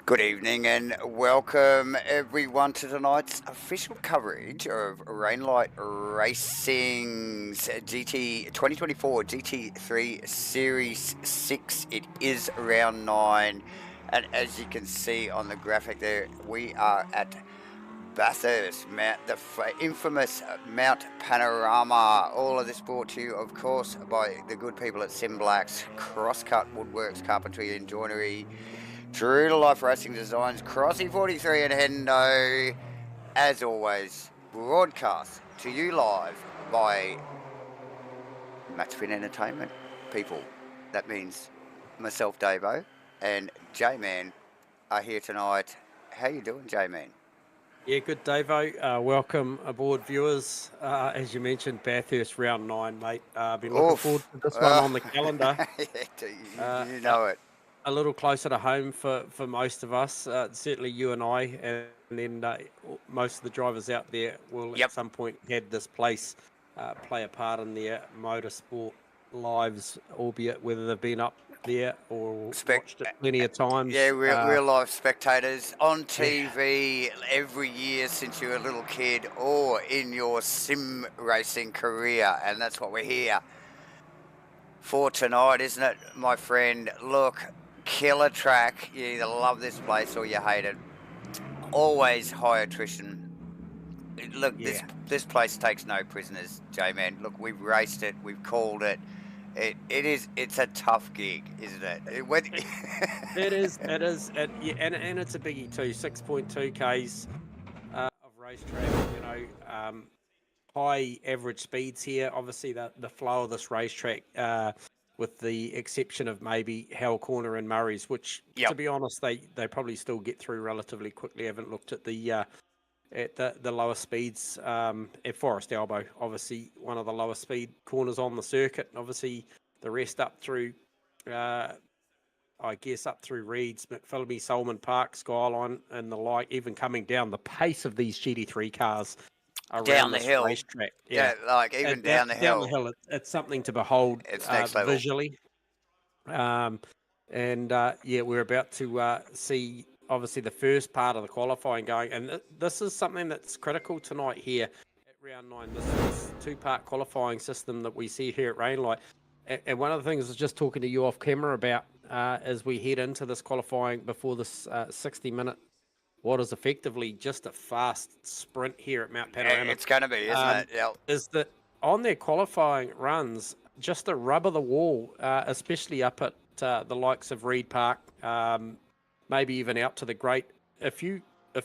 Good evening and welcome everyone to tonight's official coverage of Rainlight Racing's 2024 GT3 Series 6. It is round 9, and as you can see on the graphic there, we are at Bathurst, the infamous Mount Panorama. All of this brought to you, of course, by the good people at Sim Blacks, CrossCUT, WOODWORKS, Carpentary and Joinery, True to Life Racing Designs, Crossy 43 and Hendo, as always, broadcast to you live by Matchpin Entertainment people. That means myself, Davo, and J-Man are here tonight. How you doing, J-Man? Yeah, good, Davo. Welcome aboard, viewers. As you mentioned, Bathurst round 9, mate. Been looking forward to this one on the calendar. You know it. A little closer to home for most of us. Certainly you and I, and then most of the drivers out there will at some point had this place play a part in their motorsport lives, albeit whether they've been up there or watched it plenty of times. Yeah, real life spectators on TV every year since you were a little kid, or in your sim racing career, and that's what we're here for tonight, isn't it, my friend? Look, killer track. You either love this place or you hate it. Always high attrition. Look, this place takes no prisoners, J-Man. Look, we've raced it, we've called it. It's a tough gig, isn't it? It is, and it's a biggie too. 6.2 k's of racetrack. High average speeds here. Obviously, the flow of this racetrack, with the exception of maybe Hell Corner and Murray's, which, to be honest, they probably still get through relatively quickly. I haven't looked at the lower speeds at Forest Elbow. Obviously, one of the lowest speed corners on the circuit. Obviously, the rest up through, up through Reeds, McPhillamy, Solomon Park, Skyline, and the like. Even coming down, the pace of these GT3 cars around down the this hill racetrack, even down the hill. Down the hill, it's something to behold. It's next level visually. We're about to see, obviously, the first part of the qualifying going, and this is something that's critical tonight here at round 9. This is two-part qualifying system that we see here at Rainlight, and one of the things I was just talking to you off camera about as we head into this qualifying before this 60-minute, what is effectively just a fast sprint here at Mount Panorama. It's going to be, isn't it? Yeah. Is that on their qualifying runs, just the rub of the wall, especially up at the likes of Reed Park, maybe even out to the Great. If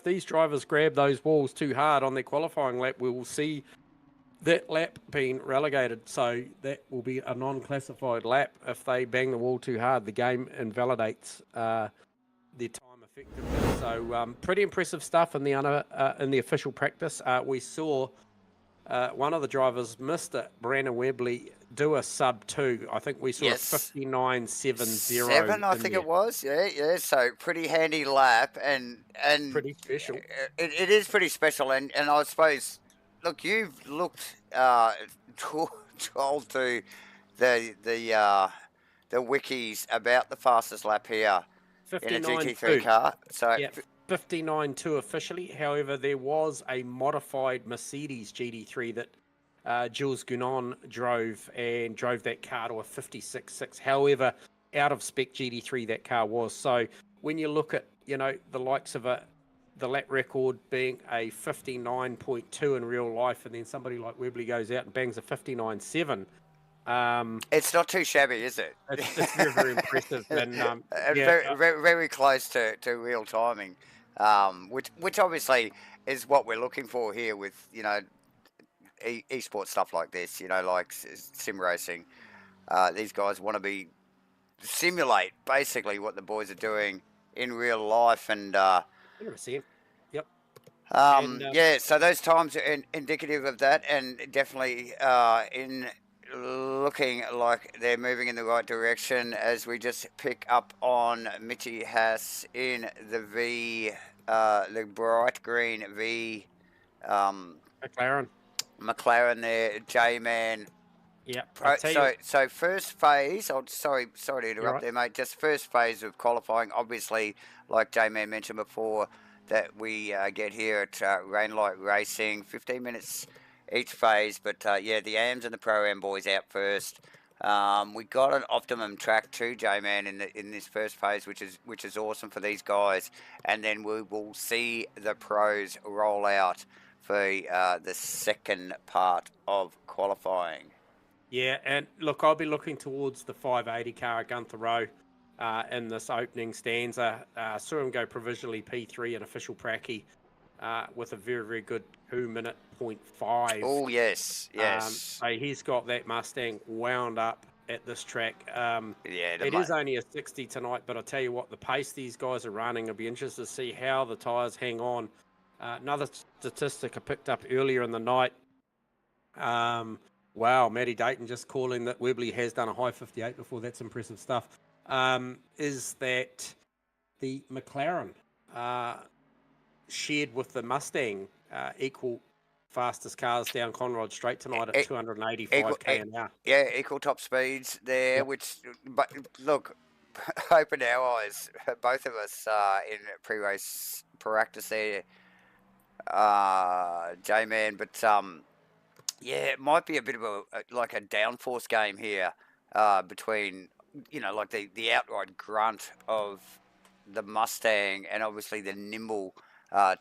these drivers grab those walls too hard on their qualifying lap, we will see that lap being relegated. So that will be a non-classified lap. If they bang the wall too hard, the game invalidates their time effectively. So pretty impressive stuff in the official practice. We saw one of the drivers, Mr. Brandon Webley, do a sub-2. I think we saw a 59.70. I think it was. Yeah. So pretty handy lap and pretty special. It is pretty special, and I suppose, look, you've looked told to the wikis about the fastest lap here in a GT3 car. So 59.2 officially. However, there was a modified Mercedes GT3 that Jules Gounon drove that car to a 56.6. However, out of spec GT3 that car was. So when you look at, the likes of the lap record being a 59.2 in real life, and then somebody like Webley goes out and bangs a 59.7. It's not too shabby, is it? It's very, very impressive, and very close to real timing, which obviously is what we're looking for here with esports stuff like this. Like sim racing. These guys want to simulate basically what the boys are doing in real life, and 100%. Yep. So those times are indicative of that, and definitely in looking like they're moving in the right direction as we just pick up on Mitchy Haas in the the bright green V McLaren there, J-Man. Yeah, I tell you, So first phase. Oh, sorry to you're interrupt right. there, mate. Just first phase of qualifying. Obviously, like J-Man mentioned before, that we get here at Rainlight Racing, 15 minutes each phase. But yeah, the AMs and the Pro-Am boys out first. We got an optimum track too, J-Man, in this first phase, which is awesome for these guys. And then we will see the pros roll out for the second part of qualifying. Yeah, and look, I'll be looking towards the 580 car at Gunther Rowe in this opening stanza. Saw him go provisionally P3 in official pracky with a very, very good 2 minute .5. Oh yes, yes. So he's got that Mustang wound up at this track. Yeah, It is only a 60 tonight, but I tell you what, the pace these guys are running, I'll be interested to see how the tyres hang on. Another statistic I picked up earlier in the night. Wow, Matty Dayton just calling that Webley has done a high 58 before. That's impressive stuff. Is that the McLaren shared with the Mustang equal fastest cars down Conrod Straight tonight at 285 k an hour. Yeah, equal top speeds there. Yep. Which, but look, open our eyes, both of us in pre-race practice there, J-Man. But yeah, it might be a bit of a like a downforce game here between like the outright grunt of the Mustang and obviously the nimble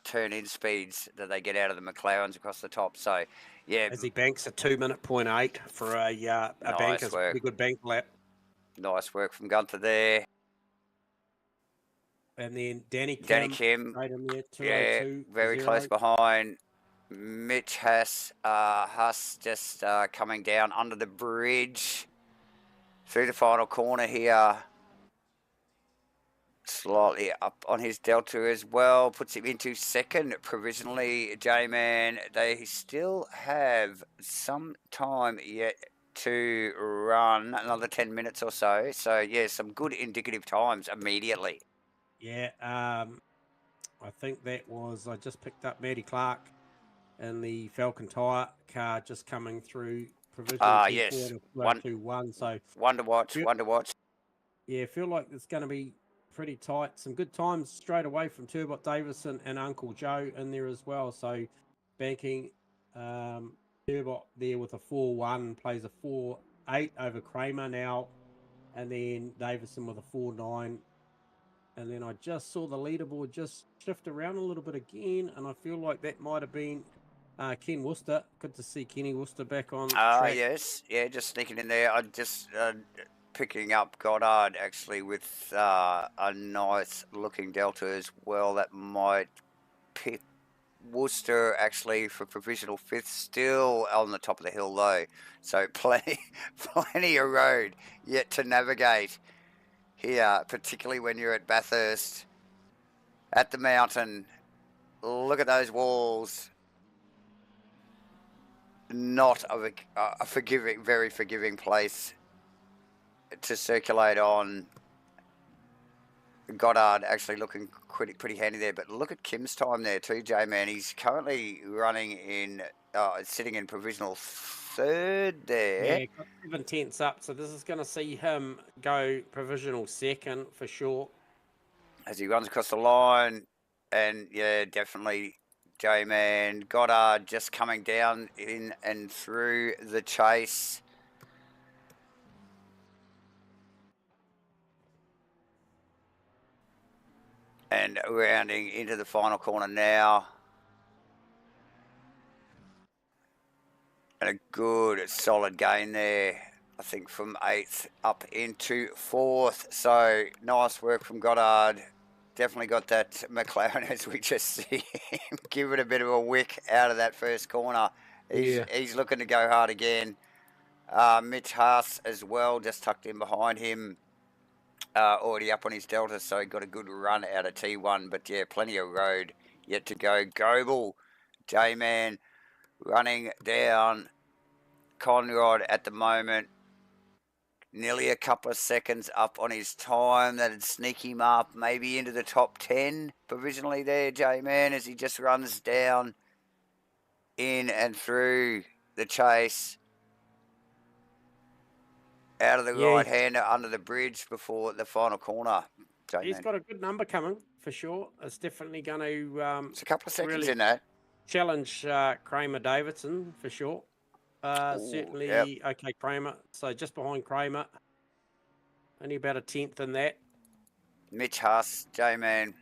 turn-in speeds that they get out of the McLarens across the top. So yeah, As he banks a 2 minute .8 for a banker's work. pretty good bank lap. Nice work from Gunther there. And then Danny Kim, right in there, yeah, 202, very close behind. Mitch Huss just coming down under the bridge through the final corner here. Slightly up on his delta as well, puts him into second provisionally. J-Man, they still have some time yet to run, another 10 minutes or so. So yeah, some good indicative times immediately. Yeah, I think that was, I just picked up Matty Clark in the Falcon Tyre car just coming through provisionally Yes. P4 2-1. So one to watch. yeah, feel like it's going to be pretty tight. Some good times straight away from Turbot Davison and Uncle Joe in there as well. So banking Turbot there with a 4-1, plays a 4-8 over Kramer now, and then Davison with a 4-9. And then I just saw the leaderboard just shift around a little bit again, and I feel like that might have been Ken Worcester. Good to see Kenny Worcester back on track. Yes. Yeah, just sneaking in there. I just picking up Goddard actually with a nice looking delta as well. That might pick Worcester actually for provisional fifth, still on the top of the hill though. So plenty of road yet to navigate here, particularly when you're at Bathurst, at the mountain. Look at those walls. Not a very forgiving place to circulate on. Goddard actually looking pretty handy there, but look at Kim's time there too, J-Man. He's currently running in, sitting in provisional third there. Yeah, got 7 tenths up, so this is going to see him go provisional second for sure. As he runs across the line, and yeah, definitely J-Man. Goddard just coming down in and through the chase. And rounding into the final corner now. And a good, solid gain there. I think from 8th up into 4th. So nice work from Goddard. Definitely got that McLaren as we just see him give it a bit of a wick out of that first corner. He's looking to go hard again. Mitch Haas as well, just tucked in behind him. Already up on his delta, so he got a good run out of T1. But yeah, plenty of road yet to go. Goebel, J-Man, running down Conrod at the moment. Nearly a couple of seconds up on his time. That'd sneak him up maybe into the top 10 provisionally there, J-Man, as he just runs down in and through the chase. out of the Yeah, right hander under the bridge before the final corner. he's J-Man. got a good number coming for sure. It's definitely going to It's a couple of seconds really in that. challenge Kramer Davidson for sure. Ooh, yep. Certainly, okay, Kramer. So just behind Kramer, only about a tenth in that. Mitch Huss, J-Man.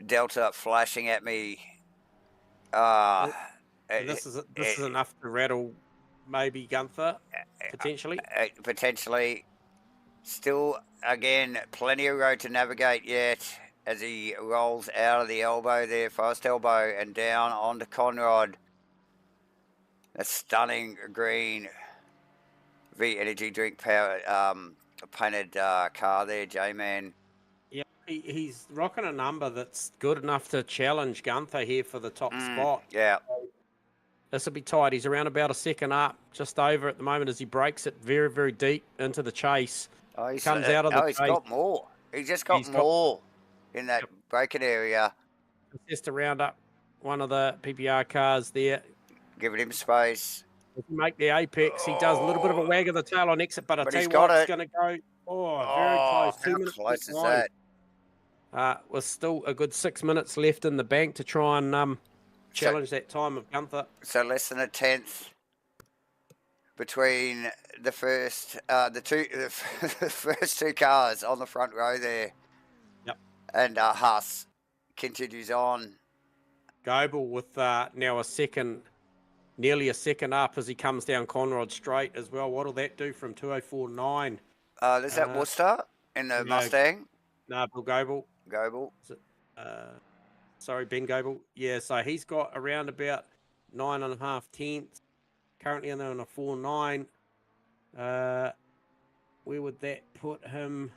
Delta flashing at me. And this is enough to rattle maybe Gunther potentially. Potentially. Still, again, plenty of road to navigate yet as he rolls out of the elbow there, fast elbow, and down onto Conrad. A stunning green V Energy drink power painted car there, J-Man. Yeah, he's rocking a number that's good enough to challenge Gunther here for the top spot. Yeah. This will be tight. He's around about a second up, just over at the moment as he breaks it very, very deep into the chase. Oh, he's Comes out of the he's chase. got more. He's just got more in that braking area. Just to round up one of the PPR cars there. Giving him space. If you make the apex, he does a little bit of a wag of the tail on exit, but I tell you what, it's going to go. Oh, very close. 2 minutes. How close is that? With still a good 6 minutes left in the bank to try and challenge that time of Gunther. So less than a tenth between the first, the first two cars on the front row there. Yep. And Huss continues on. Goebel with now nearly a second up as he comes down Conrad straight as well. What'll that do from 2:04.9? Is that Worcester in the Mustang? No, Bill Goebel. Goebel. Sorry, Ben Goebel. Yeah, so he's got around about 9.5 tenths. Currently on a 4.9. Where would that put him?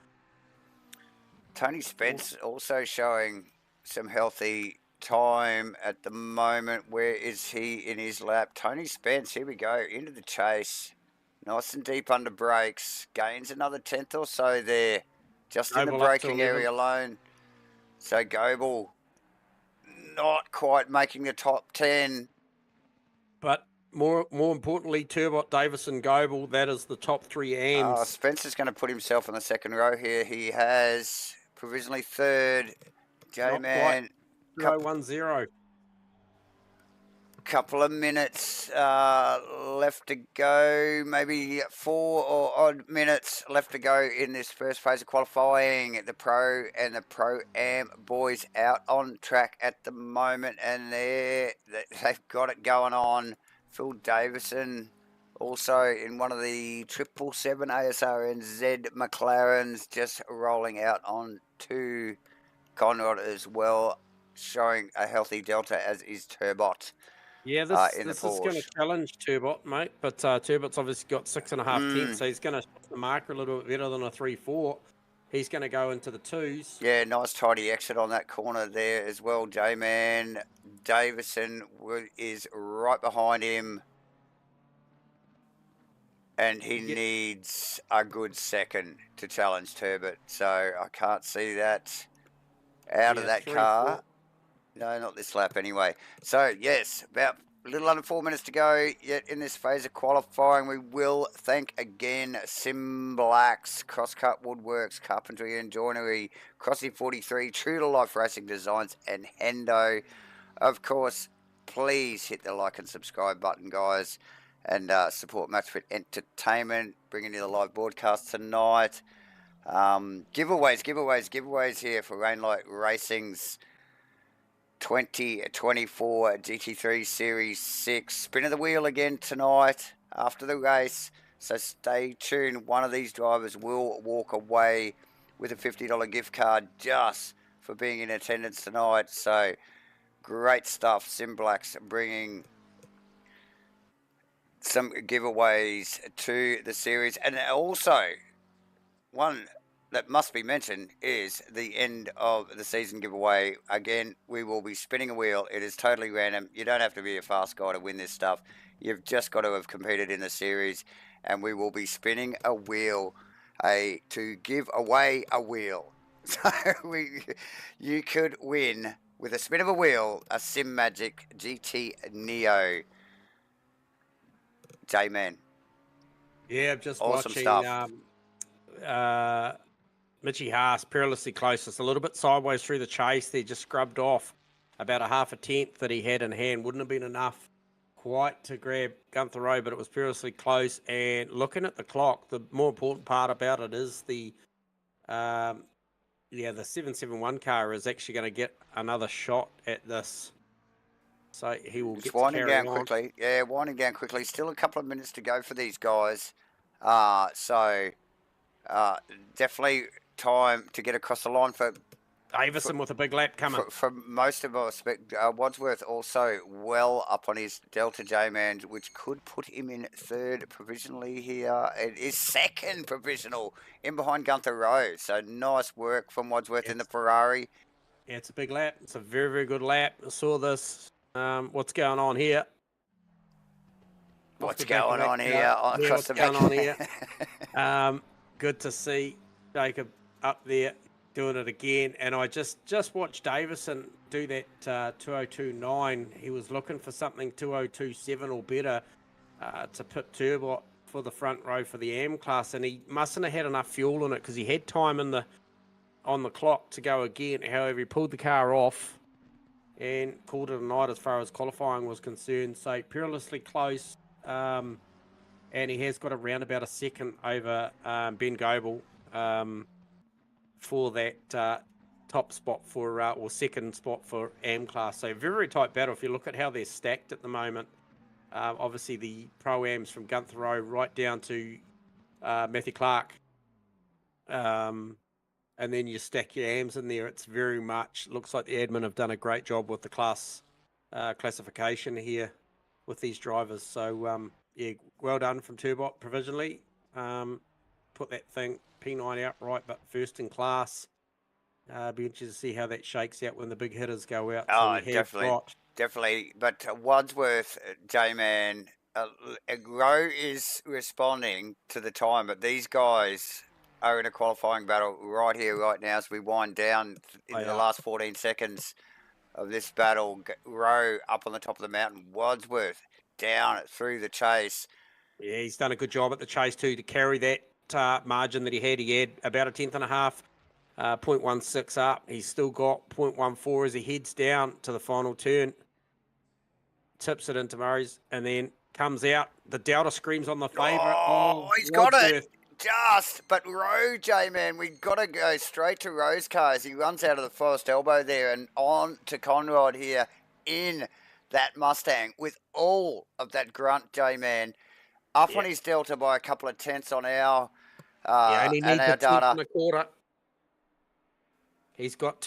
Tony Spence also showing some healthy time at the moment. Where is he in his lap? Tony Spence, here we go, into the chase. Nice and deep under brakes. Gains another tenth or so there. Just Goebel in the braking area alone. So Goebel not quite making the top 10. But more importantly, Turbot, Davison, Goebel, that is the top three AMs. Spencer's going to put himself in the second row here. He has provisionally third. J-Man. 0-1-0. Couple of minutes left to go, maybe 4 or odd minutes left to go in this first phase of qualifying. The Pro and the Pro-Am boys out on track at the moment, and they've got it going on. Phil Davison also in one of the 777 ASR and Z McLarens, just rolling out on to Conrad as well, showing a healthy delta, as is Turbot. Yeah, this is going to challenge Turbot, mate. But Turbot's obviously got 6.5 tenths, so he's going to hit the marker a little bit better than a 3.4. He's going to go into the 2s. Yeah, nice tidy exit on that corner there as well, J-Man. Davison is right behind him. And he needs a good second to challenge Turbot. So I can't see that out of that car. No, not this lap anyway. So, yes, about a little under 4 minutes to go yet in this phase of qualifying. We will thank again Sim Blacks, CrossCut Woodworks, Carpentary and Joinery, Crossy 43, True to Life Racing Designs, and Hendo. Of course, please hit the like and subscribe button, guys, and support Matchfit Entertainment, bringing you the live broadcast tonight. Giveaways here for Rainlight Racing's 2024 GT3 Series 6. Spin of the wheel again tonight after the race, so stay tuned. One of these drivers will walk away with a $50 gift card just for being in attendance tonight. So great stuff. Sim Blacks bringing some giveaways to the series, and also one that must be mentioned is the end of the season giveaway. Again, we will be spinning a wheel. It is totally random. You don't have to be a fast guy to win this stuff. You've just got to have competed in the series, and we will be spinning a wheel to give away a wheel. So you could win with a spin of a wheel a Sim Magic GT Neo. J-Man. Yeah, I'm just Awesome watching stuff. Mitchy Haas perilously close. Just a little bit sideways through the chase. They just scrubbed off about a half a tenth that he had in hand. Wouldn't have been enough quite to grab Gunther Rowe, but it was perilously close. And looking at the clock, the more important part about it is the 771 car is actually going to get another shot at this. So he will It's get to winding carry down on. quickly. Yeah, winding down quickly. Still a couple of minutes to go for these guys. Definitely time to get across the line for Davison with a big lap coming. For most of us, but Wadsworth also well up on his Delta J-Man, which could put him in third provisionally here. It is second provisional in behind Gunther Rowe. So nice work from Wadsworth in the Ferrari. Yeah, it's a big lap. It's a very, very good lap. I saw this. What's going on here? What's going on here? What's going on here? Good to see Jacob up there doing it again. And I just watched Davison do that 2029. He was looking for something 2027 or better to put Turbot for the front row for the AM class, and he mustn't have had enough fuel in it because he had time on the clock to go again. However, he pulled the car off and called it a night as far as qualifying was concerned. So perilously close, and he has got around about a second over Ben Goebel for that top spot for or second spot for AM class. So very, very tight battle if you look at how they're stacked at the moment. Obviously the pro-ams from Gunther Rowe right down to Matthew Clark. And then you stack your AMs in there. It's very much, looks like the admin have done a great job with the classification here with these drivers. So, yeah, well done from Turbot provisionally. Put that thing P9 out right, but first in class. Be interested to see how that shakes out when the big hitters go out. Oh, so definitely. But Wadsworth, J-Man, Rowe is responding to the time, but these guys are in a qualifying battle right here, right now, as we wind down into the last 14 seconds of this battle. Rowe up on the top of the mountain, Wadsworth down through the chase. Yeah, he's done a good job at the chase too to carry that margin that he had. He had about a tenth and a half, 0.16 up. He's still got 0.14 as he heads down to the final turn. Tips it into Murray's and then comes out. The Delta screams on the favourite. Oh, he's got it. But Rowe, J-Man, we've got to go straight to Rowe's car as he runs out of the Forest Elbow there and on to Conrad here in that Mustang with all of that grunt, J-Man, up on his Delta by a couple of tenths on our and he needs our data. And a quarter. He's got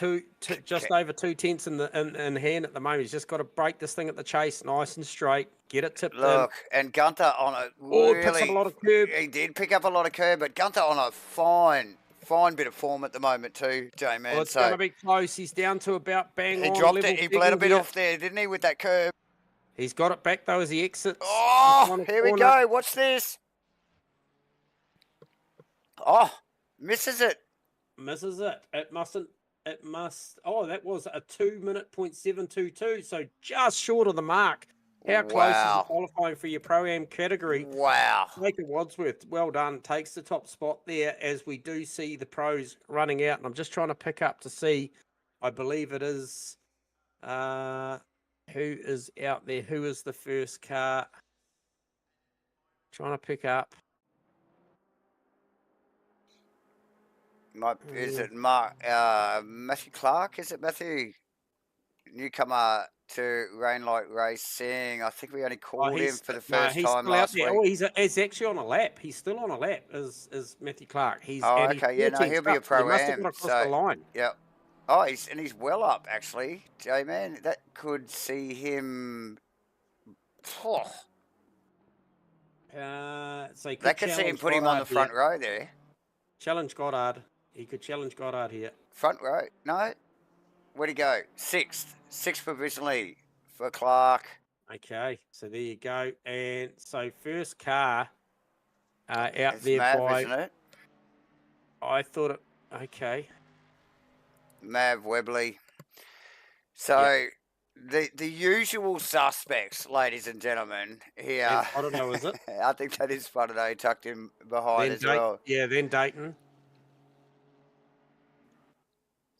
just over 2 tenths in hand at the moment. He's just got to break this thing at the chase nice and straight. Get it tipped in. Look, and Gunther on a really... picks up a lot of curb. He did pick up a lot of curb, but Gunther on a fine bit of form at the moment too, J-Man. Well, it's going to be close. He's down to about bang on. He dropped it. He bled a bit off there, didn't he, with that curb? He's got it back, though, as he exits. Oh, here we go. Watch this. Oh, misses it. Misses it. It must. Oh, that was a 2-minute .722, so just short of the mark. How close is it qualifying for your Pro-Am category? Wow. Jacob Wadsworth, well done. Takes the top spot there as we do see the pros running out. And I'm just trying to pick up to see, I believe it is, who is out there? Who is the first car? Trying to pick up. Is it Matthew Clark? Is it Matthew? Newcomer to Rainlight Racing. I think we only called him for the first time last week. Oh, he's actually on a lap. He's still on a lap as Matthew Clark. Okay. Yeah, no, he'll be a pro-am. He must have got across the line. Yeah. Oh, he's well up, actually. J-Man, that could see him... So that could see him put him on the front row there. Challenge Goddard. He could challenge Goddard here. Front row? No. Where'd he go? Sixth provisionally for Clark. Okay, so there you go. And so first car out it's there Mav, by... isn't it? I thought it... Okay. Mav Webley. So the usual suspects, ladies and gentlemen. Here, And I don't know, is it? I think that is Panorama tucked in behind as well. Yeah, then Dayton.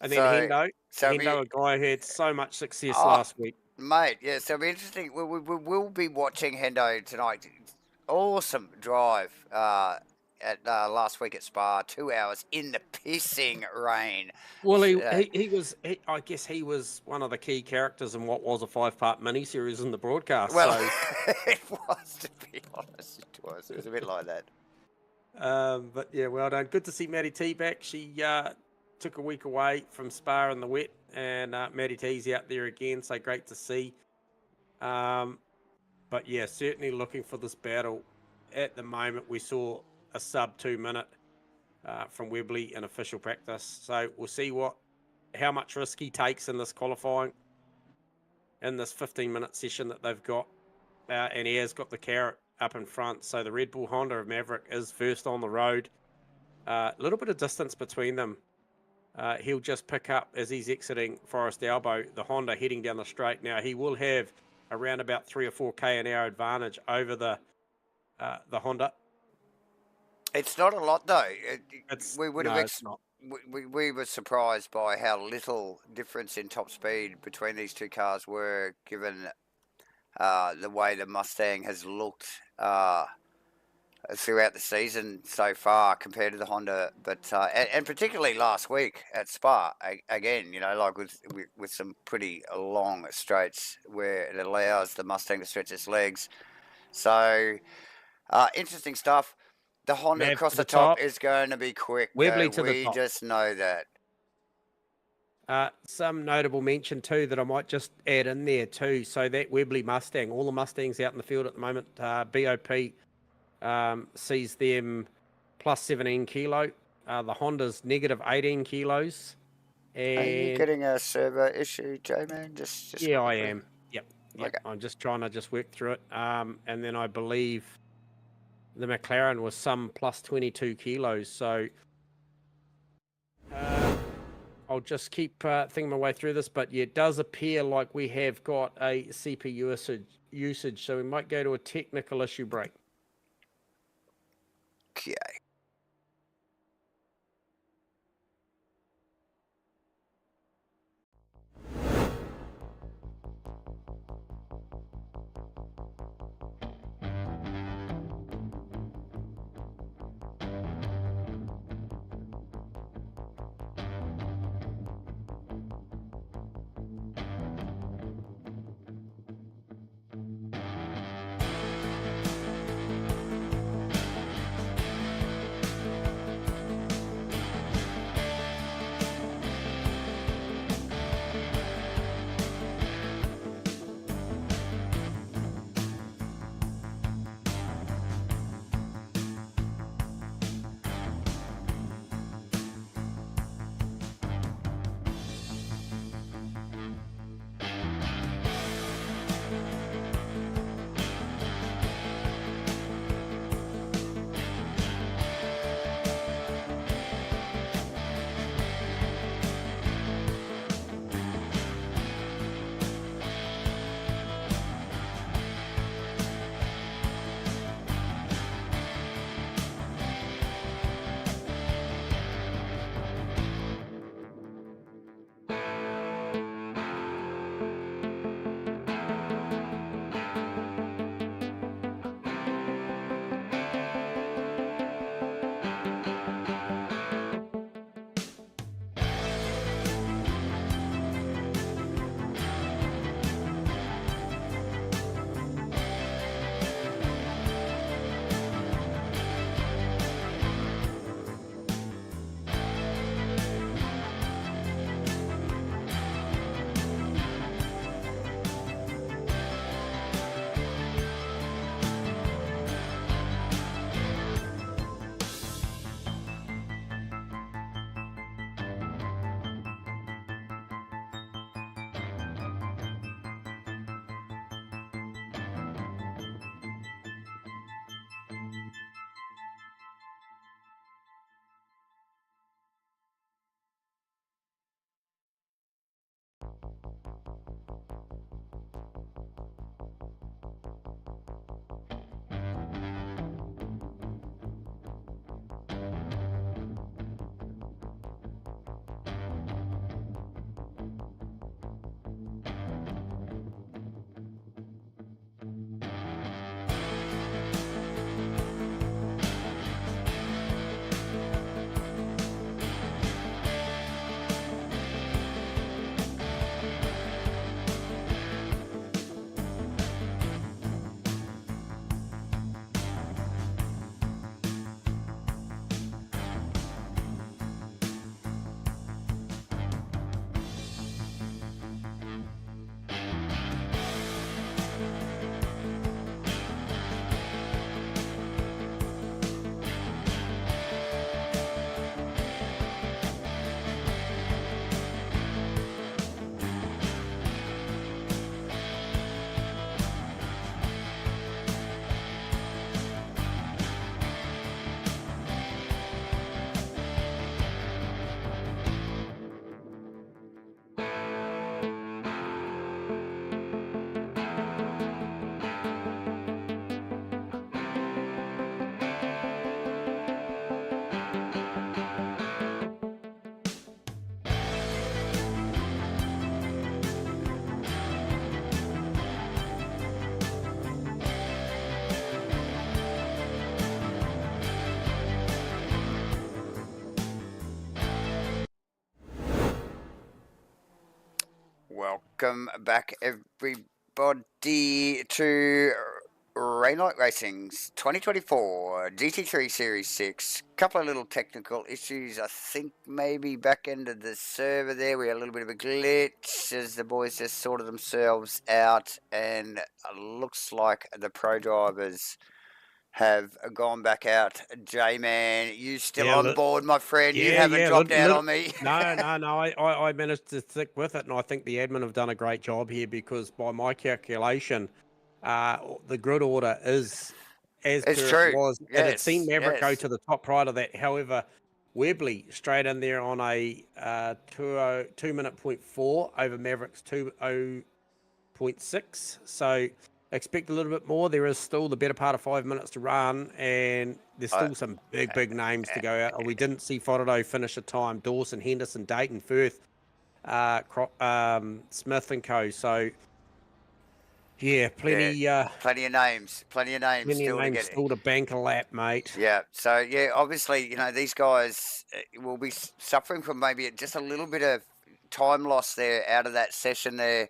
And then So, Hendo. so Hendo, a guy who had so much success oh, last week. mate, yeah. So it'll be interesting. We will be watching Hendo tonight. Awesome drive at last week at Spa. 2 hours in the pissing rain. Well, I guess he was one of the key characters in what was a 5-part miniseries in the broadcast. Well, so. it was, to be honest. It was a bit like that. But yeah, well done. Good to see Maddie T back. She took a week away from Spa in the wet, and Maddie T's out there again, so great to see. But yeah, certainly looking for this battle. At the moment, we saw a sub 2 minute from Webley in official practice, so we'll see how much risk he takes in this qualifying, in this 15-minute session that they've got, and he has got the carrot up in front. So the Red Bull Honda of Maverick is first on the road. A little bit of distance between them. He'll just pick up as he's exiting Forest Elbow, the Honda heading down the straight. Now he will have around about 3 or 4k an hour advantage over the Honda. It's not a lot though. We were surprised by how little difference in top speed between these two cars were, given the way the Mustang has looked throughout the season so far compared to the Honda, but and particularly last week at Spa again, like with some pretty long straights where it allows the Mustang to stretch its legs. So interesting stuff. The Honda across the top is going to be quick. Webley to the we top. just know that. Some notable mention too that I might just add in there too. So that Webley Mustang, all the Mustangs out in the field at the moment, BOP sees them plus 17 kilo. The Honda's negative 18 kilos. And are you getting a server issue, J-Man? Just yeah, I am. Yep. Okay. I'm just trying to work through it. And then I believe the McLaren was some plus 22 kilos. So I'll just keep thinking my way through this. But yeah, it does appear like we have got a CPU usage. So we might go to a technical issue break. Okay. Welcome back, everybody, to Rainlight Racing's 2024 GT3 Series 6. Couple of little technical issues. I think maybe back end of the server there, we had a little bit of a glitch as the boys just sorted themselves out, and it looks like the pro drivers have gone back out. J-Man, you still on board, my friend? You haven't dropped out on me. No. I managed to stick with it, and I think the admin have done a great job here because, by my calculation, the grid order is as It's per true. it was. Yes, And it seen Maverick go yes. to the top right of that. However, Webley straight in there on a 2:02 point 4 over Maverick's 2:0.6. So expect a little bit more. There is still the better part of 5 minutes to run, and there's still some big names to go out. We didn't see Fotado finish a time. Dawson, Henderson, Dayton, Firth, Smith and co. So yeah, plenty of names. Plenty of names still to bank a lap, mate. Yeah. So yeah, obviously, these guys will be suffering from maybe just a little bit of time loss there out of that session there,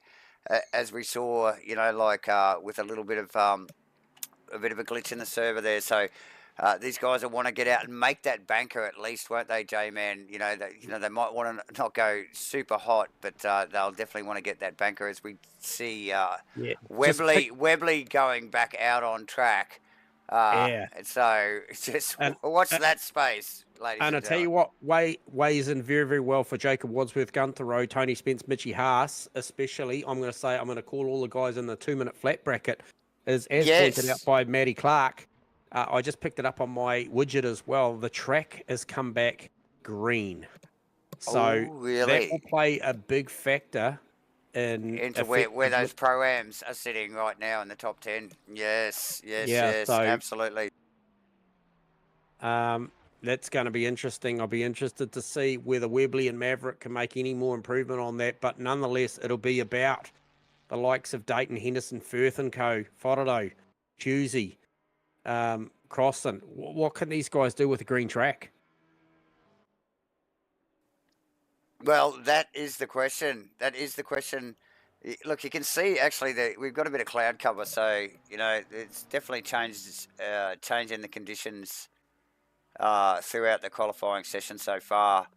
as we saw, with a little bit of a glitch in the server there. So these guys will want to get out and make that banker at least, won't they, J-Man? They might want to not go super hot, but they'll definitely want to get that banker as we see Webley going back out on track. So just watch that space, ladies and I tell you what, weighs in very, very well for Jacob Wadsworth, Gunther Rowe, Tony Spence, Mitchie Haas, especially. I'm going to call all the guys in the 2-minute flat bracket, as pointed out by Matty Clark. I just picked it up on my widget as well. The track has come back green. So that will play a big factor into where those pro-ams are sitting right now in the top 10. Yes, so, absolutely. That's going to be interesting. I'll be interested to see whether Webley and Maverick can make any more improvement on that. But nonetheless, it'll be about the likes of Dayton, Henderson, Firth and co, Fotado, Husey, Crossan. What can these guys do with a green track? Well, that is the question. Look, you can see actually that we've got a bit of cloud cover, so it's definitely changing the conditions throughout the qualifying session so far.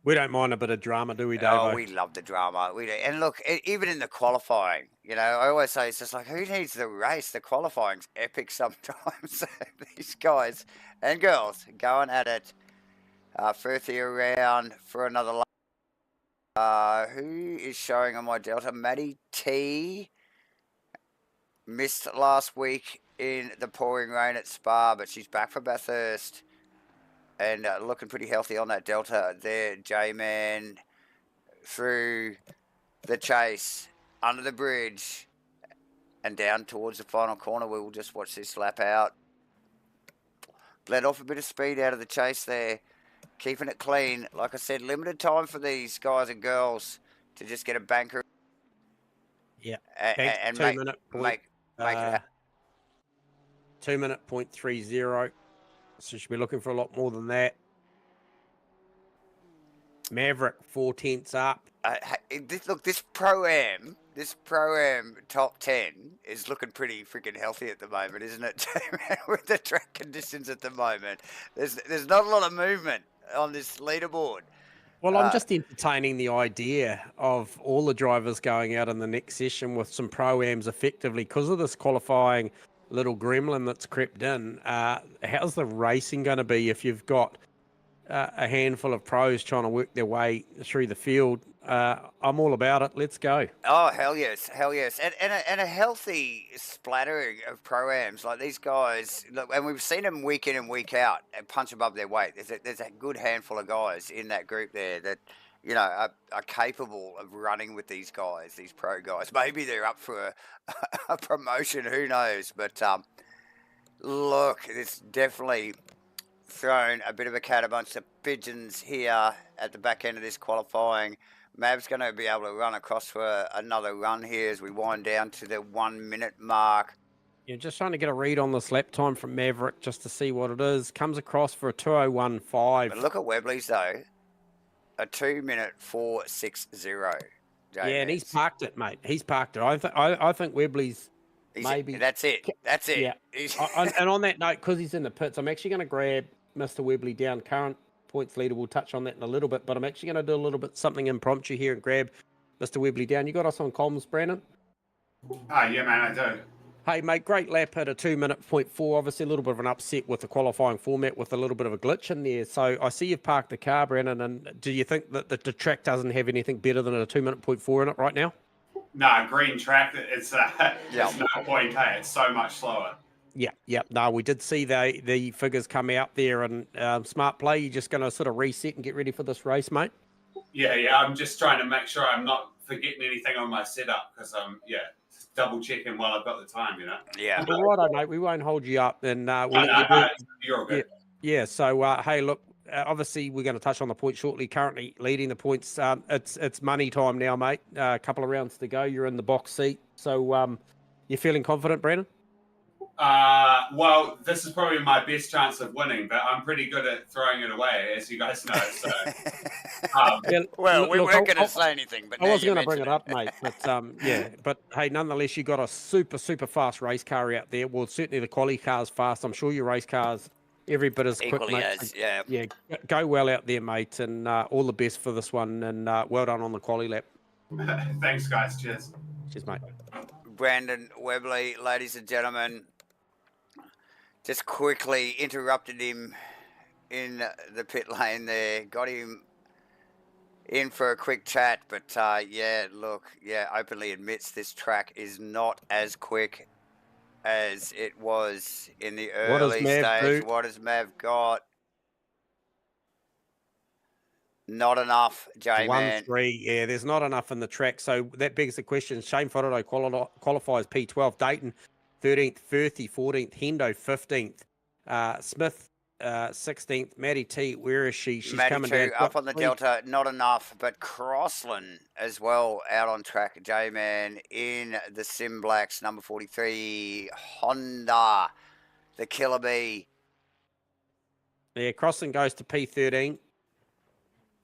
We don't mind a bit of drama, do we, Dave? Oh, we love the drama. We do. And look, even in the qualifying, I always say it's just like, who needs the race? The qualifying's epic sometimes. These guys and girls going at it. Firth around for another lap. Who is showing on my Delta? Maddie T. Missed last week in the pouring rain at Spa, but she's back from Bathurst. And looking pretty healthy on that Delta there. J-Man through the chase, under the bridge, and down towards the final corner. We will just watch this lap out. Bled off a bit of speed out of the chase there. Keeping it clean. Like I said, limited time for these guys and girls to just get a banker. Yeah. And make it happen. 2-minute .30. So should be looking for a lot more than that. Maverick 4/10 up. Look, this Pro-Am top 10 is looking pretty freaking healthy at the moment, isn't it? With the track conditions at the moment, there's not a lot of movement on this leaderboard. Well, I'm just entertaining the idea of all the drivers going out in the next session with some Pro-Ams effectively because of this qualifying little gremlin that's crept in. How's the racing going to be if you've got a handful of pros trying to work their way through the field? I'm all about it. Let's go. Oh, hell yes. And a healthy splattering of Pro-Ams. Like these guys, look, and we've seen them week in and week out and punch above their weight. There's a good handful of guys in that group there that, are capable of running with these guys, these pro guys. Maybe they're up for a promotion, who knows? But look, it's definitely thrown a bit of a cat amongst the pigeons here at the back end of this qualifying. Mav's going to be able to run across for another run here as we wind down to the 1 minute mark. Yeah, just trying to get a read on this lap time from Maverick just to see what it is. Comes across for a 2:01.5. But look at Webley's though. A 2 minute 4:60. Yeah, and he's J-Man's. parked it, mate. He's parked it. I think Webley's maybe. That's it. That's it. Yeah. And on that note, because he's in the pits, I'm actually going to grab Mr. Webley down, current points leader. We'll touch on that in a little bit, but I'm actually going to do a little bit something impromptu here and grab Mr. Webley down. You got us on comms, Brandon? Yeah, man, I do. Hey, mate, great lap at a 2:04. Obviously, a little bit of an upset with the qualifying format with a little bit of a glitch in there. So I see you've parked the car, Brandon, and do you think that the track doesn't have anything better than a 2:04 in it right now? No, green track, it's no point, hey, it's so much slower. Yeah. No, we did see the figures come out there, and smart play. You're just going to sort of reset and get ready for this race, mate? Yeah, I'm just trying to make sure I'm not forgetting anything on my setup because double checking while I've got the time, you know. Yeah. Well, righto, mate. We won't hold you up, and we'll let you do. You're all good. Yeah. So, hey, look. Obviously, we're going to touch on the points shortly. Currently leading the points. It's money time now, mate. A couple of rounds to go. You're in the box seat. So, you feeling confident, Brandon? Well, this is probably my best chance of winning, but I'm pretty good at throwing it away, as you guys know. So, well, we weren't going to say anything, but I was going to bring it up, mate. But but hey, nonetheless, you got a super fast race car out there. Well, certainly the quali car's fast. I'm sure your race car's every bit as quick, mate. Yeah. Go well out there, mate, and all the best for this one. And well done on the quali lap. Thanks, guys. Cheers, mate. Brandon Webley, ladies and gentlemen. Just quickly interrupted him in the pit lane there. Got him in for a quick chat. But, openly admits this track is not as quick as it was in the early stage. What does Mav got? Not enough, J-Man. 1-3, yeah, there's not enough in the track. So that begs the question. Shane Fodorno qualifies P12. Dayton 13th, Firthy 14th, Hendo 15th, Smith 16th, Maddie T, where is she? She's Maddie coming T, down. up on the Delta, not enough, but Crossland as well out on track. J-Man in the Sim Blacks, number 43, Honda, the Killer Bee. Yeah, Crossland goes to P13.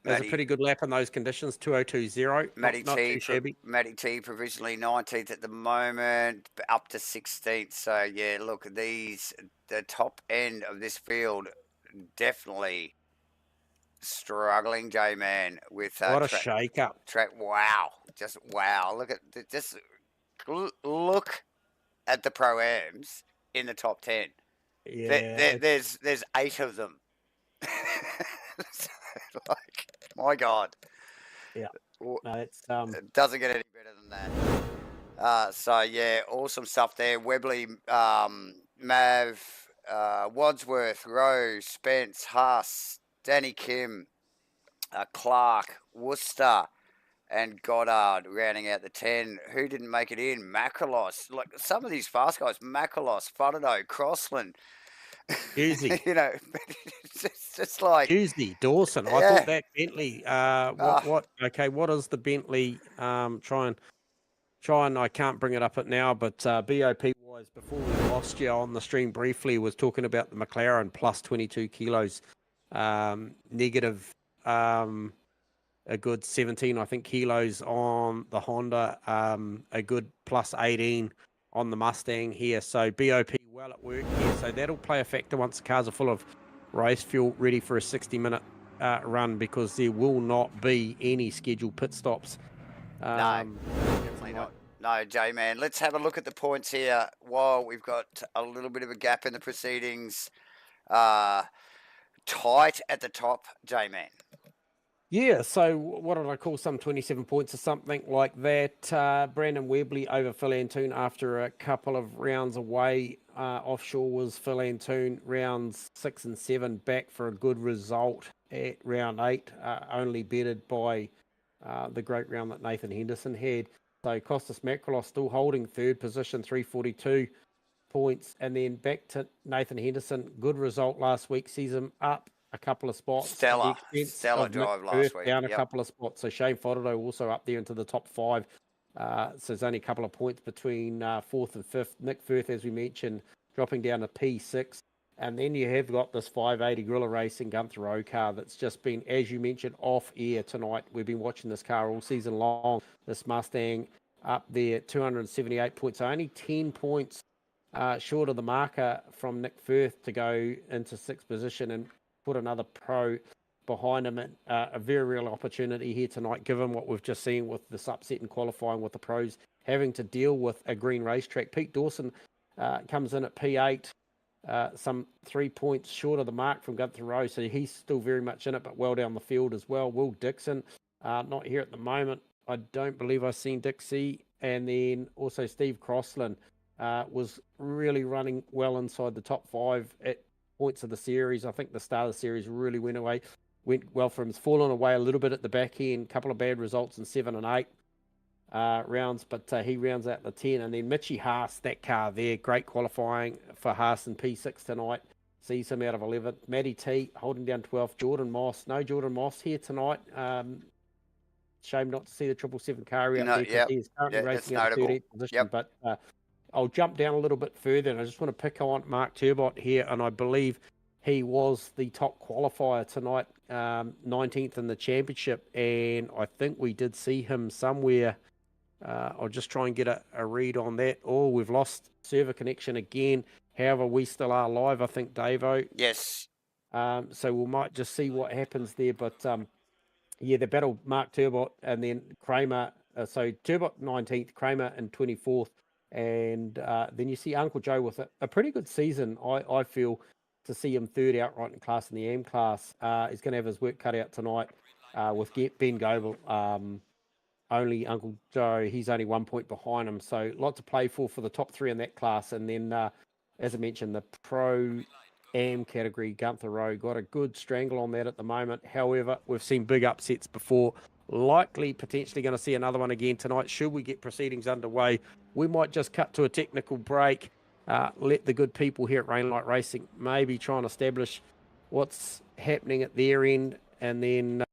There's a pretty good lap in those conditions, 2:02.0. Matty T provisionally 19th at the moment, up to 16th. So, yeah, look, the top end of this field definitely struggling, J-Man, with... what a shake-up. Wow. Just wow. Look at the Pro-Ams in the top 10. Yeah. There's 8 of them. Like, my God. Yeah. No, it's it doesn't get any better than that. So yeah, awesome stuff there. Webley, Mav, Wadsworth, Rowe, Spence, Haas, Danny Kim, Clark, Worcester, and Goddard rounding out the 10. Who didn't make it in? Makalos. Like some of these fast guys, Makalos, Fuddo, Crossland. Easy. You know, it's just like Tuesday, Dawson. I thought that Bentley. What? Okay, what is the Bentley? Try and I can't bring it up now, but BOP wise, before we lost you on the stream briefly, was talking about the McLaren plus 22 kilos, negative a good 17, I think, kilos on the Honda, a good plus 18 on the Mustang here. So BOP well at work here. So that'll play a factor once the cars are full of race fuel, ready for a 60-minute run, because there will not be any scheduled pit stops. No, definitely not. No, J-Man. Let's have a look at the points here while we've got a little bit of a gap in the proceedings. Tight at the top, J-Man. Yeah, so what did I call, some 27 points or something like that. Brandon Webley over Phil Antoon after a couple of rounds away. Offshore was Phil Antoon, rounds 6 and 7, back for a good result at round 8, only bettered by the great round that Nathan Henderson had. So Costas Makrolos still holding third position, 342 points. And then back to Nathan Henderson, good result last week, sees him up a couple of spots. Stellar drive last week. Down a couple of spots. So Shane Fodorno also up there into the top 5. So there's only a couple of points between 4th and 5th. Nick Firth, as we mentioned, dropping down to P6. And then you have got this 580 Gorilla Racing Gunther Rowe car that's just been, as you mentioned, off air tonight. We've been watching this car all season long. This Mustang up there, 278 points, only 10 points short of the marker from Nick Firth to go into sixth position and put another pro behind him. And a very real opportunity here tonight, given what we've just seen with this upset in qualifying with the pros having to deal with a green racetrack. Pete Dawson comes in at P8. Some 3 points short of the mark from Gunther Rowe, so he's still very much in it, but well down the field as well. Will Dixon, not here at the moment. I don't believe I've seen Dixie. And then also Steve Crossland was really running well inside the top 5 at points of the series. I think the start of the series really went well for him. He's fallen away a little bit at the back end, a couple of bad results in 7 and 8. Rounds, but he rounds out the 10. And then Mitchie Haas, that car there, great qualifying for Haas in P6 tonight, sees him out of 11th. Matty T holding down 12th. Jordan Moss, no Jordan Moss here tonight. Shame not to see the 777 car out there, because he is currently racing at the 13th position. But I'll jump down a little bit further, and I just want to pick on Mark Turbot here, and I believe he was the top qualifier tonight, 19th in the championship, and I think we did see him somewhere. I'll just try and get a read on that. Oh, we've lost server connection again. However, we still are live, I think, Davo. Yes. So we might just see what happens there. But, yeah, the battle, Mark Turbot and then Kramer. So Turbot 19th, Kramer in 24th. And then you see Uncle Joe with a pretty good season, I feel, to see him third outright in class in the AM class. He's going to have his work cut out tonight with Ben Goebel. Only Uncle Joe, he's only 1 point behind him. So lot to play for the top 3 in that class. And then, as I mentioned, the Pro Am category, Gunther Rowe, got a good strangle on that at the moment. However, we've seen big upsets before. Likely, potentially going to see another one again tonight. Should we get proceedings underway, we might just cut to a technical break. Let the good people here at Rainlight Racing maybe try and establish what's happening at their end. And then...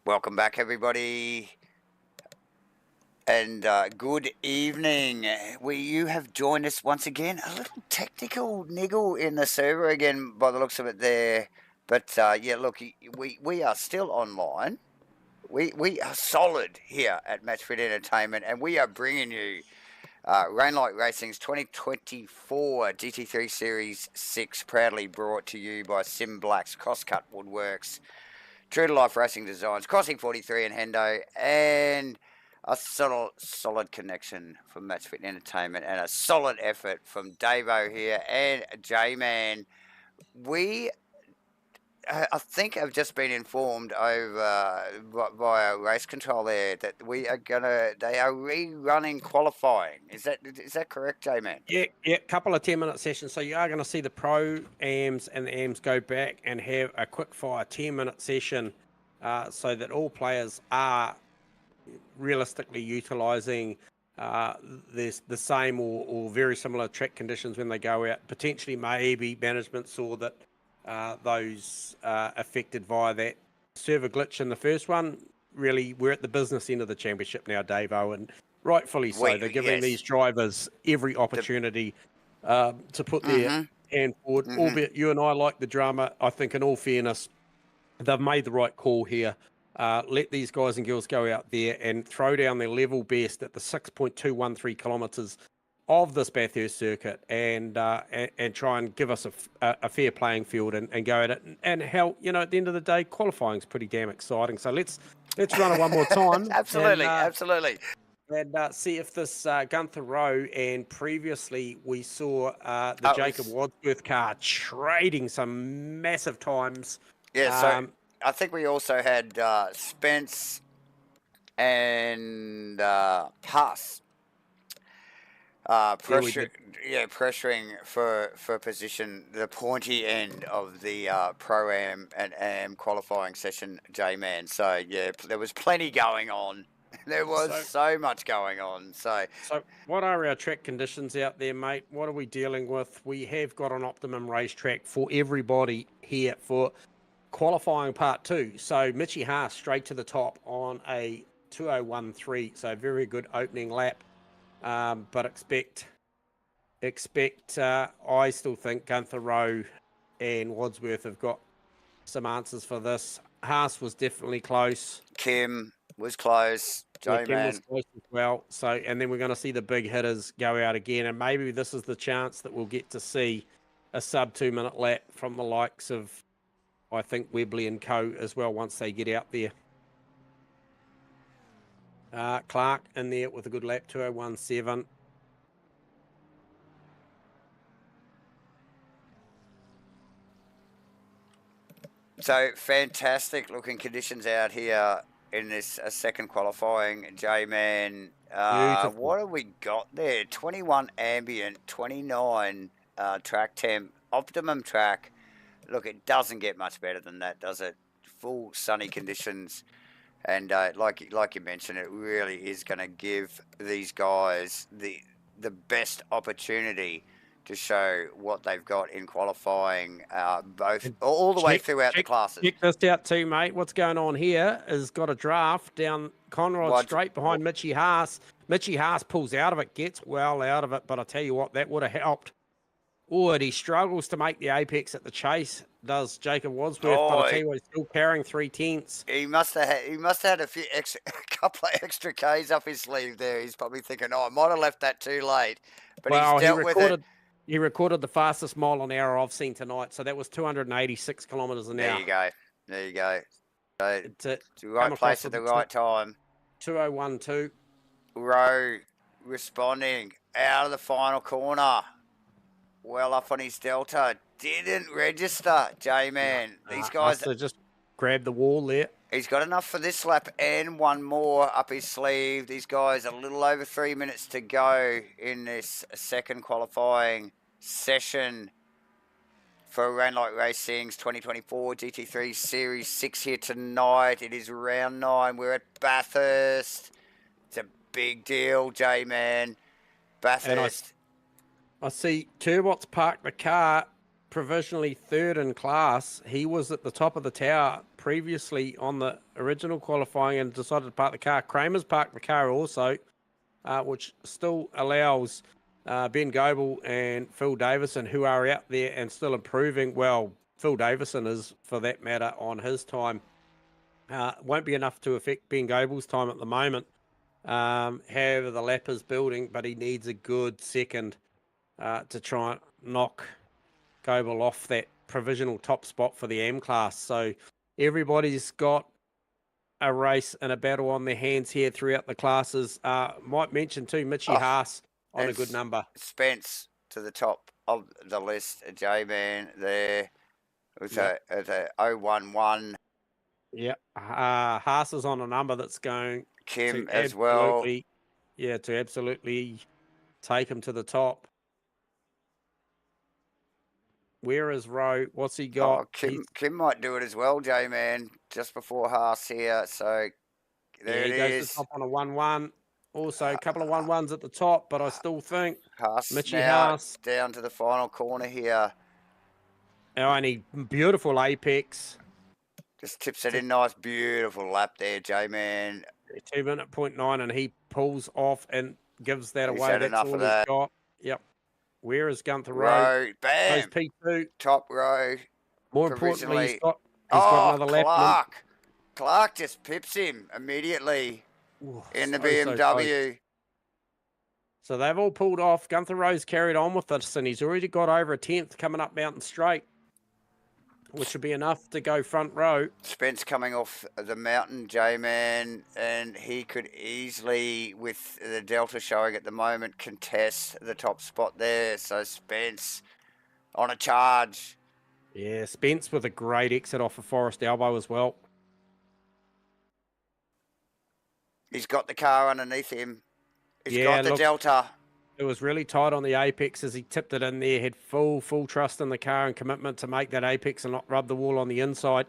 Welcome back, everybody, and good evening. You have joined us once again. A little technical niggle in the server again, by the looks of it there. But yeah, look, we are still online. We are solid here at Matchfit Entertainment, and we are bringing you Rainlight Racing's 2024 GT3 Series 6, proudly brought to you by Sim Black's CrossCut Woodworks, True to Life Racing Designs, Crossing 43 and Hendo, and a solid connection from Matchfit Entertainment, and a solid effort from Davo here and J-Man. We I think I've just been informed over via race control there that they are rerunning qualifying. Is that correct, J-Man? Yeah, couple of 10-minute sessions. So you are going to see the pro AMs and the AMs go back and have a quick fire 10-minute session, so that all players are realistically utilising the same or very similar track conditions when they go out. Potentially, maybe management saw that those affected via that server glitch in the first one. Really, we're at the business end of the championship now, Davo, and rightfully so. They're giving these drivers every opportunity to put their hand forward. Albeit you and I like the drama. I think, in all fairness, they've made the right call here. Let these guys and girls go out there and throw down their level best at the 6.213 kilometres of this Bathurst circuit, and try and give us a fair playing field and go at it. And hell, at the end of the day, qualifying is pretty damn exciting. So let's run it one more time. Absolutely. And see if this Gunther Rowe, and previously we saw the Jacob Wadsworth car trading some massive times. Yeah, so I think we also had Spence and Haas pressuring for position, the pointy end of the Pro-Am and Am qualifying session, J-Man. So, yeah, there was plenty going on. There was so much going on. So what are our track conditions out there, mate? What are we dealing with? We have got an optimum racetrack for everybody here for qualifying part 2. So Mitchy Haas straight to the top on a 2013. So very good opening lap. But expect. I still think Gunther Rowe and Wadsworth have got some answers for this. Haas was definitely close. Kim was close. Kim was close as well. So, and then we're going to see the big hitters go out again, and maybe this is the chance that we'll get to see a sub 2-minute lap from the likes of, I think, Webley and co as well once they get out there. Clark in there with a good lap, 2017. So fantastic looking conditions out here in this second qualifying, J-Man. What have we got there? 21 ambient, 29 track temp, optimum track. Look, it doesn't get much better than that, does it? Full sunny conditions. And like you mentioned, it really is going to give these guys the best opportunity to show what they've got in qualifying, all the way throughout the classes. Check this out too, mate. What's going on here is got a draft down Conrod straight behind Mitchy Haas. Mitchy Haas pulls out of it, gets well out of it, but I tell you what, that would have helped. And he struggles to make the apex at the chase, does Jacob Wadsworth, but I tell you what, he's still carrying 3/10. He must have had a couple of extra Ks up his sleeve there. He's probably thinking, I might have left that too late. But he's dealt with it. He recorded the fastest mile an hour I've seen tonight, so that was 286 kilometres an hour. There you go. So it's the right place at the right time. 2012. Rowe responding out of the final corner. Well up on his delta. Didn't register, J-Man. These guys just grabbed the wall there. He's got enough for this lap and one more up his sleeve. These guys, a little over 3 minutes to go in this second qualifying session for Round Light Racing's 2024 GT3 Series 6 here tonight. It is round 9. We're at Bathurst. It's a big deal, J-Man. Bathurst. I see Turbot's parked the car provisionally third in class. He was at the top of the tower previously on the original qualifying and decided to park the car. Kramer's parked the car also, which still allows Ben Goebel and Phil Davison, who are out there and still improving. Well, Phil Davison is, for that matter, on his time. Won't be enough to affect Ben Goebel's time at the moment. However, the lap is building, but he needs a good second to try and knock Goebel off that provisional top spot for the M class. So everybody's got a race and a battle on their hands here throughout the classes. Might mention too, Mitchy Haas on a good number. Spence to the top of the list, J-Man there. It's Yep. a 011. Yeah. Haas is on a number that's going Kim to as well. absolutely, to absolutely take him to the top. Where is Rowe? What's he got? Oh, Kim might do it as well, J-Man, just before Haas here. So there He it goes to the is. top on a 1-1. Also, a couple of 1-1s at the top, but I still think Haas Mitchy now Haas. down to the final corner here. Oh, and he beautiful apex. Just tips it in nice, beautiful lap there, J-Man. 2-minute 0.9, and he pulls off and gives that He's away. had That's enough all of he's that. got. Yep. Where is Gunther Rowe? Row, bam, Goes P2. top row. More importantly, he's got Oh, another lap in him. Clark just pips him immediately Ooh, in the so close. BMW. So they've all pulled off. Gunther Rowe's carried on with this, and he's already got over a 10th coming up Mountain Straight, which would be enough to go front row. Spence coming off the mountain, J-Man, and he could easily, with the Delta showing at the moment, contest the top spot there. So Spence on a charge. Yeah, Spence with a great exit off of Forest Elbow as well. He's got the car underneath him. He's Yeah, got the look, Delta. it was really tight on the apex as he tipped it in there. Had full trust in the car and commitment to make that apex and not rub the wall on the inside.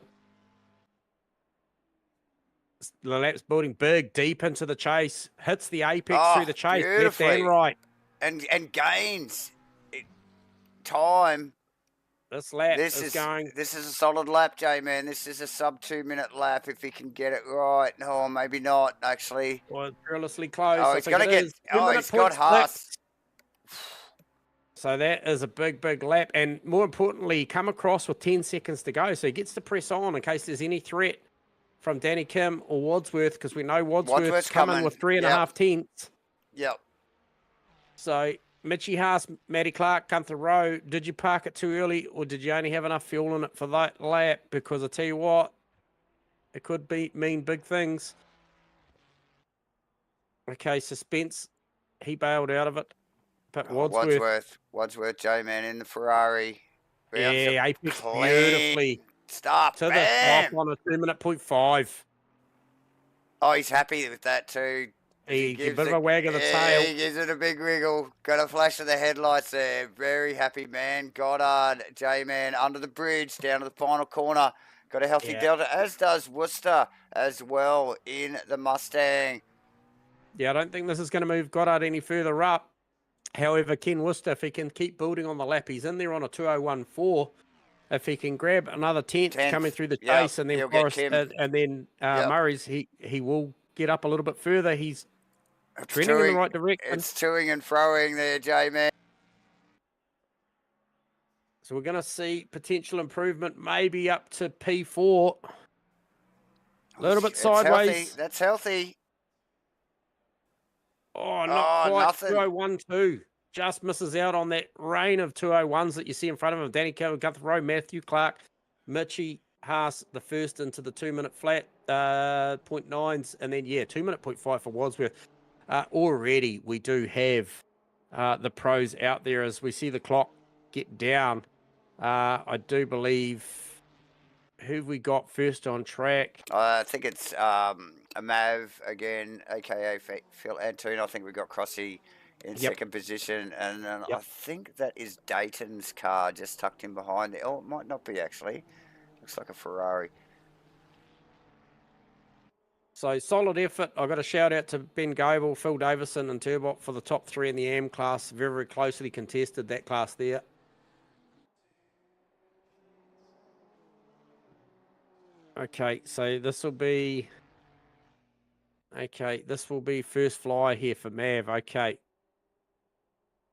The lap's building big, deep into the chase. Hits the apex through the chase, left and right. And gains time. This lap This is going. This is a solid lap, J-Man. This is a sub 2 minute lap if he can get it right. No, maybe not, actually. Well, perilously close. Oh, he's got to get. Oh, he's got Haas. So that is a big lap. And more importantly, come across with 10 seconds to go. So he gets to press on in case there's any threat from Danny Kim or Wadsworth, because we know Wadsworth's coming with 3.5 tenths. Yep. So Mitchy Haas, Matty Clark, Gunther Rowe, did you park it too early or did you only have enough fuel in it for that lap? Because I tell you what, it could mean big things. Okay, Suspense, he bailed out of it. But Wadsworth, J-Man in the Ferrari. Yeah, apex beautifully. Stop. To the top on a 2-minute 0.5. Oh, he's happy with that too. He gives a bit of a wag of the tail. He gives it a big wiggle. Got a flash of the headlights there. Very happy, man. Goddard, J-Man, under the bridge, down to the final corner. Got a healthy Delta, as does Worcester as well in the Mustang. Yeah, I don't think this is going to move Goddard any further up. However, Ken Worcester, if he can keep building on the lap, he's in there on a 2:01.4. If he can grab another 10th coming through the chase, and then Forrest, and then Murray's, he will get up a little bit further. He's trending in the right direction. It's toing and froing there, J-Man. So we're going to see potential improvement, maybe up to P4. A little bit sideways. Healthy. That's healthy. Oh, not quite. Nothing. 2:01.2. Just misses out on that rain of 2:01s that you see in front of him. Danny Kelly, Gunther Rowe, Matthew Clark, Mitchy Haas, the first into the 2-minute flat 0.9s, and then 2-minute 0.5 for Wadsworth. Already we do have the pros out there as we see the clock get down. I do believe, who have we got first on track? I think it's a Mav again, aka Phil Antoon. I think we've got Crossy in second position, and then I think that is Dayton's car just tucked in behind there. Oh, it might not be actually. Looks like a Ferrari. So solid effort. I've got a shout out to Ben Goebel, Phil Davison, and Turbot for the top 3 in the AM class. Very closely contested, that class there. Okay, so this will be... Okay, this will be first fly here for Mav. Okay.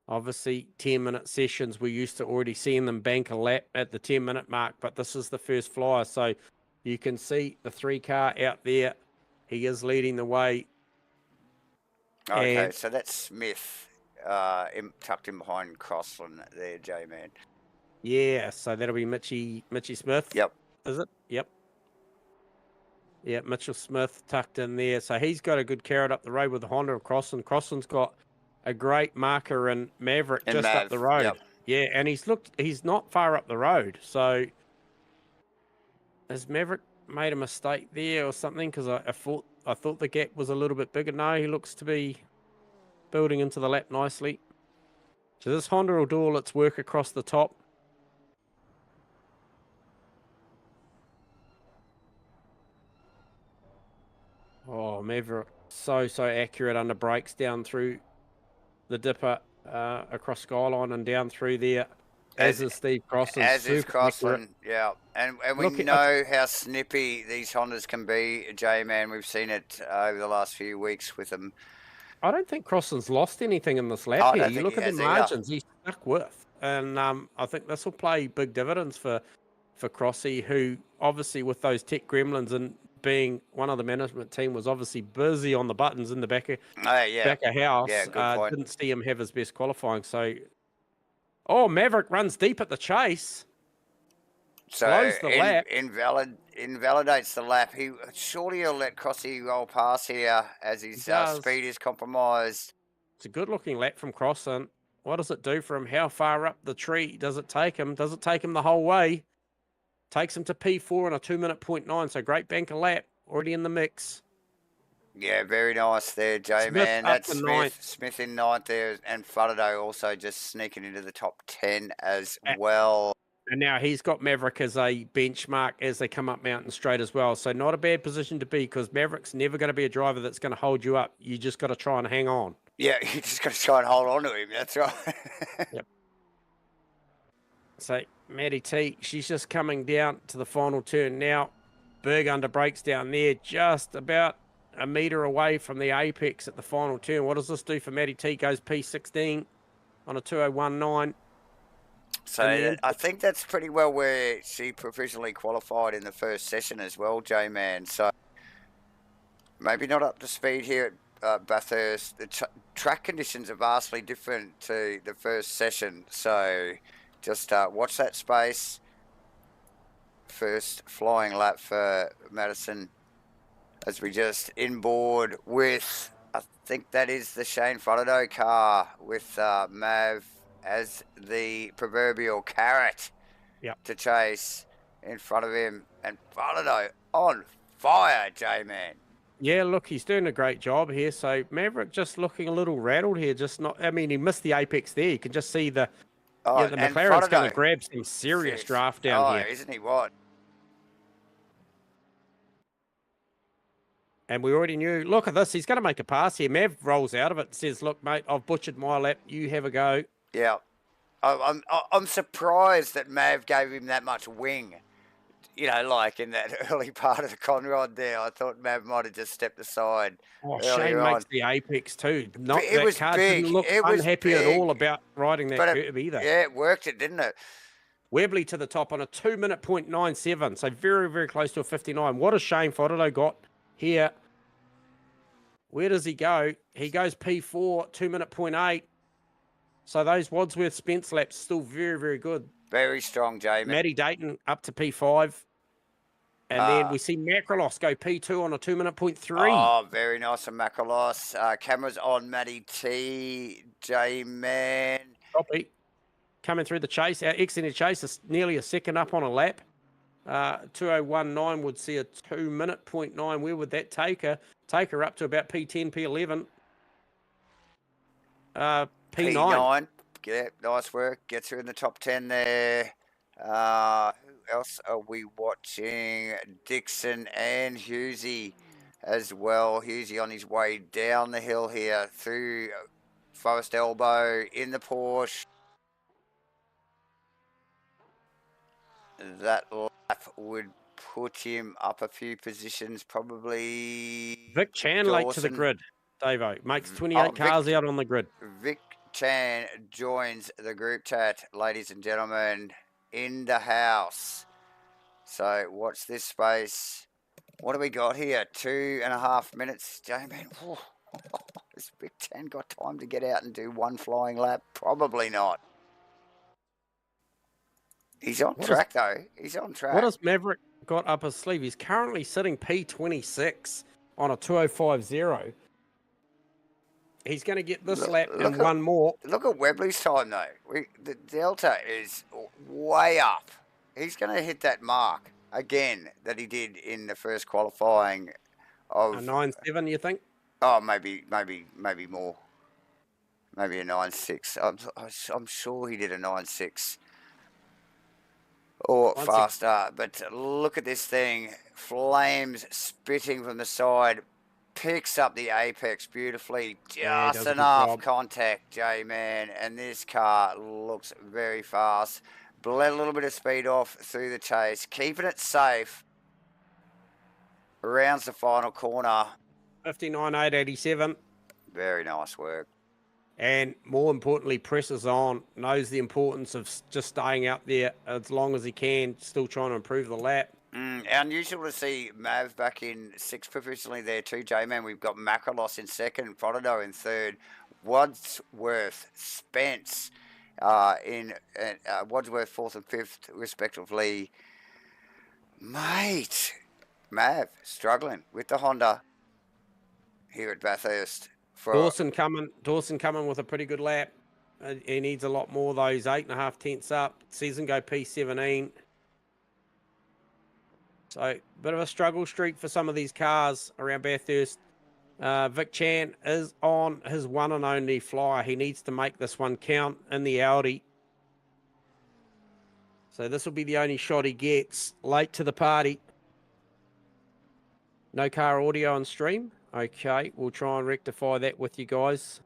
Obviously, 10-minute sessions, we're used to already seeing them bank a lap at the 10-minute mark, but this is the first flyer. So you can see the 3 car out there. He is leading the way. Okay, so that's Smith tucked in behind Crossland there, J-Man. Yeah, so that'll be Mitchy Smith. Yep. Is it? Yep. Yeah, Mitchell Smith tucked in there. So he's got a good carrot up the road with the Honda of Crossland. Crossland's got a great marker in Maverick just up the road. Yep. Yeah, and he's not far up the road. So has Maverick made a mistake there or something? Because I thought the gap was a little bit bigger. No, he looks to be building into the lap nicely. So this Honda will do all its work across the top. Oh, Maverick, so accurate under brakes down through the dipper, across Skyline and down through there. As is Steve Crossland. As is Crossland, yeah. And we know how snippy these Hondas can be, J-Man. We've seen it over the last few weeks with them. I don't think Crossland's lost anything in this lap here. You look at the margins he's stuck with. And I think this will play big dividends for Crossy, who obviously with those tech gremlins and being one of the management team was obviously busy on the buttons in the back of house. Yeah, good point. Didn't see him have his best qualifying. So, Maverick runs deep at the chase. So blows the lap. Invalidates the lap. Surely he'll let Crossy roll past here as his speed is compromised. It's a good looking lap from Crossland. What does it do for him? How far up the tree does it take him? Does it take him the whole way? Takes him to P4 on a 2-minute 0.9. So great banker lap already in the mix. Yeah, very nice there, J-Man. That's Smith in ninth there, and Faraday also just sneaking into the top 10 as well. And now he's got Maverick as a benchmark as they come up Mountain Straight as well. So not a bad position to be, because Maverick's never going to be a driver that's going to hold you up. You just got to try and hang on. Yeah, you just got to try and hold on to him. That's right. Yep. So Maddie T, she's just coming down to the final turn now. Big under brakes down there, just about a metre away from the apex at the final turn. What does this do for Maddie T? Goes P16 on a 2019. So I think that's pretty well where she provisionally qualified in the first session as well, J-Man. So maybe not up to speed here at Bathurst. The track conditions are vastly different to the first session. So just watch that space. First flying lap for Madison as we just inboard with, I think that is the Shane Faraday car with Mav as the proverbial carrot to chase in front of him. And Faraday on fire, J-Man. Yeah, look, he's doing a great job here. So Maverick just looking a little rattled here. He missed the apex there. You can just see the McLaren's going to grab some serious draft down here. Isn't he what? And we already knew, look at this, he's going to make a pass here. Mav rolls out of it and says, look, mate, I've butchered my lap. You have a go. Yeah. I'm surprised that Mav gave him that much wing. You know, like in that early part of the Conrod there, I thought Mav might have just stepped aside. Shane makes the apex too. It was big. Didn't look unhappy at all about riding that curve either. Yeah, it worked, didn't it? Webley to the top on a 2-minute 0.97. So very, very close to a 59. What has Shane Faraday got here? Where does he go? He goes P4, 2-minute 0.8. So those Wadsworth Spence laps still very, very good. Very strong, Jamie. Matty Dayton up to P5. And then we see Macrolos go P2 on a 2-minute 0.3. Oh, very nice from Macrolos. Cameras on Matty T, J-Man. Copy. Coming through the chase. Our extended chase is nearly a second up on a lap. 2019 would see a 2-minute 0.9. Where would that take her? Take her up to about P10, P11. P9. Yeah, nice work. Gets her in the top 10 there. Who else are we watching? Dixon and Hughesy as well. Hughesy on his way down the hill here through Forest Elbow in the Porsche. That lap would put him up a few positions, probably. Vic Chan late to the grid, Davo. Makes 28 cars out on the grid. Vic Chan joins the group chat, ladies and gentlemen, in the house. So watch this space. What do we got here? 2.5 minutes. J-Man, has Vic Chan got time to get out and do one flying lap? Probably not. He's on track, though. He's on track. What has Maverick got up his sleeve? He's currently sitting P26 on a 2050. He's going to get this lap and one more. Look at Webley's time, though. The delta is way up. He's going to hit that mark. again that he did in the first qualifying A of 9.7, you think? maybe more, maybe a 9.6. I'm sure he did a 9.6 or 9.6. faster. But look at this thing, flames spitting from the side, picks up the apex beautifully, Yeah, just does a good enough job. contact, J-Man, and this car looks very fast. Let a little bit of speed off through the chase, keeping it safe. Rounds the final corner. 59.887. Very nice work. And more importantly, presses on, knows the importance of just staying out there as long as he can, still trying to improve the lap. Unusual to see Mav back in 6th professionally there too, J-Man. We've got Macrolos in 2nd, Prodido in 3rd, Wadsworth, Spence in Wadsworth 4th and 5th respectively. Mate, Mav struggling with the Honda here at Bathurst. Dawson coming with a pretty good lap. He needs a lot more of those 8.5 tenths up. Season go P17. So a bit of a struggle streak for some of these cars around Bathurst. Vic Chan is on his one and only flyer. He needs to make this one count in the Audi. So this will be the only shot he gets late to the party. No car audio on stream. Okay, we'll try and rectify that with you guys.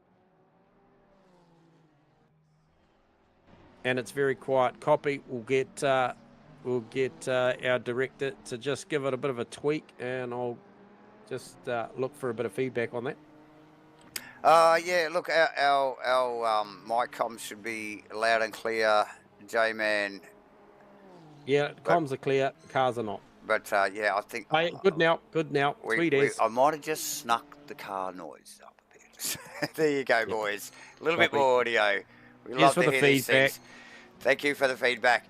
And it's very quiet. Copy. We'll get our director to just give it a bit of a tweak, and I'll just look for a bit of feedback on that. Yeah, look, our mic comms should be loud and clear, J-Man. Yeah, comms are clear, cars are not. But yeah, I think. Hey, good now. Sweet as. I might have just snuck the car noise up a bit. There you go, boys. A little bit Copy. more audio. We Yes, love for to the hear these feedback. things. Thank you for the feedback.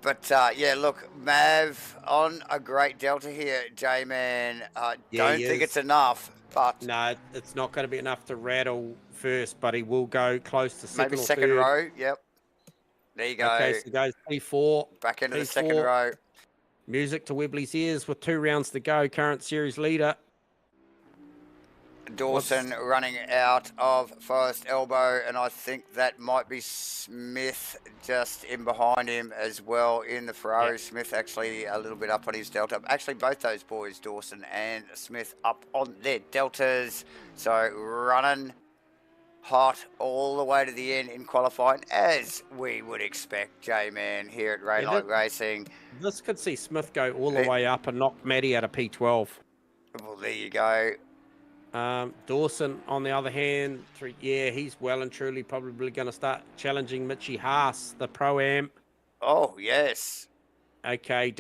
But yeah, look, Mav on a great delta here, J-Man. Yeah, Don't he think is. it's enough, but No, it's not going to be enough to rattle first, but he will go close to second maybe or second third. row. Yep. There you go. Okay, so he goes P4. Back into the P4. second row. Music to Webley's ears with 2 rounds to go. Current series leader. Dawson running out of Forest Elbow, and I think that might be Smith just in behind him as well in the Ferrari. Yep. Smith actually a little bit up on his delta. Actually, both those boys, Dawson and Smith, up on their deltas. So running hot all the way to the end in qualifying, as we would expect, J-Man, here at Rainlight Racing. This could see Smith go all the way up and knock Matty out of P12. Well, there you go. Dawson, on the other hand, he's well and truly probably going to start challenging Mitchie Haas, the Pro-Am. Oh, yes. Okay, he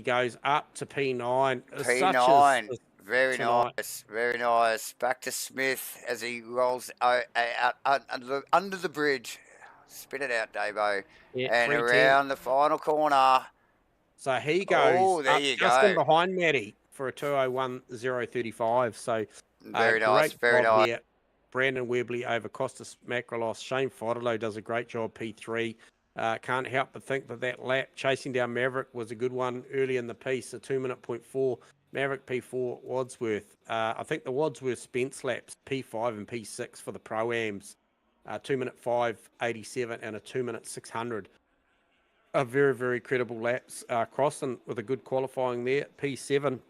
goes up to P9. P9. Very tonight. nice, very nice. Back to Smith as he rolls out under the bridge. Spit it out, Davo. Yeah, and 310. around the final corner. So he goes there up you just go. in behind Matty for a 201.035. So very nice, great very job nice. here. Brandon Webley over Costas Macrolos. Shane Fodolo does a great job, P3. Can't help but think that lap chasing down Maverick was a good one early in the piece, a 2:04. Maverick P4, Wadsworth. I think the Wadsworth Spence laps, P5 and P6 for the Pro-Ams. 2:05.87 and a 2:0600. A very, very credible laps. Crossan with a good qualifying there, P7.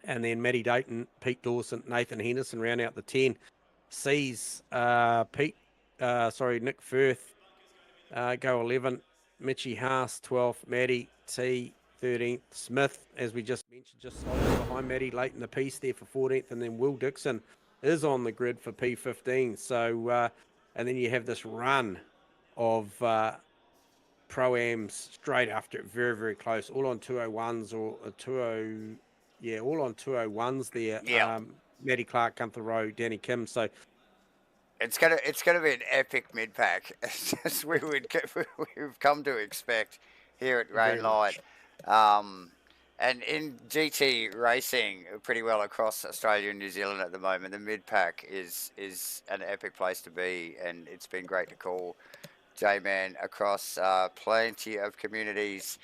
And then Matty Dayton, Pete Dawson, Nathan Henderson round out the 10. C's Nick Firth go 11. Mitchie Haas 12th. Matty T 13th. Smith, as we just mentioned, just slightly behind Matty late in the piece there for 14th. And then Will Dixon is on the grid for P15. So, and then you have this run of Pro-Ams straight after it, very, very close, all on 201s or a 20. Yeah, all on 201s there. Yeah. Matty Clark, Gunther Rowe, Danny Kim. So it's gonna be an epic mid pack, as we've come to expect here at Rainlight. And in GT racing, pretty well across Australia and New Zealand at the moment, the mid pack is an epic place to be, and it's been great to call J-Man across plenty of communities.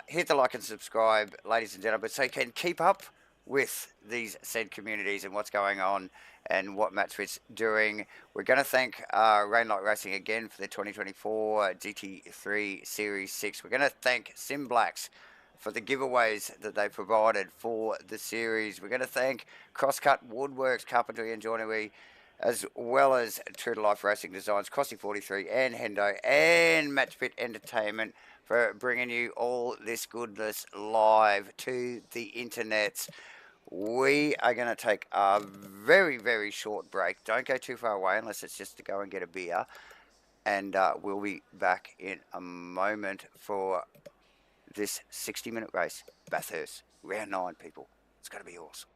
Hit the like and subscribe, ladies and gentlemen, so you can keep up with these said communities and what's going on and what Matchfit's doing. We're going to thank Rainlight Racing again for the 2024 GT3 Series 6. We're going to thank Simblacks for the giveaways that they provided for the series. We're going to thank CrossCut, WOODWORKS, Carpentary and Joinery, as well as True to Life Racing Designs, Crossy 43 and Hendo and Matchfit Entertainment for bringing you all this goodness live to the internet. We are going to take a very, very short break. Don't go too far away unless it's just to go and get a beer. And we'll be back in a moment for this 60-minute race. Bathurst, round 9, people. It's going to be awesome.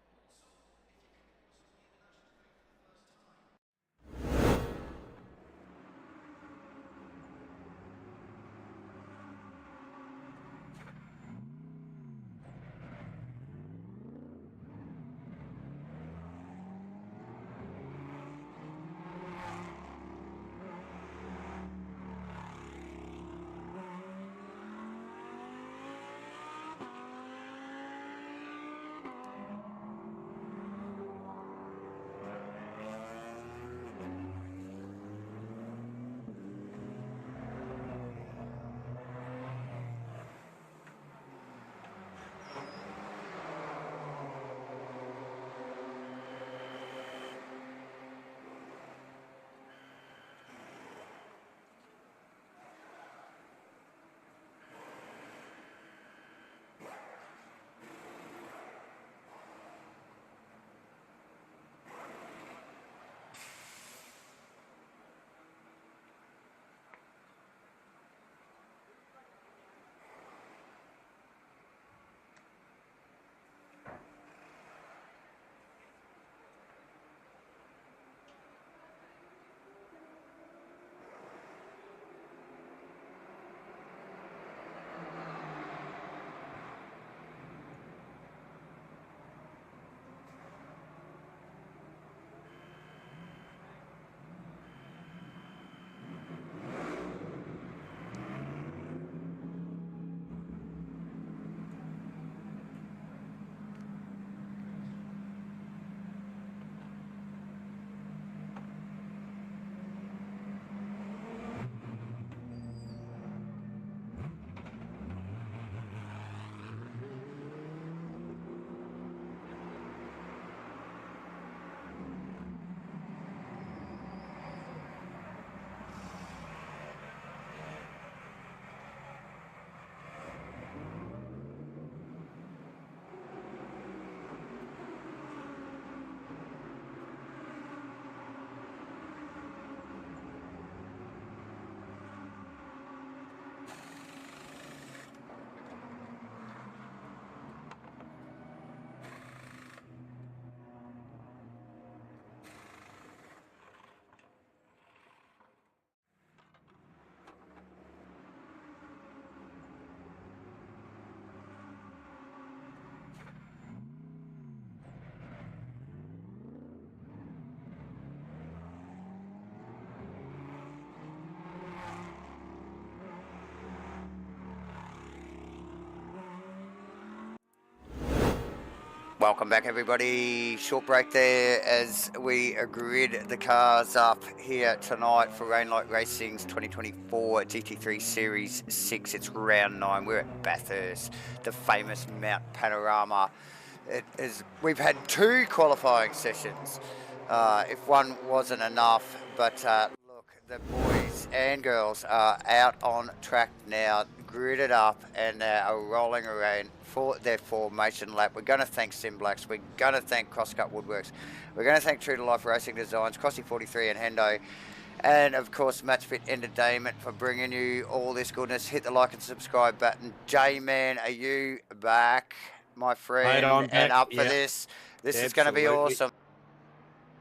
Welcome back, everybody. Short break there as we grid the cars up here tonight for Rainlight Racing's 2024 GT3 Series 6. It's round 9. We're at Bathurst, the famous Mount Panorama. We've had 2 qualifying sessions, if one wasn't enough, but look, the boys and girls are out on track now, gridded up, and they are rolling around for their formation lap. We're going to thank Simblacks. We're going to thank CrossCut WOODWORKS. We're going to thank True to Life Racing Designs, Crossy 43 and Hendo, and of course Matchfit Entertainment for bringing you all this goodness. Hit the like and subscribe button. J-Man, are you back, my friend? Mate, I'm back. And up for this? This is going to be awesome.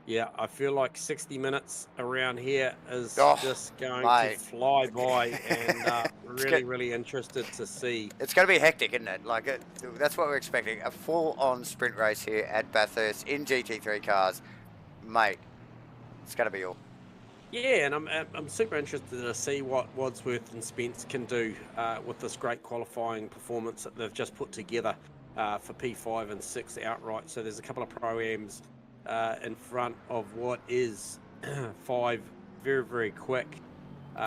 Yeah, I feel like 60 minutes around here is just going to fly by, and really interested to see. It's going to be hectic, isn't it? Like, that's what we're expecting. A full-on sprint race here at Bathurst in GT3 cars. Mate, it's going to be all. Yeah, and I'm super interested to see what Wadsworth and Spence can do with this great qualifying performance that they've just put together for P5 and 6 outright. So there's a couple of Pro-Ams in front of what is 5 very, very quick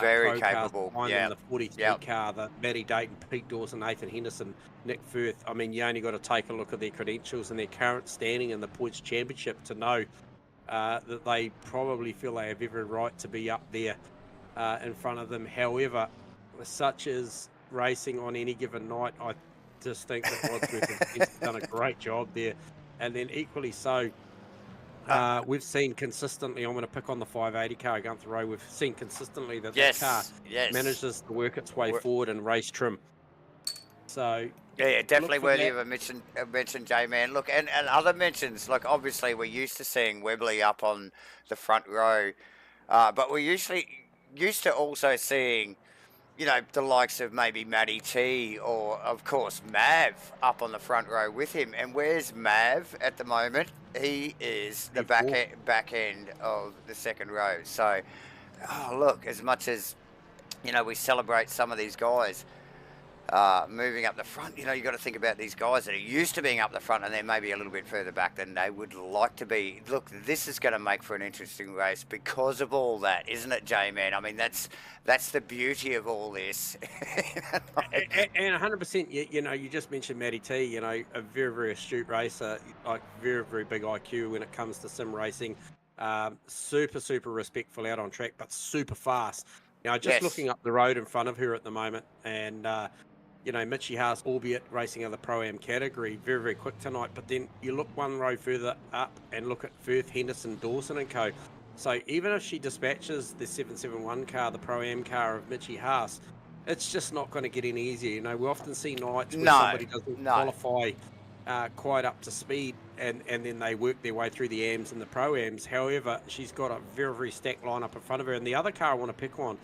Very pro cars capable. behind Yeah. them, the 43 Yep. car, the Matty Dayton, Pete Dawson, Nathan Henderson, Nick Firth. I mean, you only got to take a look at their credentials and their current standing in the points championship to know that they probably feel they have every right to be up there in front of them. However, such as racing on any given night, I just think that Wadsworth has done a great job there. And then equally so, we've seen consistently, I'm going to pick on the 580 car Gunther Rowe, we've seen consistently that that car manages to work its way forward and race trim. So yeah, definitely worthy that. of a mention, J-Man. Look, and other mentions, like obviously we're used to seeing Webley up on the front row, but we're usually used to also seeing, you know, the likes of maybe Matty T or, of course, Mav up on the front row with him. And where's Mav at the moment? He is the back end of the second row. So, look, as much as, you know, we celebrate some of these guys moving up the front, you know, you got to think about these guys that are used to being up the front and they're maybe a little bit further back than they would like to be. Look, this is going to make for an interesting race because of all that, isn't it, J-Man? I mean, that's the beauty of all this. And 100%, you know, you just mentioned Matty T, you know, a very, very astute racer, like very, very big IQ when it comes to sim racing. Super, super respectful out on track, but super fast. Now, just looking up the road in front of her at the moment, and you know, Mitchie Haas, albeit racing in the Pro-Am category, very, very quick tonight. But then you look one row further up and look at Firth, Henderson, Dawson and co. So even if she dispatches the 771 car, the Pro-Am car of Mitchie Haas, it's just not going to get any easier. You know, we often see nights where somebody doesn't qualify quite up to speed and then they work their way through the AMs and the Pro-Ams. However, she's got a very, very stacked lineup in front of her. And the other car I want to pick on,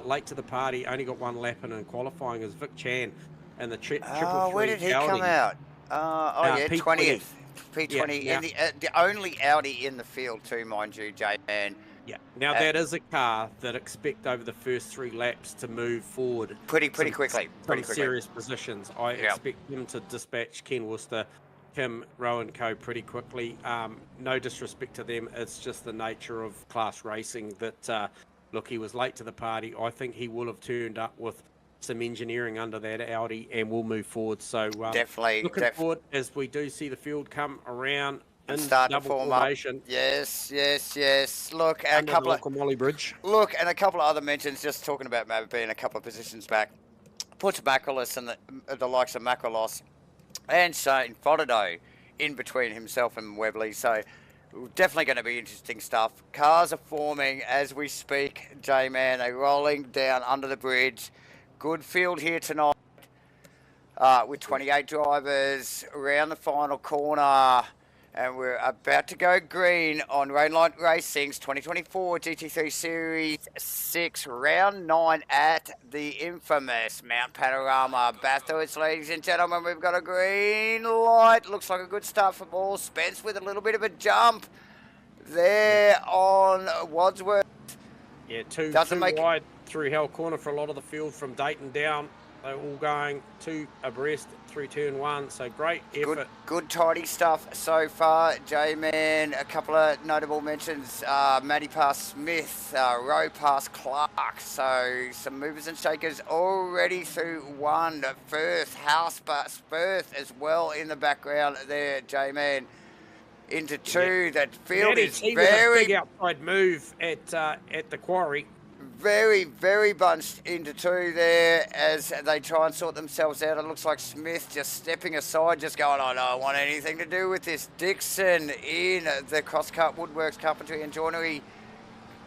late to the party, only got one lap in qualifying, is Vic Chan and the triple three. Where did he come out? Yeah, P20. 20th. P20, Yeah, the only Audi in the field too, mind you, J-Man. Yeah. Now that is a car that expect over the first 3 laps to move forward pretty quickly. Serious positions. I expect him to dispatch Ken Worcester, Kim Rowe and co pretty quickly. No disrespect to them, it's just the nature of class racing that. Look, he was late to the party. I think he will have turned up with some engineering under that Audi and will move forward. So definitely looking forward as we do see the field come around and start to double form formation. Up. Yes. Look, and a couple of Molly Bridge. Look, and a couple of other mentions. Just talking about Mav being a couple of positions back. Puts Macrolos and the likes of Macrolos and Shane Fodado in between himself and Webley. So. Definitely going to be interesting stuff. Cars are forming as we speak, J-Man. They're rolling down under the bridge. Good field here tonight with 28 drivers around the final corner. And we're about to go green on Rainlight Racing's 2024 GT3 Series 6 Round 9 at the infamous Mount Panorama. Bathurst, ladies and gentlemen, we've got a green light. Looks like a good start for ball. Spence with a little bit of a jump there on Wadsworth. Yeah, too wide through Hell Corner for a lot of the field from Dayton down. They're all going 2 abreast through turn 1, so great effort. Good tidy stuff so far, J-Man. A couple of notable mentions, Matty past Smith, Rowe past Clark, so some movers and shakers already through 1. Firth, House past Firth as well in the background there, J-Man. Into 2, that field is very... big outside move at the quarry. Very, very bunched into 2 there as they try and sort themselves out. It looks like Smith just stepping aside, just going, I don't want anything to do with this. Dixon in the CROSSCUT, WOODWORKS, Carpentary and Joinery.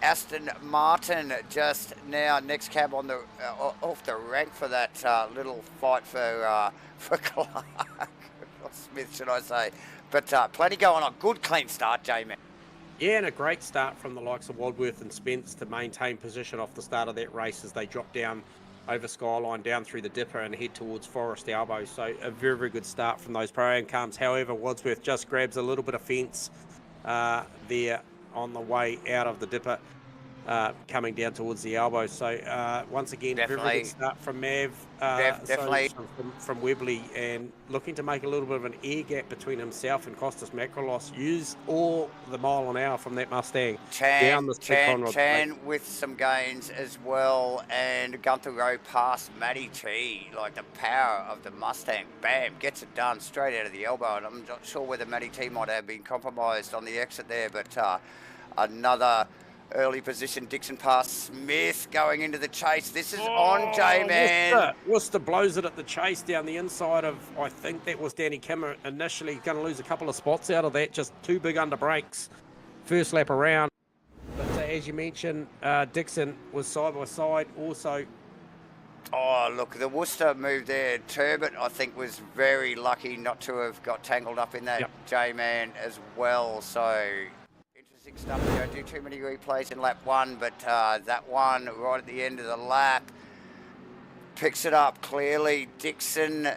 Aston Martin just now next cab on the off the rank for that little fight for Clark. Or Smith, should I say. But plenty going on. Good, clean start, J-Man. Yeah, and a great start from the likes of Wadsworth and Spence to maintain position off the start of that race as they drop down over Skyline, down through the dipper and head towards Forest Elbow. So a very, very good start from those Pro-Am cars. However, Wadsworth just grabs a little bit of fence there on the way out of the dipper. coming down towards the elbow. So once again, very good start from Mav. Definitely. From Webley, and looking to make a little bit of an air gap between himself and Costas Makrolos. Used all the mile an hour from that Mustang down the Chan with some gains as well, and Gunther Rowe past Matty T. Like the power of the Mustang, bam, gets it done straight out of the elbow. And I'm not sure whether Matty T might have been compromised on the exit there, but another early position. Dixon past Smith going into the chase. This is on J-Man. Worcester blows it at the chase down the inside of, I think that was Danny Kimmer initially. Going to lose a couple of spots out of that. Just too big under brakes. First lap around. But as you mentioned, Dixon was side by side also. Oh, look, the Worcester move there. Turbot, I think, was very lucky not to have got tangled up in that J-Man as well. So stuff. We don't do too many replays in lap 1, but that one right at the end of the lap picks it up clearly. Dixon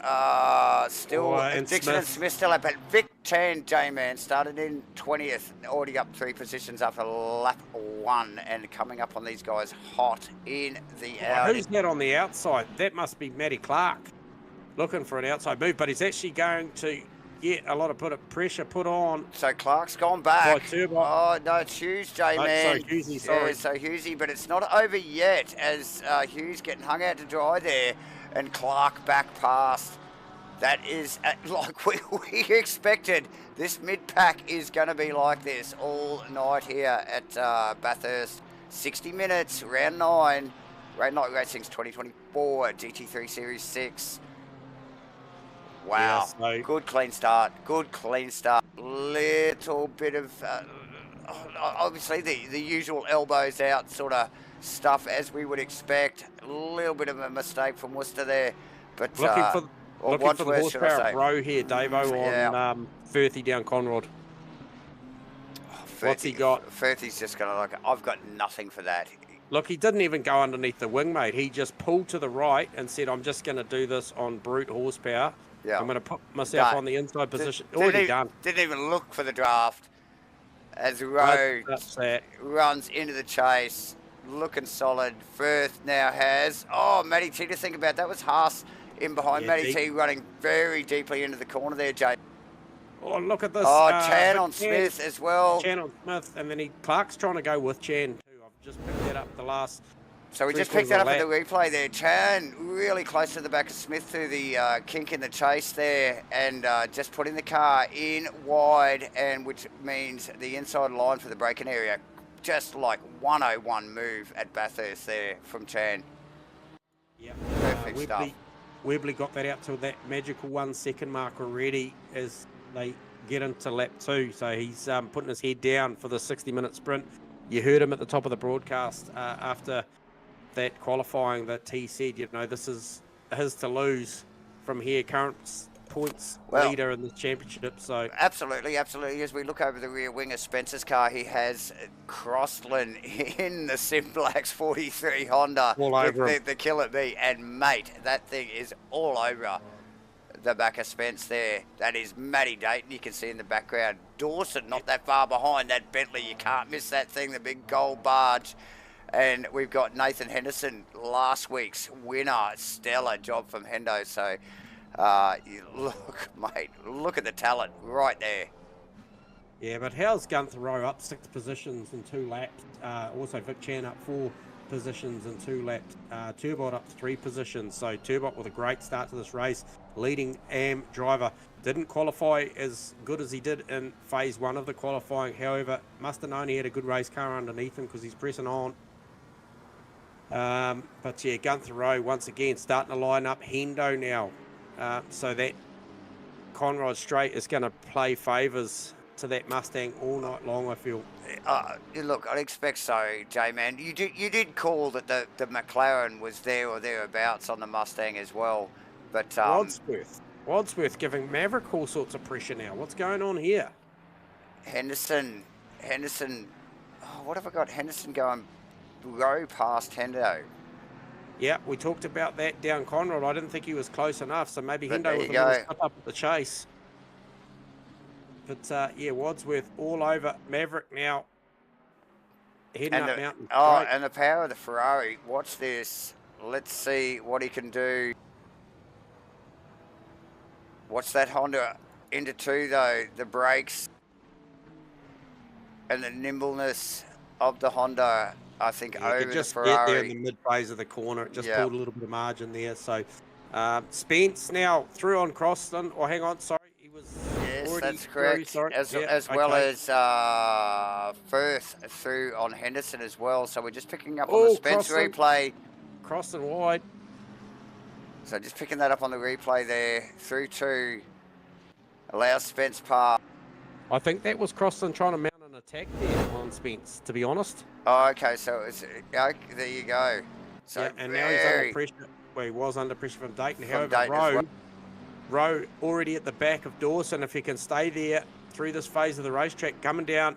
Dixon and Smith still up, but Vic Chan J-Man started in 20th, already up 3 positions after lap 1, and coming up on these guys hot in the out. Who's that on the outside? That must be Matty Clark looking for an outside move, but he's actually going to get a lot of pressure put on. So Clark's gone back. Oh, no, it's Hughes, J-Man. Hughesy, sorry. Yeah, so Hughesy, but it's not over yet as Hughes getting hung out to dry there, and Clark back past. That is like we expected. This mid-pack is going to be like this all night here at Bathurst. 60 minutes, round 9. Round 9 Racing's 2024 GT3 Series 6. Wow, good clean start, Little bit of, obviously the usual elbows out sort of stuff as we would expect. A little bit of a mistake from Worcester there. But looking for the horsepower of Rowe here, Davo, on Firthy down Conrod. What's he got? Firthy's just going to I've got nothing for that. Look, he didn't even go underneath the wing, mate. He just pulled to the right and said, I'm just going to do this on brute horsepower. Yeah. I'm going to put myself on the inside position. Already done. Didn't even look for the draft as Rowe runs into the chase. Looking solid. Firth now has... Oh, Matty T to think about. That was Haas in behind. Matty T running very deeply into the corner there, Jay. Oh, look at this. Oh, Chan on Smith as well. Chan on Smith. And then Clark's trying to go with Chan too. I've just picked that up the last... So we just picked that up at the replay there. Chan really close to the back of Smith through the kink in the chase there, and just putting the car in wide, and which means the inside line for the braking area. Just like 101 move at Bathurst there from Chan. Yeah, perfect stuff. Webley got that out to that magical 1 second mark already as they get into lap 2. So he's putting his head down for the 60-minute sprint. You heard him at the top of the broadcast after that qualifying that he said, this is his to lose from here, current points leader in the championship. So absolutely. As we look over the rear wing of Spencer's car, he has Crossland in the Simplex 43 Honda, all over the Killer Bee, and mate, that thing is all over the back of Spence there. That is Matty Dayton, you can see in the background. Dawson not that far behind that Bentley, you can't miss that thing, the big gold barge. And we've got Nathan Henderson, last week's winner. Stellar job from Hendo. So, look, mate, look at the talent right there. Yeah, but how's Gunther Rowe up 6 positions in 2 laps? Also, Vic Chan up 4 positions in 2 laps. Turbot up 3 positions. So, Turbot with a great start to this race. Leading AM driver. Didn't qualify as good as he did in phase 1 of the qualifying. However, must have known he had a good race car underneath him because he's pressing on. But yeah, Gunther Rowe once again starting to line up Hendo now, so that Conrod Straight is going to play favours to that Mustang all night long, I feel. Look, I'd expect so, J-Man. You did call that the McLaren was there or thereabouts on the Mustang as well, but Wadsworth giving Maverick all sorts of pressure now. What's going on here? Henderson. Oh, what have I got? Henderson going Rowe past Hendo. Yeah, we talked about that down Conrad. I didn't think he was close enough, so maybe Hendo was a little step up at the chase. But yeah, Wadsworth all over Maverick now. heading And up the, mountain. oh, Great. and the power of the Ferrari. Watch this. Let's see what he can do. Watch that Honda into two, though. The brakes and the nimbleness of the Honda, I think, Yeah, over could just the get there in Ferrari. the mid phase of the corner. It just Yeah. pulled a little bit of margin there. So Spence now through on Croston. Oh, hang on, sorry, he was Yes, already that's through. correct. Sorry, As yeah, well okay. as Firth through on Henderson as well. So we're just picking up on Oh, the Spence Croston. replay. Croston wide. So just picking that up on the replay there. Through to allow Spence past. I think that was Croston trying to mount an attack there on Spence, to be honest. Oh, okay. So it's there you go. So Yeah, and now he's under pressure. Well, he was under pressure from Dayton. However, Dayton as well. Rowe already at the back of Dawson. If he can stay there through this phase of the racetrack, coming down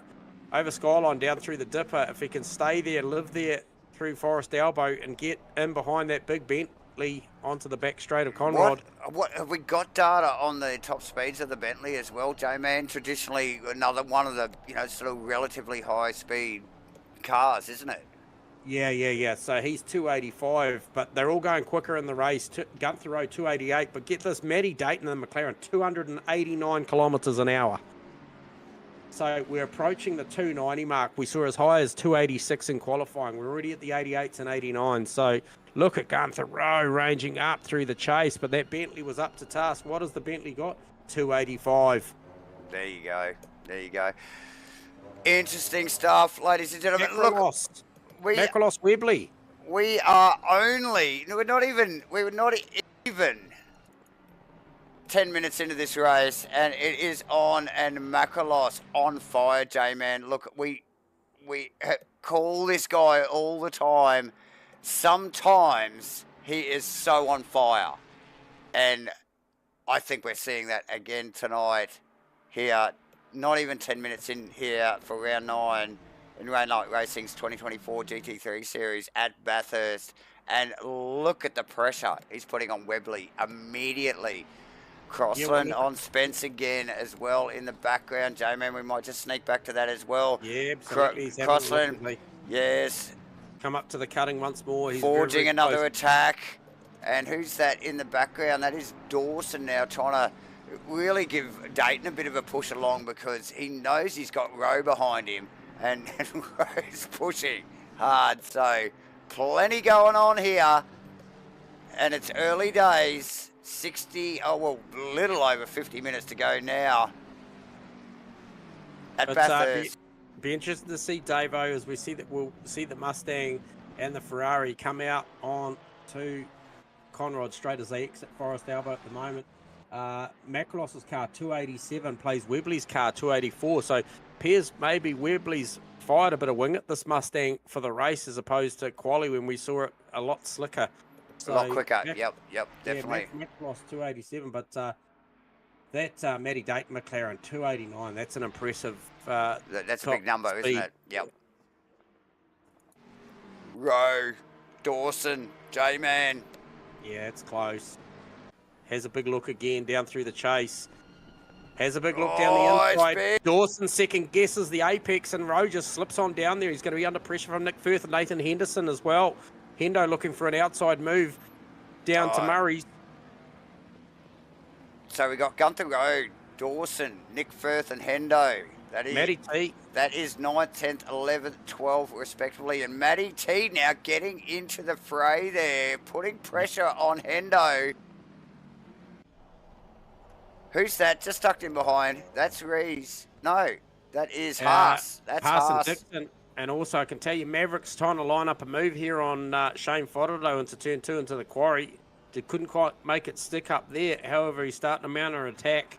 over Skyline, down through the Dipper, if he can stay there, live there through Forest Elbow and get in behind that big Bentley onto the back straight of Conrod. What have we got data on the top speeds of the Bentley as well, J-Man? Traditionally, another one of the sort of relatively high speed cars, isn't it? Yeah. So he's 285, but they're all going quicker in the race. Gunther Rowe 288, but get this, Matty Dayton and the McLaren 289 kilometres an hour. So we're approaching the 290 mark. We saw as high as 286 in qualifying. We're already at the 88s and 89. So look at Gunther Rowe ranging up through the chase, but that Bentley was up to task. What has the Bentley got? 285. There you go. Interesting stuff, ladies and gentlemen. Macross. Macross Webley. We are we're not even 10 minutes into this race, and it is on, and Macross on fire, J-Man. Look, we call this guy all the time. Sometimes he is so on fire, and I think we're seeing that again tonight here. Not even 10 minutes in here for round 9 in Round 9 Racing's 2024 GT3 series at Bathurst. And look at the pressure he's putting on Webley immediately. Crossland on Spence again as well in the background. J-Man, we might just sneak back to that as well. Yeah, absolutely. Crossland, yes. Come up to the cutting once more. He's forging very another close. attack. And who's that in the background? That is Dawson now trying to really give Dayton a bit of a push along, because he knows he's got Rowe behind him, and Rowe's pushing hard. So plenty going on here, and it's early days. Little over 50 minutes to go now at Bathurst. Be interested to see, Davo, as we'll see the Mustang and the Ferrari come out on to Conrod straight as they exit Forest Elbow at the moment. Macross's car 287 plays Webley's car 284, so appears maybe Webley's fired a bit of wing at this Mustang for the race as opposed to quali when we saw it a lot slicker. So a lot quicker. Yep, definitely. Yeah, Macross 287, but that Matty Dayton McLaren 289. That's an impressive. That's a big number, speed. Isn't it? Yep. Rowe, Dawson, J-Man. Yeah, it's close. Has a big look again down through the chase. Has a big look down the inside. Dawson second guesses the apex, and Rowe just slips on down there. He's going to be under pressure from Nick Firth and Nathan Henderson as well. Hendo looking for an outside move down to Murray's. So we got Gunther Rowe, Dawson, Nick Firth and Hendo. Matty T. That is 9th, 10th, 11th, 12th respectively. And Matty T now getting into the fray there, putting pressure on Hendo. Who's that? Just tucked in behind. That's Rees. No, that is Haas. That's Haas. And Dixon. And also, I can tell you, Maverick's trying to line up a move here on Shane Fodderdo into turn 2 into the quarry. They couldn't quite make it stick up there. However, he's starting to mount an attack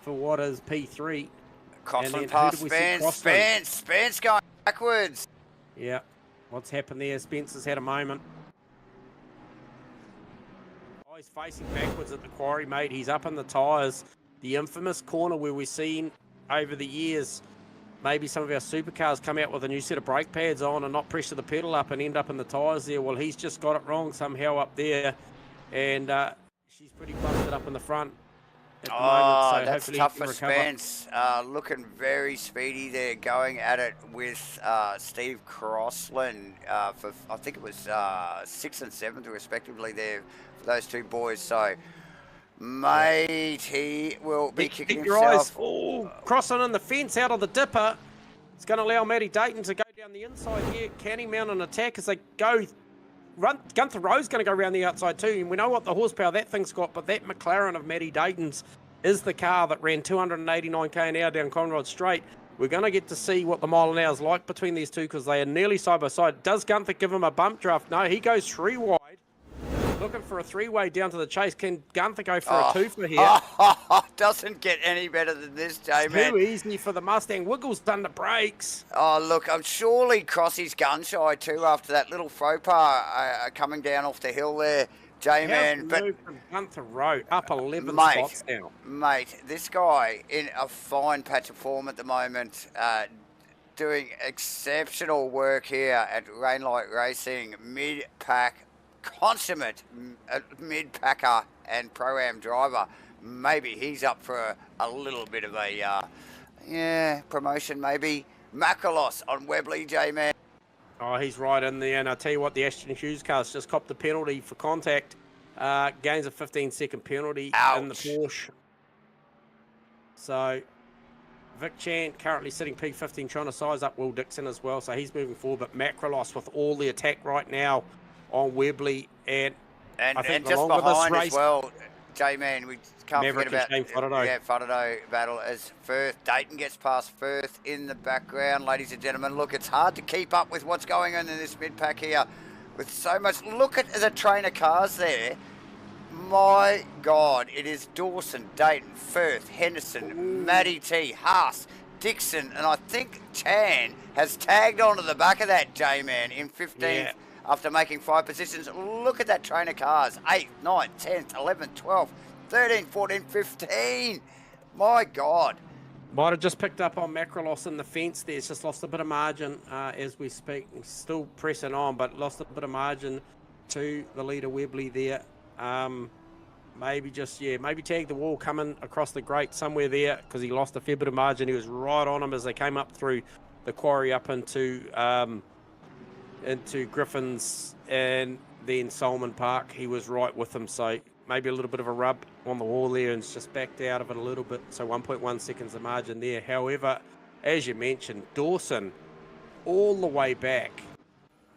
for what is P3. Crossland past Spence going backwards. Yeah. What's happened there? Spence has had a moment. Oh, he's facing backwards at the quarry, mate. He's up in the tyres. The infamous corner where we've seen over the years maybe some of our supercars come out with a new set of brake pads on and not pressure the pedal up and end up in the tyres there. Well, he's just got it wrong somehow up there. And she's pretty busted up in the front. at the moment. So That's hopefully tough he can for recover. Spence. Looking very speedy there, going at it with Steve Crossland for, I think it was 6th and 7th respectively there for those two boys. So, mate, he will be kicking Keep your eyes. himself. Oh, crossing on the fence out of the dipper. It's going to allow Matty Dayton to go down the inside here. Can he mount an attack as they go? Gunther Rowe's going to go around the outside too. And we know what the horsepower that thing's got, but that McLaren of Matty Dayton's is the car that ran 289k an hour down Conrod Straight. We're going to get to see what the mile an hour is like between these two because they are nearly side by side. Does Gunther give him a bump draft? No, he goes 3 wide. Looking for a 3-way down to the chase. Can Gunther go for a 2 for here? Doesn't get any better than this, J-Man. Too easy for the Mustang. Wiggles done the brakes. Oh, look, I'm surely Crossy's gun shy too after that little faux pas coming down off the hill there, J-Man. But Gunther Rowe up 11 mate, spots now. Mate, this guy in a fine patch of form at the moment, doing exceptional work here at Rainlight Racing, mid-pack, consummate mid-packer and pro-am driver. Maybe he's up for a little bit of a, promotion maybe. Macrolos on Webley, J-Man. Oh, he's right in there. And I tell you what, the Ashton Hughes car's just copped the penalty for contact. Gains a 15-second penalty in the Porsche. So, Vic Chan currently sitting P15, trying to size up Will Dixon as well. So he's moving forward. But Macrolos with all the attack right now on Webley. And I think just behind this race, as well, J-Man, we can't Maverick forget about Fotado battle as Firth. Dayton gets past Firth in the background, ladies and gentlemen. Look, it's hard to keep up with what's going on in this mid-pack here with so much. Look at the train of cars there. My God, it is Dawson, Dayton, Firth, Henderson, Matty T, Haas, Dixon, and I think Chan has tagged onto the back of that, J-Man, in 15th. After making 5 positions. Look at that train of cars. 8th, 9th, 10th, 11th, 12th, 13th, 14th, 15th. My God. Might have just picked up on Macrolos in the fence there. It's just lost a bit of margin as we speak. Still pressing on, but lost a bit of margin to the leader Webley there. Maybe tag the wall coming across the grate somewhere there because he lost a fair bit of margin. He was right on him as they came up through the quarry up into Griffin's and then Solomon Park. He was right with them, so maybe a little bit of a rub on the wall there and it's just backed out of it a little bit. So 1.1 seconds of margin there. However, as you mentioned, Dawson all the way back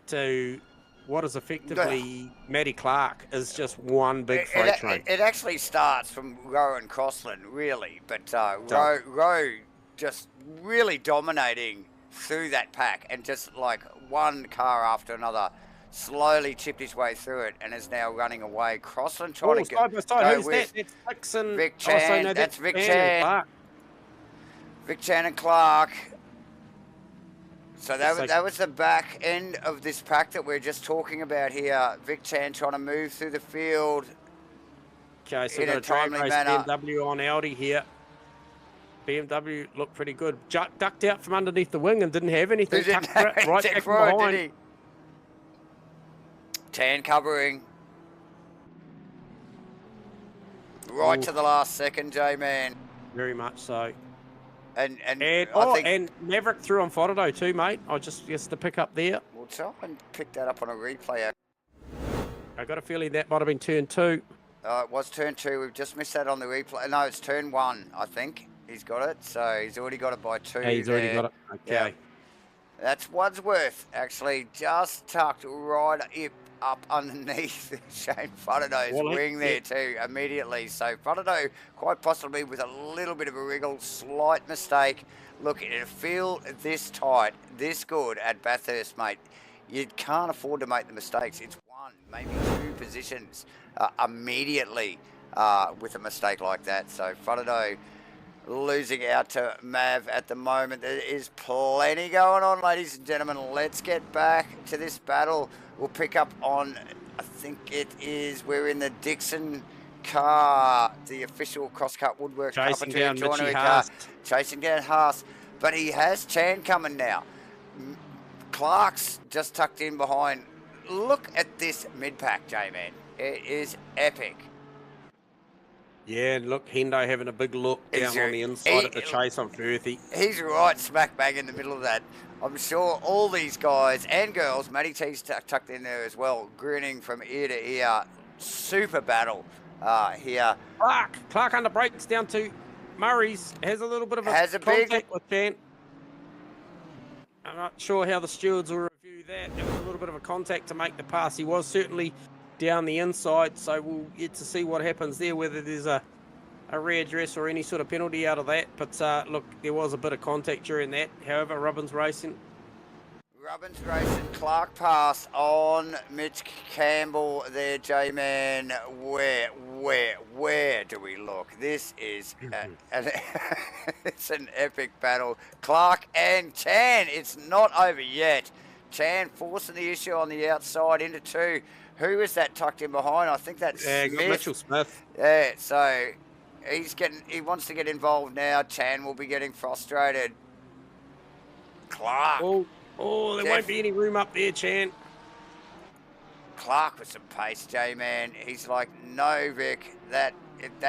to what is effectively Matty Clark is just one big freight train. It actually starts from Rowe and Crossland, really, but Rowe just really dominating through that pack and just like one car after another slowly chipped his way through it and is now running away. Crossland trying to side by side. Who's that? That's Dixon. Vic Chan. That's Vic Chan. Vic Chan and Clark. So that was the back end of this pack that we're just talking about here. Vic Chan trying to move through the field. Okay, so we've got a timely race BMW on Audi here. BMW looked pretty good. Ducked out from underneath the wing and didn't have anything. Tucked right back behind. Did he? Tan covering. Right to the last second, J-Man. Very much so. And Maverick threw on Fotado too, mate. I just to pick up there. We'll try and pick that up on a replay. I got a feeling that might have been turn 2. It was turn 2. We've just missed that on the replay. No, it's turn 1, I think. He's got it, so he's already got it by 2. Yeah, he's already got it. Okay. Yeah. That's Wadsworth, actually, just tucked right up underneath Shane Fottodo's wing there too, immediately. So Fottodo, quite possibly with a little bit of a wriggle, slight mistake. Look, it'll feel this tight, this good at Bathurst, mate. You can't afford to make the mistakes. It's 1, maybe 2 positions immediately with a mistake like that. So Fottodo losing out to Mav at the moment. There is plenty going on, ladies and gentlemen. Let's get back to this battle. We'll pick up on, I think it is, we're in the Dixon car, the official CrossCut WOODWORKS Carpentary Joinery car. Chasing down Haas. But he has Chan coming now. Clark's just tucked in behind. Look at this mid-pack, J-Man. It is epic. Yeah, and look, Hendo having a big look down on the inside at the chase on Firth. He's right smack bang in the middle of that. I'm sure all these guys and girls, Matty T's tucked in there as well, grinning from ear to ear. Super battle here. Clark under brakes down to Murray's. Has a little bit of a contact with Chan. I'm not sure how the stewards will review that. There was a little bit of a contact to make the pass. He was certainly down the inside, so we'll get to see what happens there, whether there's a readdress or any sort of penalty out of that. But look, there was a bit of contact during that. However, Rubbins racing. Clark pass on Mitch Campbell there, J-Man. Where do we look? This is it's an epic battle. Clark and Chan, it's not over yet. Chan forcing the issue on the outside into two. Who is that tucked in behind? I think that's Smith. Mitchell Smith. Yeah, so he wants to get involved now. Chan will be getting frustrated. Clark. Oh, there won't be any room up there, Chan. Clark with some pace, J-Man. He's like, no, Vic, that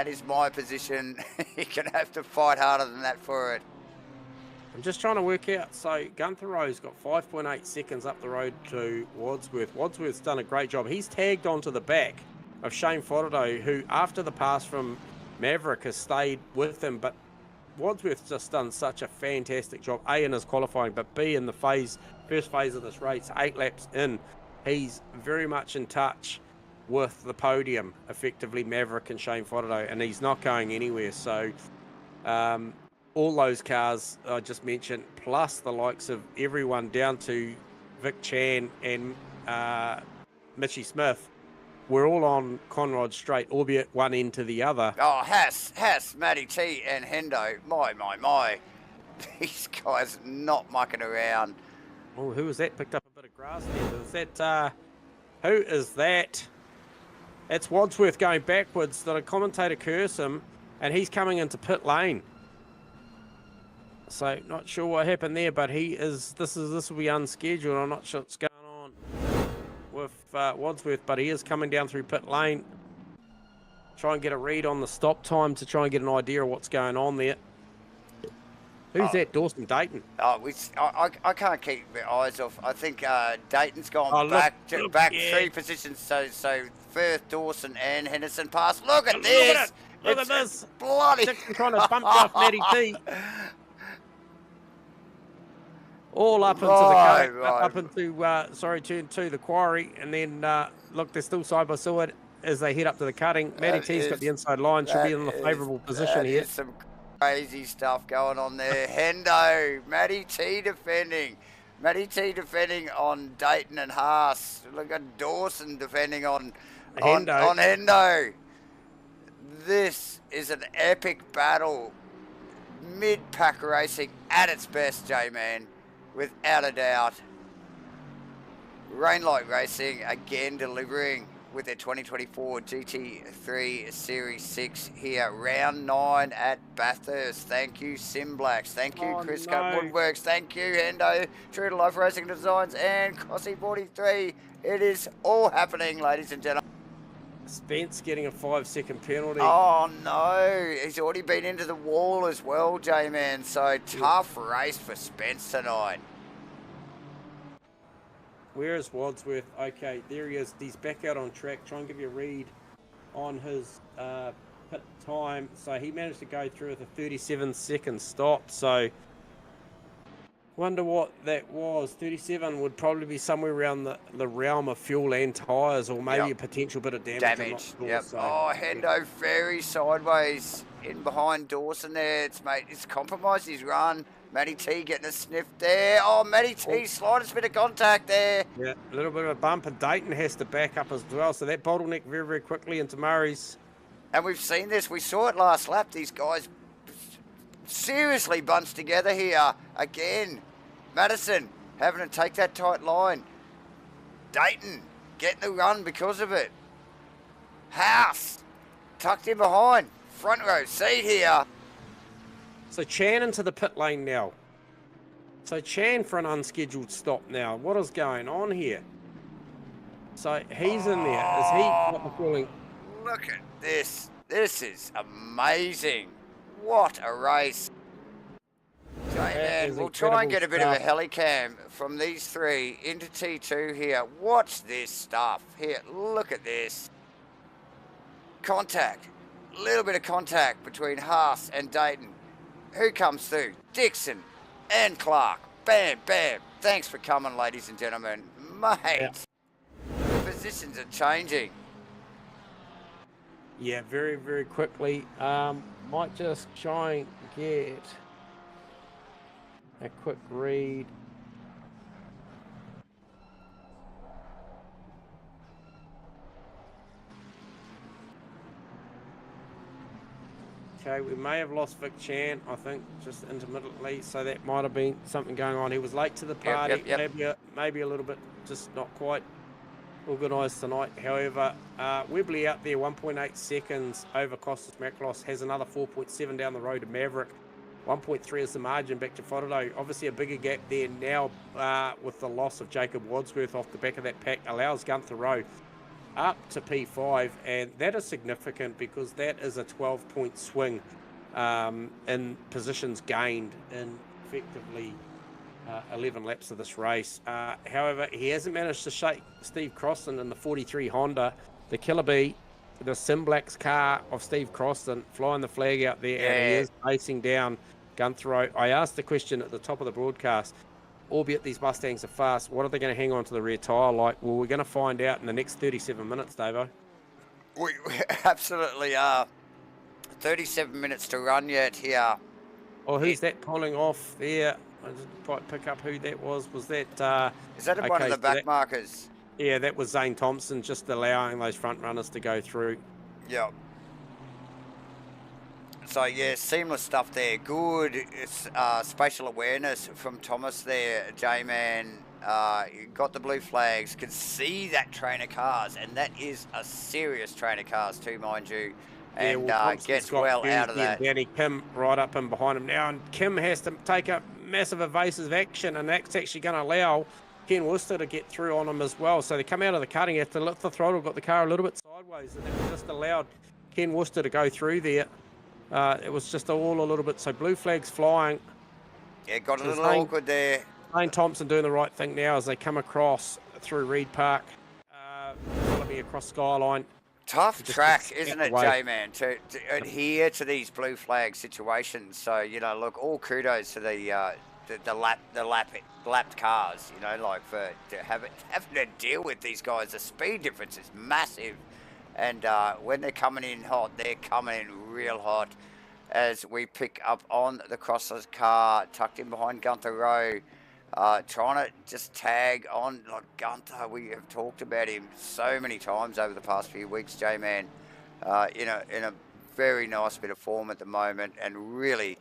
is my position. You're going to have to fight harder than that for it. I'm just trying to work out. So Gunther Rowe's got 5.8 seconds up the road to Wadsworth. Wadsworth's done a great job. He's tagged onto the back of Shane Fodderdo, who after the pass from Maverick has stayed with him, but Wadsworth's just done such a fantastic job, A, in his qualifying, but B, in the first phase of this race, 8 laps in. He's very much in touch with the podium, effectively, Maverick and Shane Fodderdo, and he's not going anywhere. So all those cars I just mentioned, plus the likes of everyone down to Vic Chan and Mitchy Smith, we're all on Conrod Straight, albeit one end to the other. Oh, Haas, Matty T and Hendo. My. These guys not mucking around. Oh, who was that? Picked up a bit of grass there. Is that, who is that? It's Wadsworth going backwards. The commentator curse him, and he's coming into pit lane. So, not sure what happened there, but this will be unscheduled. I'm not sure what's going on with Wadsworth, but he is coming down through pit lane. Try and get a read on the stop time to try and get an idea of what's going on there. Who's that? Dawson Dayton. I can't keep my eyes off. I think Dayton's gone back 3 positions. So Firth, Dawson, and Henderson pass. Look at this! Look at this! Bloody! Dixon trying to bump off Matty T. All up into up into turn 2, the quarry, and then look, they're still side by side as they head up to the cutting. Matty T's got the inside line, should be in the favourable position here. Some crazy stuff going on there. Hendo, Matty T defending. Matty T defending on Dayton and Haas. Look at Dawson defending on Hendo. This is an epic battle. Mid-pack racing at its best, J-Man. Without a doubt. Rainlight Racing again delivering with their 2024 GT3 Series 6 here. Round 9 at Bathurst. Thank you, Simblacks. Thank you, CROSSCUT Woodworks. Thank you, Hendo, True to Life Racing Designs, and Crossy 43. It is all happening, ladies and gentlemen. Spence getting a 5-second penalty. Oh no, he's already been into the wall as well, J-Man. So tough race for Spence tonight. Where is Wadsworth? Okay, there he is. He's back out on track. Try and give you a read on his pit time. So he managed to go through with a 37-second stop. So wonder what that was. 37 would probably be somewhere around the realm of fuel and tyres, or maybe a potential bit of damage. Sure, so, Hendo very sideways in behind Dawson there. It's compromised his run. Matty T getting a sniff there. Oh, Matty T, slightest bit of contact there. Yeah, a little bit of a bump, and Dayton has to back up as well. So that bottleneck very, very quickly into Murray's. And we've seen this. We saw it last lap. These guys seriously bunched together here. Again, Madison having to take that tight line. Dayton getting the run because of it. House tucked in behind. Front row seat here. So Chan into the pit lane now. So Chan for an unscheduled stop now. What is going on here? So he's in there. Is he not feeling? Look at this. This is amazing. What a race. Man, we'll try and get a bit of a helicam from these three into T2 here. Watch this stuff. Here, look at this. Contact. A little bit of contact between Haas and Dayton. Who comes through? Dixon and Clark. Bam, bam. Thanks for coming, ladies and gentlemen. Mate, yeah. The positions are changing. Yeah, very, very quickly. Might just try and get a quick read. Okay, we may have lost Vic Chan, I think, just intermittently, so that might have been something going on. He was late to the party, yep. Maybe a little bit, just not quite organised tonight. However, Webley out there, 1.8 seconds over Costas Maklos, has another 4.7 down the road to Maverick. 1.3 is the margin back to Fotado. Obviously a bigger gap there now with the loss of Jacob Wadsworth off the back of that pack, allows Gunther Rowe up to P5, and that is significant because that is a 12-point swing in positions gained in effectively 11 laps of this race. However, he hasn't managed to shake Steve Crossan in the 43 Honda. The Killer Bee, the Simblacks car of Steve Crossan, flying the flag out there, yeah. And he is racing down Gunther Rowe. I asked the question at the top of the broadcast, albeit these Mustangs are fast, what are they going to hang on to the rear tyre like? Well, we're going to find out in the next 37 minutes, Davo. We absolutely are. 37 minutes to run yet here. Oh, who's that pulling off there? I didn't quite pick up who that was. Was that... is that one of the back markers? Yeah, that was Zane Thompson, just allowing those front runners to go through. Yeah. So, yeah, seamless stuff there. Good spatial awareness from Thomas there, J-Man. Got the blue flags, could see that train of cars, and that is a serious train of cars too, mind you. And yeah, gets well out of that. Danny Kim right up and behind him now, and Kim has to take a massive evasive action, and that's actually going to allow Ken Worcester to get through on him as well. So they come out of the cutting, have to lift the throttle, got the car a little bit sideways, and it just allowed Ken Worcester to go through there. It was just all a little bit, so blue flags flying. Yeah, got a little awkward there. Lane Thompson doing the right thing now as they come across through Reed Park, following across Skyline. Tough track, isn't it, J-Man, to adhere to these blue flag situations. So, you know, look, all kudos to the lapped cars, you know, like for having to deal with these guys. The speed difference is massive. And when they're coming in hot, they're coming in real hot. As we pick up on the Crosslers car, tucked in behind Gunther Rowe, trying to just tag on like Gunther. We have talked about him so many times over the past few weeks, J-Man, in a very nice bit of form at the moment, and really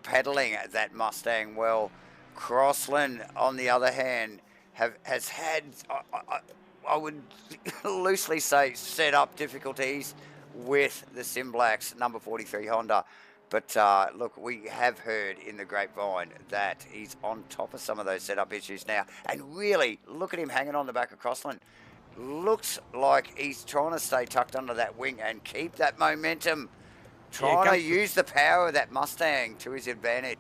pedaling that Mustang well. Crossland, on the other hand, has had, I would loosely say, set up difficulties with the Simblacks number 43 Honda. But look, we have heard in the grapevine that he's on top of some of those setup issues now. And really, look at him hanging on the back of Crossland. Looks like he's trying to stay tucked under that wing and keep that momentum. Trying to use the power of that Mustang to his advantage.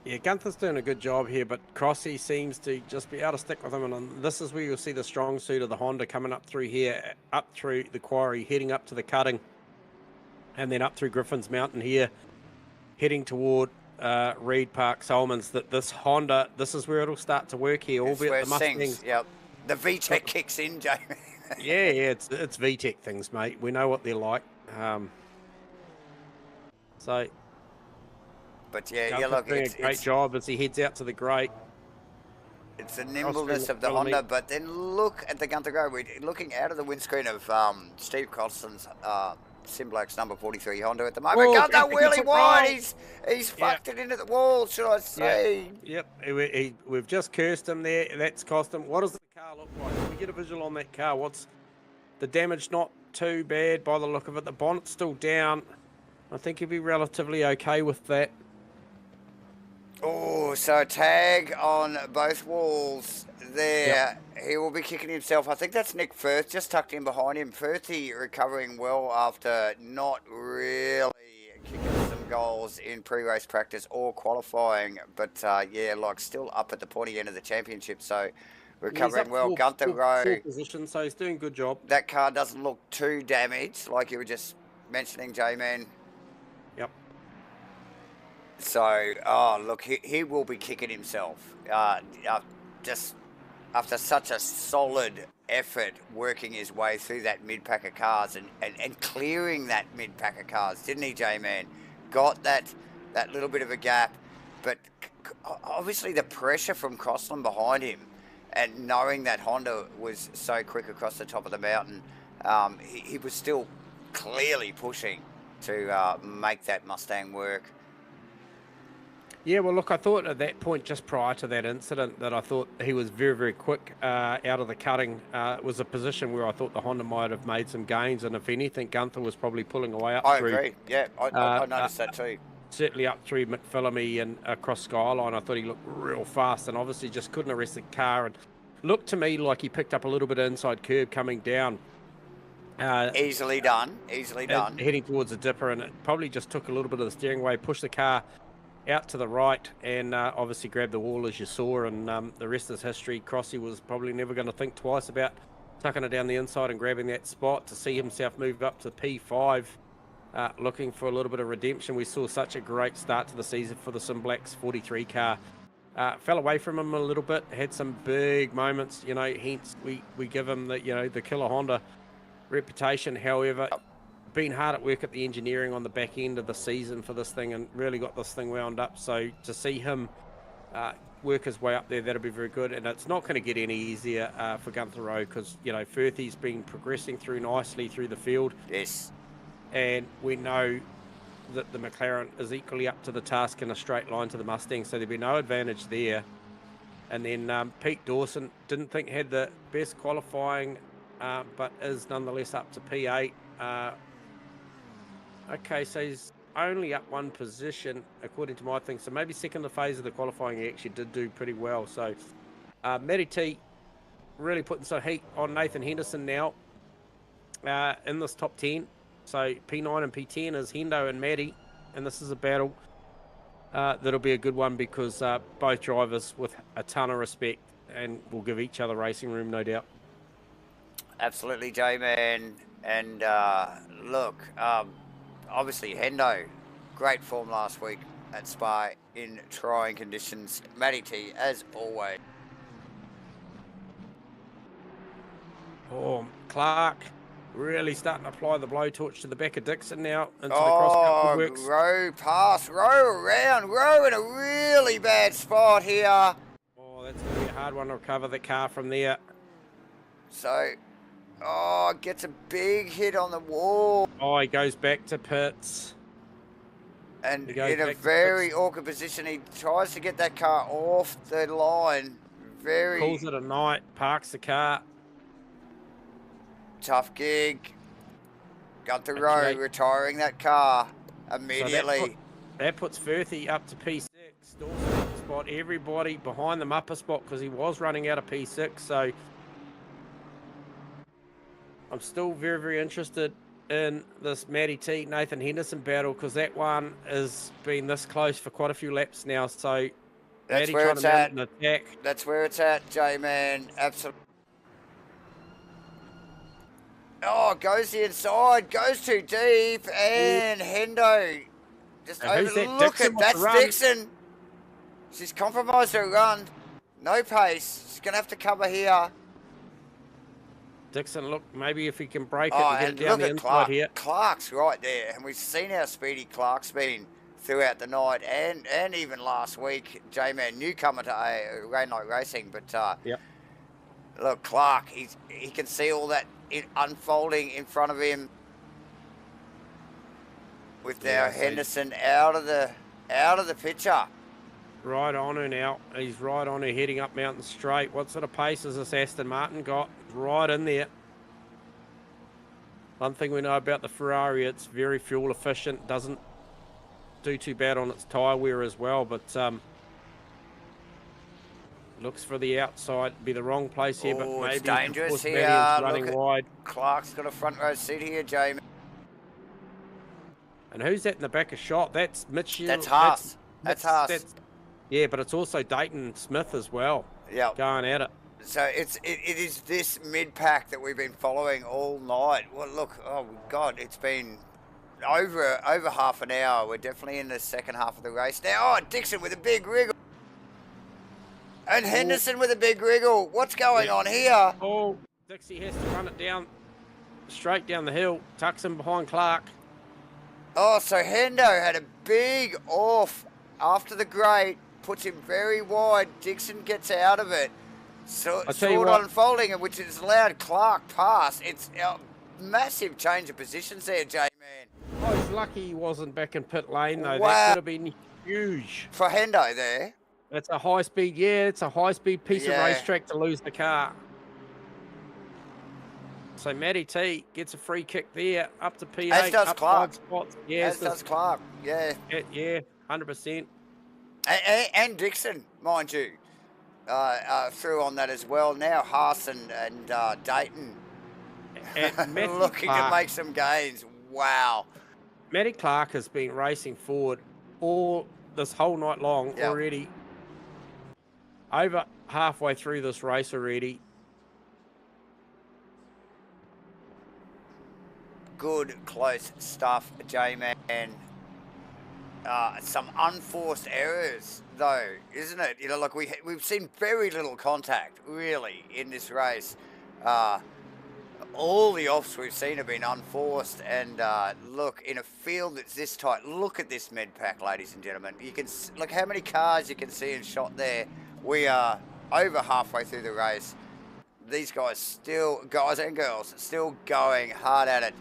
Yeah, Gunther's doing a good job here, but Crossy seems to just be able to stick with him. And this is where you'll see the strong suit of the Honda coming up through here, up through the quarry, heading up to the cutting, and then up through Griffin's Mountain here, heading toward Reed Park, Solomons. That this Honda, this is where it'll start to work here, albeit the Mustangs. Yep. The VTEC kicks in, Jamie. yeah, it's VTEC things, mate. We know what they're like. But yeah, look, it's a great job as he heads out to the grate. It's the nimbleness of the Honda, but then look at the Gunther Rowe. We're looking out of the windscreen of Steve Colston's Simblacks number 43 Honda at the moment. Gunther really wide. He's fucked it into the wall, should I say? Yep. We've just cursed him there. That's cost him. What does the car look like? Can we get a visual on that car? What's the damage? Not too bad by the look of it. The bonnet's still down. I think he'll be relatively okay with that. Oh, so tag on both walls there. He will be kicking himself. I think that's Nick Firth just tucked in behind him. Firthy recovering well after not really kicking some goals in pre-race practice or qualifying. But yeah, like still up at the pointy end of the championship. So recovering well. Gunther Rowe. Full position, so he's doing a good job. That car doesn't look too damaged, like you were just mentioning, J-Man. Yep. So, oh, look, he will be kicking himself. Just after such a solid effort working his way through that mid-pack of cars and clearing that mid-pack of cars, didn't he, J-Man? Got that little bit of a gap, but obviously the pressure from Crossland behind him and knowing that Honda was so quick across the top of the mountain, he was still clearly pushing to make that Mustang work. Yeah, well, look, I thought at that point, just prior to that incident, that I thought he was very, very quick out of the cutting. It was a position where I thought the Honda might have made some gains, and if anything, Gunther was probably pulling away up through. I agree, yeah, I noticed that too. Certainly up through McPhillamy and across Skyline. I thought he looked real fast and obviously just couldn't arrest the car. And looked to me like he picked up a little bit of inside curb coming down. Easily done. Heading towards the dipper, and it probably just took a little bit of the steering away, pushed the car out to the right, and obviously grabbed the wall as you saw, and the rest is history. Crossy was probably never going to think twice about tucking it down the inside and grabbing that spot to see himself move up to P5, looking for a little bit of redemption. We saw such a great start to the season for the Simblacks 43 car. Fell away from him a little bit, had some big moments, you know, hence we give him the, you know, the killer Honda reputation. However, been hard at work at the engineering on the back end of the season for this thing and really got this thing wound up. So to see him work his way up there, that'll be very good. And it's not going to get any easier for Gunther Rowe because, you know, Firthy's been progressing through nicely through the field. Yes. And we know that the McLaren is equally up to the task in a straight line to the Mustang, so there'll be no advantage there. And then Pete Dawson, didn't think had the best qualifying, but is nonetheless up to P8. Okay, so he's only up one position, according to my thing. So maybe second phase of the qualifying, he actually did do pretty well. So Matty T really putting some heat on Nathan Henderson now in this top 10. So P9 and P10 is Hendo and Matty, and this is a battle that'll be a good one because both drivers with a ton of respect and will give each other racing room, no doubt. Absolutely, J-Man. And look, obviously Hendo, great form last week at Spa in trying conditions. Matty T, as always. Oh, Clark really starting to apply the blowtorch to the back of Dixon now into the CROSSCUT WOODWORKS. Rowe pass, Rowe around, Rowe in a really bad spot here. Oh, that's going to be a hard one to recover the car from there. So, gets a big hit on the wall. Oh, he goes back to pits. And in a very awkward position, he tries to get that car off the line. Calls it a night, parks the car. Tough gig. Gunther Rowe retiring that car immediately. So that puts Firthy up to P6. Dawson upper spot. Everybody behind them upper spot because he was running out of P6. So I'm still very, very interested in this Matty T, Nathan Henderson battle because that one has been this close for quite a few laps now. So that's Matty where it's at. An attack. That's where it's at, J-Man. Absolutely. Oh, goes the inside, goes too deep, and Hendo just overlook it. That's Dixon. She's compromised her run. No pace. She's going to have to cover here. Dixon, look, maybe if he can break it and get it down the inside here. Clark's right there, and we've seen how speedy Clark's been throughout the night and even last week. J-Man, newcomer to Rain Night Racing, but look, Clark, he can see all that unfolding in front of him with now Henderson out of the picture. Right on her now. He's right on her heading up Mountain Straight. What sort of pace has this Aston Martin got? Right in there. One thing we know about the Ferrari, it's very fuel efficient, doesn't do too bad on its tyre wear as well, but Looks for the outside, be the wrong place here, but Oh, maybe it's dangerous force here. Matty into Look running at wide. Clark's got a front row seat here, Jamie. And who's that in the back of shot? That's Mitchell. That's Haas. That's Haas. Yeah, but it's also Dayton Smith as well. Yeah. Going at it. So it is this mid-pack that we've been following all night. Well, look, oh God, it's been over half an hour. We're definitely in the second half of the race now. Oh, Dixon with a big wriggle. And Henderson with a big wriggle. What's going on here? Oh, Dixie has to run it down, straight down the hill. Tucks him behind Clark. Oh, so Hendo had a big off after the grate. Puts him very wide. Dixon gets out of it. So sort of unfolding, which has allowed Clark past. It's a massive change of positions there, J-Man. Oh, he's lucky he wasn't back in pit lane, though. Wow. That could have been huge. For Hendo there. It's a high-speed, it's a high-speed piece of racetrack to lose the car. So Matty T gets a free kick there, up to P8. As does up Clark. 5 spots. Yeah, as does Clark, yeah. Yeah, 100%. And Dixon, mind you. Through on that as well. Now Haas and Dayton looking to make some gains. Wow. Matty Clark has been racing forward all this whole night long already. Over halfway through this race already. Good close stuff, J-Man. Some unforced errors, though, isn't it? You know, like we've seen very little contact, really, in this race. All the offs we've seen have been unforced, and look, in a field that's this tight, look at this med pack, ladies and gentlemen. You can look how many cars you can see in shot there. We are over halfway through the race. These guys and girls, still going hard at it.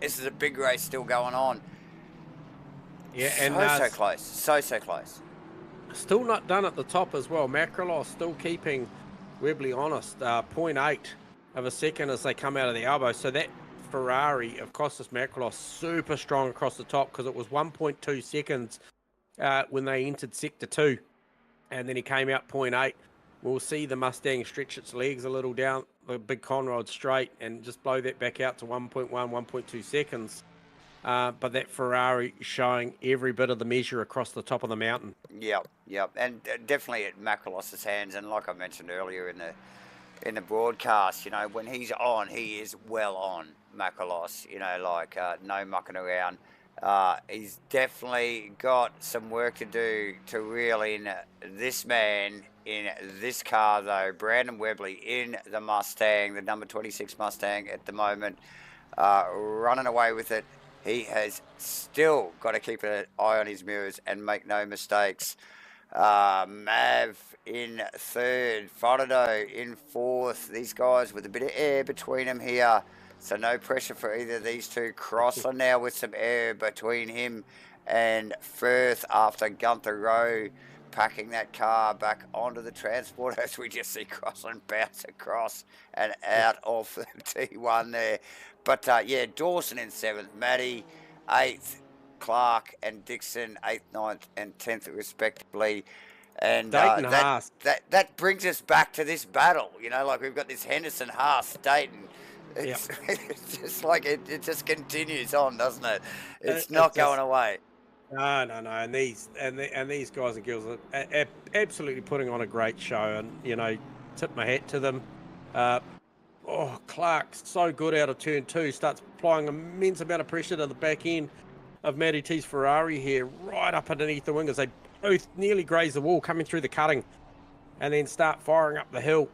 This is a big race still going on. Yeah, and so close, so close. Still not done at the top as well. Macrolos still keeping Webley honest. 0.8 of a second as they come out of the elbow. So that Ferrari of Costas Macrolos super strong across the top, because it was 1.2 seconds when they entered sector 2, and then he came out 0.8. We'll see the Mustang stretch its legs a little down the big Conrod straight and just blow that back out to 1.1, 1.2 seconds. But that Ferrari showing every bit of the measure across the top of the mountain. Yep, and definitely at Macalos's hands. And like I mentioned earlier in the broadcast, you know, when he's on, he is well on, Macalos. You know, like no mucking around. He's definitely got some work to do to reel in this man in this car, though. Brandon Webley in the Mustang, the number 26 Mustang at the moment, running away with it. He has still got to keep an eye on his mirrors and make no mistakes. Mav in third, Faraday in fourth. These guys with a bit of air between them here. So no pressure for either of these two. Crosser now with some air between him and Firth after Gunther Rowe packing that car back onto the transport as we just see Crossland bounce across and out of the T1 there. But yeah, Dawson in 7th, Matty 8th, Clark and Dixon 8th, 9th and 10th respectively. And that brings us back to this battle. You know, like we've got this Henderson, Haas, Dayton. It's just like it just continues on, doesn't it? It's not going away. No. And these guys and girls are absolutely putting on a great show, and you know, tip my hat to them. Clark's so good out of turn 2, starts applying immense amount of pressure to the back end of Matty T's Ferrari here, right up underneath the wing as they both nearly graze the wall coming through the cutting, and then start firing up the hill.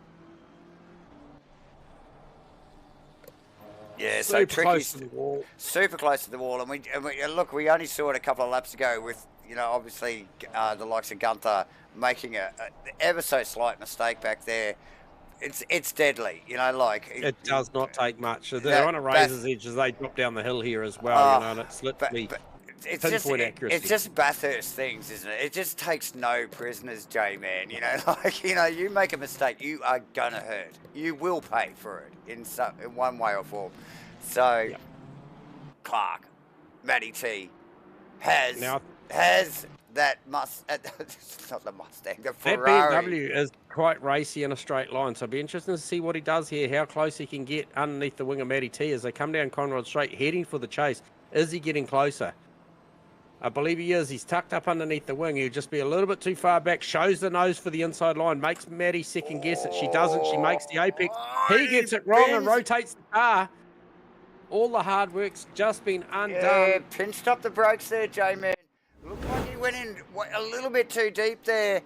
Yeah, so tricky, super close to the wall, and we look, we only saw it a couple of laps ago with, you know, obviously the likes of Gunther making a ever so slight mistake back there. It's deadly, you know, like it does not take much. They're on a razor's edge as they drop down the hill here as well, you know, and it's literally pinpoint accuracy. It's just Bathurst things, isn't it? It just takes no prisoners, J-Man. You know, like, you know, you make a mistake, you are gonna hurt. You will pay for it in one way or form. So, Clark, Matty T has has that not the Mustang, the That Ferrari. BMW is quite racy in a straight line, so it'll be interesting to see what he does here, how close he can get underneath the wing of Matty T as they come down Conrod Straight, heading for the chase. Is he getting closer? I believe he is. He's tucked up underneath the wing. He'll just be a little bit too far back, shows the nose for the inside line, makes Maddie second guess it. She doesn't. She makes the apex. He gets it wrong and rotates the car. All the hard work's just been undone. Yeah, pinched up the brakes there, J-Man. Looked like he went in a little bit too deep there,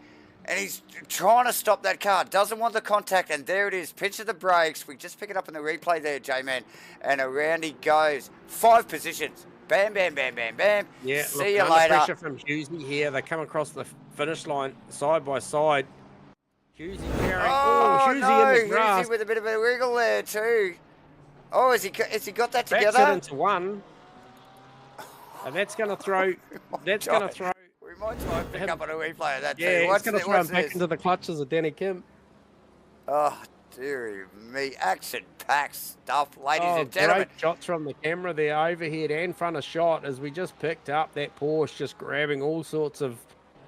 and he's trying to stop that car. Doesn't want the contact, and there it is. Pinch of the brakes. We just pick it up in the replay there, J-Man, and around he goes. 5 positions. Bam, bam, bam, bam, bam. Yeah, See look, you later. Pressure from Hughesy here. They come across the finish line side by side. Hughesy carrying. Hughesy in the grass. Hughesy with a bit of a wriggle there too. Oh, has he got that together? Backs it into one. And that's going to throw. That's going to throw. We might try and pick up on a replay of that too. Yeah, it's going to throw him back into the clutches of Danny Kim. Oh, dearie me. Action-packed stuff, ladies and gentlemen. Great shots from the camera there, overhead and front of shot, as we just picked up that Porsche just grabbing all sorts of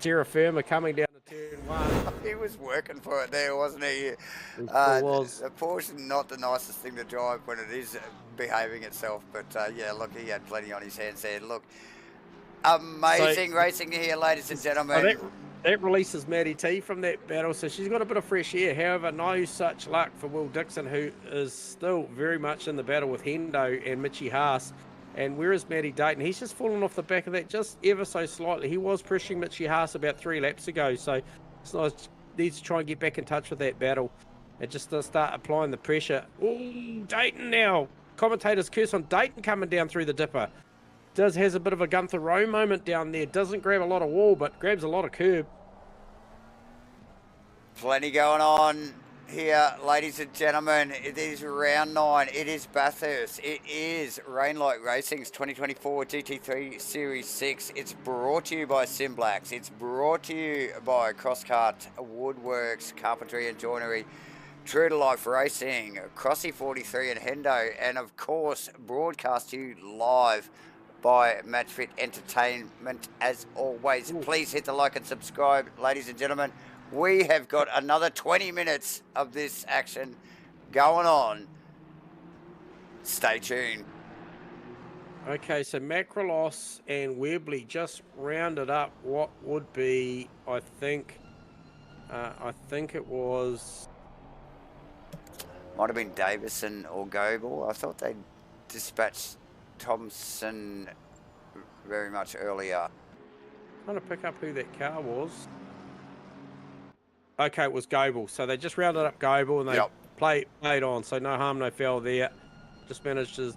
terra firma coming down to turn 1. He was working for it there, wasn't he? Was. The Porsche is not the nicest thing to drive when it is behaving itself, but yeah, look, he had plenty on his hands there. Look, amazing racing here, ladies and gentlemen. That releases Maddie T from that battle, so she's got a bit of fresh air. However, no such luck for Will Dixon, who is still very much in the battle with Hendo and Mitchie Haas. And where is Matty Dayton? He's just fallen off the back of that just ever so slightly. He was pressuring Mitchie Haas about 3 laps ago, so it's nice. Needs to try and get back in touch with that battle and just start applying the pressure. Oh, Dayton now. Commentator's curse on Dayton coming down through the dipper. Has a bit of a Gunther Rowe moment down there. Doesn't grab a lot of wall, but grabs a lot of curb. Plenty going on here, ladies and gentlemen. It is round 9. It is Bathurst. It is Rainlight Racing's 2024 GT3 Series 6. It's brought to you by Simblacks. It's brought to you by CrossCut, WOODWORKS, Carpentary and Joinery, True to Life Racing, Crossy 43 and Hendo, and of course broadcast to you live by MatchFit Entertainment. As always, please hit the like and subscribe, ladies and gentlemen. We have got another 20 minutes of this action going on. Stay tuned. Okay, so Macrolos and Webley just rounded up what would be, I think it was... Might have been Davison or Goebel. I thought they dispatched Thompson very much earlier. Trying to pick up who that car was. Okay, it was Goebel. So they just rounded up Goebel and they played on. So no harm, no foul there. Just managed to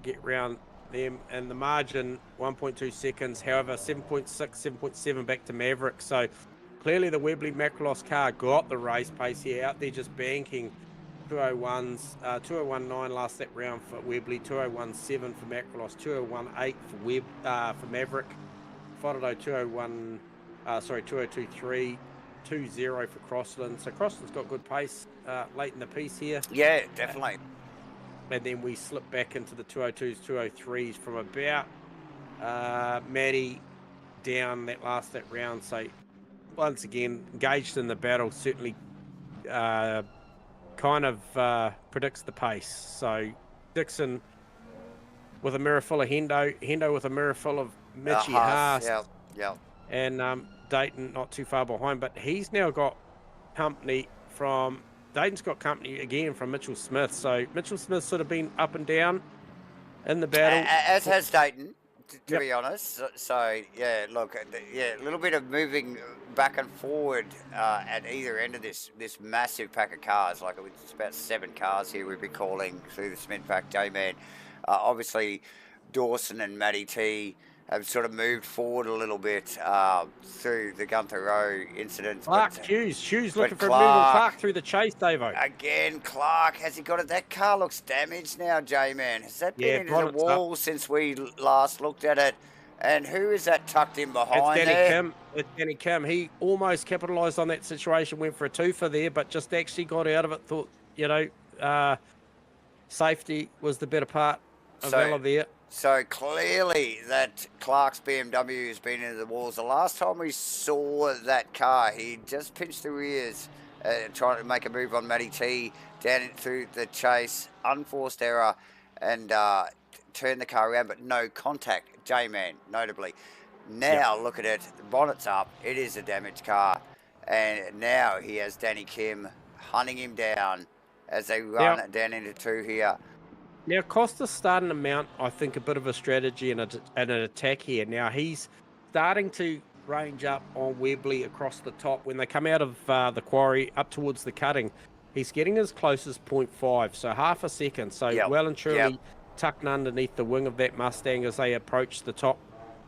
get round them. And the margin, 1.2 seconds. However, 7.6, 7.7 back to Maverick. So clearly the Webley Macrolos car got the race pace here. Out there just banking 201s, 201.9 last lap round for Webley, 201.7 for Macrolos, 201.8 for Maverick, Fotado 202.3, 2.0 for Crossland. So Crossland's got good pace late in the piece here. Yeah, definitely. And then we slip back into the 202s, 203s from about Maddie down that last lap round. So once again, engaged in the battle, certainly kind of predicts the pace. So Dixon with a mirror full of Hendo with a mirror full of Mitchie Haas. Yeah. And Dayton not too far behind, but he's now got company from... Dayton's got company again from Mitchell Smith. So Mitchell Smith's sort of been up and down in the battle. As has Dayton, to be honest. So, yeah, look, a little bit of moving back and forward at either end of this massive pack of cars. Like, it's about 7 cars here we've been calling through the cement pack, J-Man. Obviously, Dawson and Matty T have sort of moved forward a little bit through the Gunther Rowe incident. Hughes looking for Clark through the chase, Davo. Again, Clark, has he got it? That car looks damaged now, J-Man. Has that been into the wall since we last looked at it? And who is that tucked in behind It's Danny Kim. He almost capitalised on that situation, went for a twofer there, but just actually got out of it. Thought, safety was the better part Avella there. So clearly that Clark's BMW has been into the walls. The last time we saw that car, he just pinched the rears, trying to make a move on Matty T down through the chase, unforced error, and turned the car around, but no contact. J-Man, notably. Now look at it, the bonnet's up. It is a damaged car, and now he has Danny Kim hunting him down as they run down into 2 here. Now, Costa's starting to mount, I think, a bit of a strategy and an attack here. Now, he's starting to range up on Webley across the top. When they come out of the quarry up towards the cutting, he's getting as close as 0.5, so half a second. So well and truly tucked underneath the wing of that Mustang as they approach the top,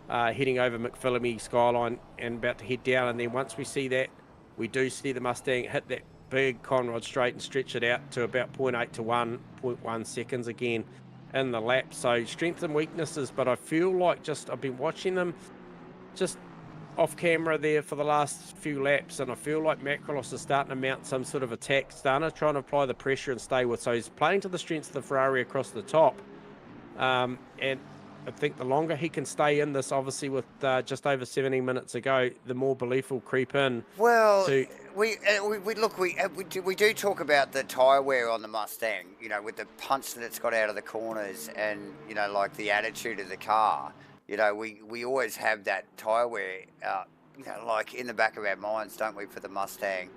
heading over McPhillamy Skyline and about to head down. And then once we see that, we do see the Mustang hit that big Conrod straight and stretch it out to about 0.8 to 1.1 seconds again in the lap. So strengths and weaknesses, but I feel like I've been watching them just off camera there for the last few laps, and I feel like Macrolos is starting to mount some sort of attack, starting to try and apply the pressure and stay with. So he's playing to the strengths of the Ferrari across the top, and I think the longer he can stay in this, obviously with just over 17 minutes to go, the more belief will creep in. Well, we do talk about the tyre wear on the Mustang, you know, with the punch that it's got out of the corners and, you know, like the attitude of the car. You know, we always have that tyre wear, you know, like in the back of our minds, don't we, for the Mustang?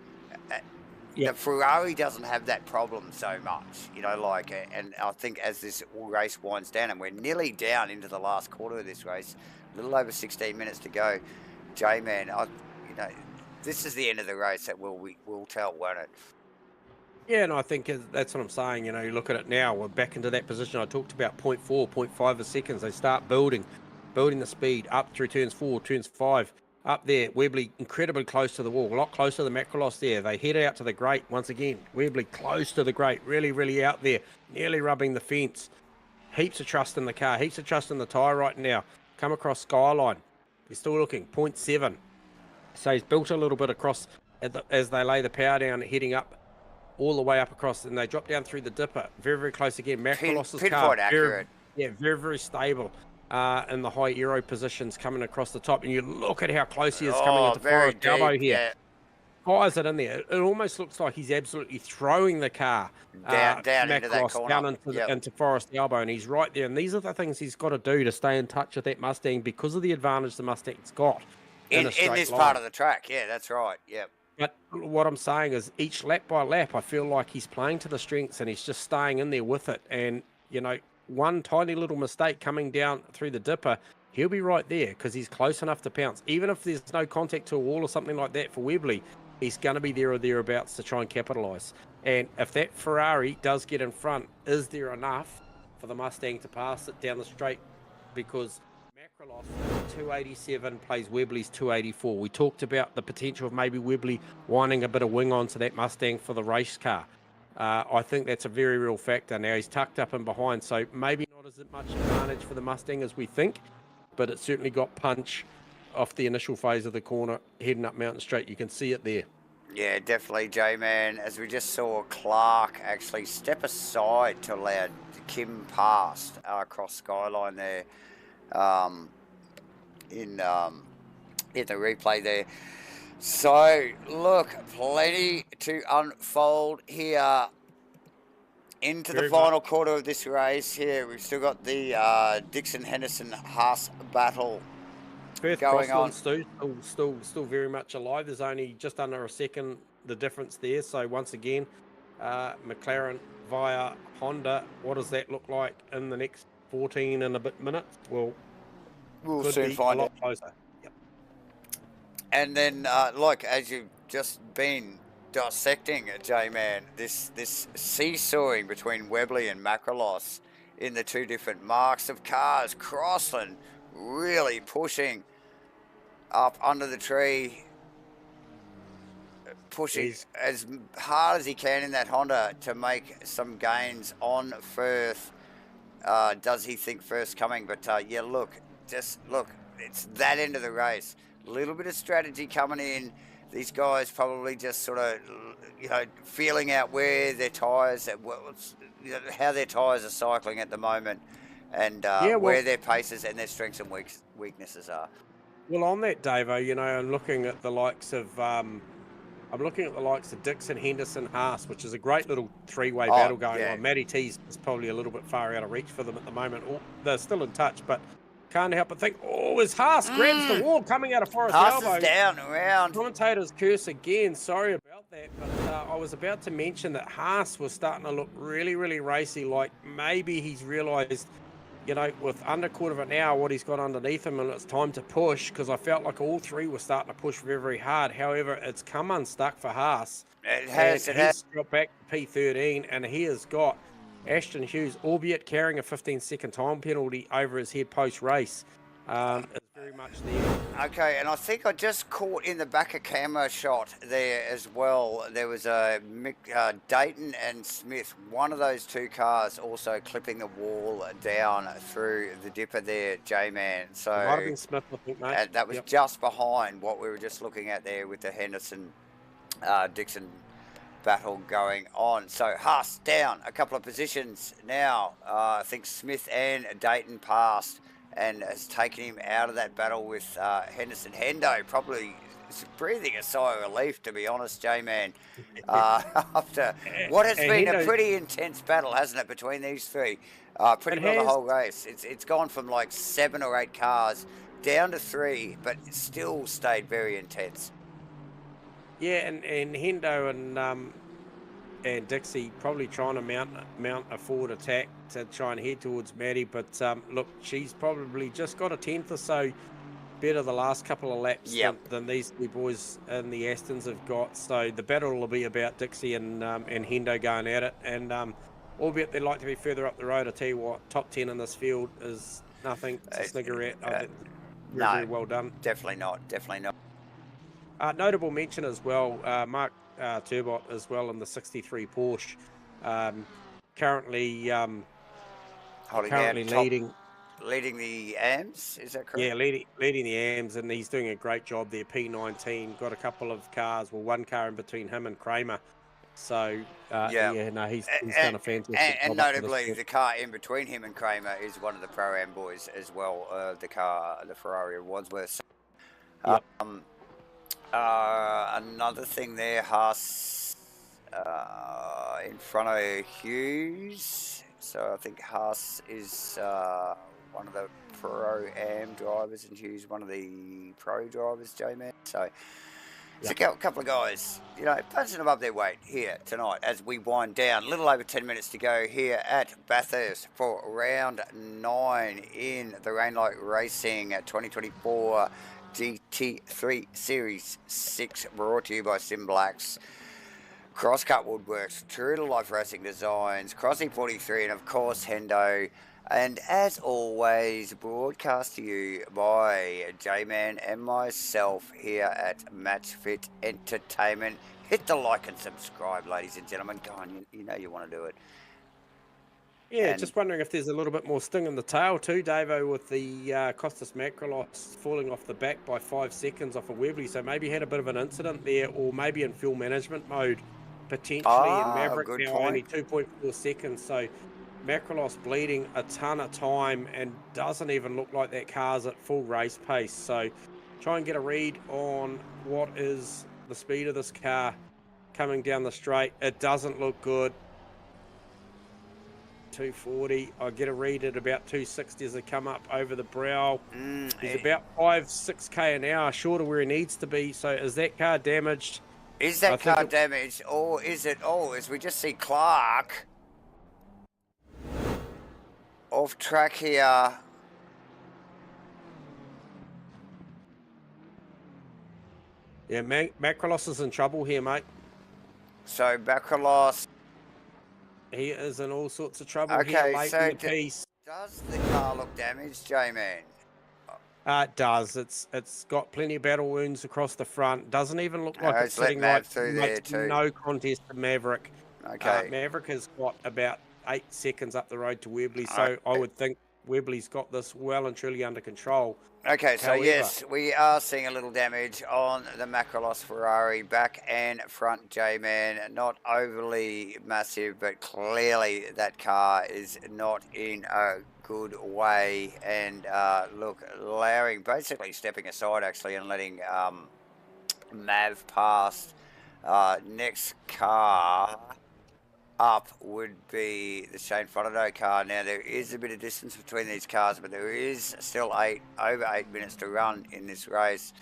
The Ferrari doesn't have that problem so much, you know, like, and I think as this race winds down, and we're nearly down into the last quarter of this race, a little over 16 minutes to go, J-Man, you know, this is the end of the race that we'll tell, won't it? Yeah, and I think that's what I'm saying. You know, you look at it now, we're back into that position I talked about, 0.4, 0.5 seconds. They start building the speed up through turns 4, turns 5. Up there, Webley incredibly close to the wall, a lot closer to the Macrolos there. They head out to the grate once again. Webley close to the grate, really, really out there, nearly rubbing the fence. Heaps of trust in the car, heaps of trust in the tyre right now. Come across Skyline. He's still looking, 0.7. So he's built a little bit across as they lay the power down, heading up all the way up across, and they drop down through the dipper. Very, very close again. Macrolos's car, accurate. Very, very stable. In the high aero positions coming across the top, and you look at how close he is coming into Forest Elbow here. Fires it in there. It almost looks like he's absolutely throwing the car down into that corner, down into Forest Elbow, and he's right there. And these are the things he's got to do to stay in touch with that Mustang because of the advantage the Mustang's got in this part of the track. Yeah, that's right. Yep. But what I'm saying is, each lap by lap, I feel like he's playing to the strengths and he's just staying in there with it. And you know, one tiny little mistake coming down through the dipper, he'll be right there because he's close enough to pounce. Even if there's no contact to a wall or something like that for Webley, he's going to be there or thereabouts to try and capitalise. And if that Ferrari does get in front, is there enough for the Mustang to pass it down the straight? Because Macrolos 287 plays Webley's 284. We talked about the potential of maybe Webley winding a bit of wing onto that Mustang for the race car. I think that's a very real factor. Now he's tucked up and behind, so maybe not as much advantage for the Mustang as we think, but it certainly got punch off the initial phase of the corner heading up Mountain Straight. You can see it there. Yeah, definitely, J-Man. As we just saw Clark actually step aside to allow Kim past across Skyline there in the replay there. So, look, plenty to unfold here into the final quarter of this race here. We've still got the Dixon-Henderson-Haas battle Firth going on. Still very much alive. There's only just under a second the difference there. So, once again, McLaren via Honda. What does that look like in the next 14 and a bit minutes? Well, we'll soon find a lot closer. And then, like, as you've just been dissecting, J-Man, this seesawing between Webley and Macrolos in the two different marks of cars, Crossland really pushing up under the tree, pushing as hard as he can in that Honda to make some gains on Firth. Does he think Firth's coming? But, yeah, look, it's that end of the race. A little bit of strategy coming in. These guys probably just sort of, you know, feeling out where their tyres, how their tyres are cycling at the moment. and Yeah, well, where their paces and their strengths and weaknesses are. well, on that, Davo, you know, I'm looking at the likes of Dixon, Henderson, Haas, which is a great little three-way battle going yeah. on. Matty T's is probably a little bit far out of reach for them at the moment. They're still in touch, but can't help but think, as Haas grabs the wall coming out of Forest Haas elbow. is down around. Commentators curse again. Sorry about that, but I was about to mention that Haas was starting to look really, really racy. Like maybe he's realised, you know, with under quarter of an hour, what he's got underneath him, and it's time to push, because I felt like all three were starting to push very, very hard. However, it's come unstuck for Haas. It has. He's got back to P13, and he has got Ashton Hughes, albeit carrying a 15-second time penalty over his head post-race. It's very much there. Okay, and I think I just caught in the back of camera shot there as well. There was a Dayton and Smith, one of those two cars also clipping the wall down through the dipper there, J-Man. So It might have been Smith, I think, mate. that was just behind what we were just looking at there with the Henderson Dixon battle going on. So Haas down a couple of positions now. I think Smith and Dayton passed and has taken him out of that battle with Henderson. Hendo probably breathing a sigh of relief, to be honest, J-Man, after what has been a pretty intense battle, hasn't it, between these three? Pretty well the whole race. It's gone from like 7 or 8 cars down to 3, but it still stayed very intense. Yeah, and Hendo and Dixie probably trying to mount a forward attack to try and head towards Maddie, but look, she's probably just got a tenth or so better the last couple of laps than these two boys in the Astons have got. So the battle will be about Dixie and Hendo going at it, and albeit they'd like to be further up the road. I tell you what, top 10 in this field is nothing to snigger at. I think very well done. Definitely not. Notable mention as well, Mark Turbot as well in the 63 Porsche, currently leading the AMS, is that correct? Yeah, leading the AMS, and he's doing a great job there. P19, got a couple of cars, one car in between him and Kramer. So he's done a fantastic job. And notably, the car in between him and Kramer is one of the Pro-Am boys as well. The Ferrari of Wadsworth. Another thing there, Haas in front of Hughes. So I think Haas is one of the Pro-Am drivers and Hughes one of the Pro drivers, J-Man. So it's a couple of guys, you know, punching above their weight here tonight as we wind down. A little over 10 minutes to go here at Bathurst for round 9 in the Rainlight Racing 2024 GT3 Series 6, brought to you by Sim Blacks, CrossCut Woodworks, True to Life Racing Designs, Crossy 43, and of course Hendo. And as always, broadcast to you by J-Man and myself here at Match Fit Entertainment. Hit the like and subscribe, ladies and gentlemen. Go on, you know you want to do it. Yeah, and just wondering if there's a little bit more sting in the tail too, Davo, with the Costas Macrolos falling off the back by 5 seconds off of Webley. So maybe had a bit of an incident there, or maybe in fuel management mode, potentially. And Maverick now point. only 2.4 seconds. So Macrolos bleeding a ton of time and doesn't even look like that car's at full race pace. So try and get a read on what is the speed of this car coming down the straight. It doesn't look good. 240. I get a read at about 260 as they come up over the brow. He's about 5-6k an hour short of where he needs to be. So is that car damaged? Is that car damaged, or is it as we just see Clark off track here? Yeah, Macrolos is in trouble here, mate. So Macrolos, he is in all sorts of trouble okay, here late so in the piece. Does the car look damaged, J-Man? It does. It's got plenty of battle wounds across the front. Doesn't even look like it's sitting right through there too. No contest to Maverick. Okay. Maverick has got about 8 seconds up the road to Webley, so I would think Webley's got this well and truly under control. Okay, so However, yes, we are seeing a little damage on the Macrolos Ferrari back and front, J-Man. Not overly massive, but clearly that car is not in a good way. And look, allowing, basically stepping aside actually and letting Mav past. Next car up would be the Shane Fronato car. Now there is a bit of distance between these cars, but there is still over 8 minutes to run in this race.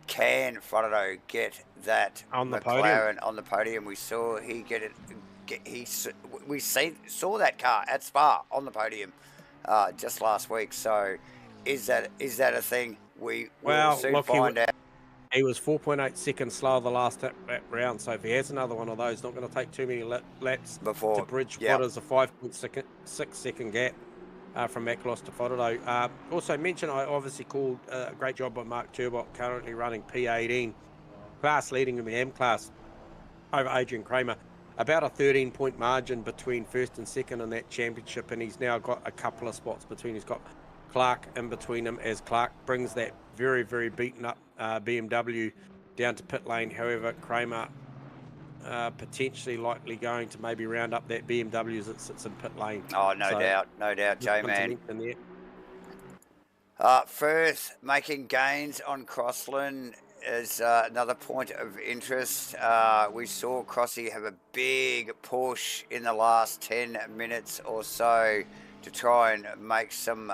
Can Fronato get that on the McLaren on the podium? We saw he get it. We saw that car at Spa on the podium just last week. So is that a thing? We will soon find out. He was 4.8 seconds slower the last round, so if he has another one of those, not going to take too many laps before to bridge what is a 5.6 second gap from Macrolos to Fronato. Also mentioned, I obviously called a great job by Mark Turbot, currently running P18, class leading in the M class over Adrian Kramer. About a 13-point margin between first and second in that championship, and he's now got a couple of spots between. He's got Clark in between him as Clark brings that very, very beaten up BMW down to pit lane. However, Kramer potentially likely going to maybe round up that BMW as it sits in pit lane. Oh, no doubt, J-Man. Firth making gains on Crossland is another point of interest. We saw Crossy have a big push in the last 10 minutes or so to try and make some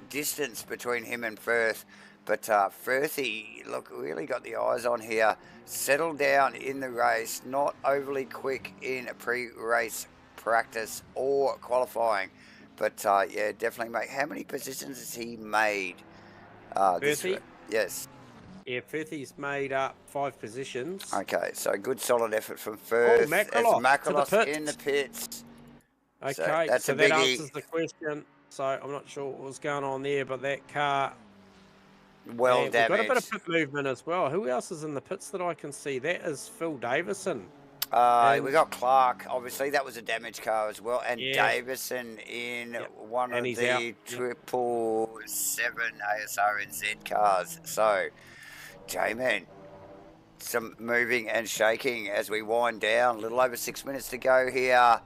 distance between him and Firth. But Firthy, look, really got the eyes on here. Settled down in the race, not overly quick in pre-race practice or qualifying. But, yeah, definitely make. How many positions has he made? Firthy? Yes. Yeah, Firthy's made up 5 positions. Okay, so good solid effort from Firth. Macrolos in the pits. Okay, so that answers the question. So I'm not sure what was going on there, but that car... Well damaged. We've got a bit of pit movement as well. Who else is in the pits that I can see? That is Phil Davison. We got Clark, obviously. That was a damaged car as well. And Davison in one of the 777 ASRNZ cars. So, J-Man, some moving and shaking as we wind down. A little over 6 minutes to go here.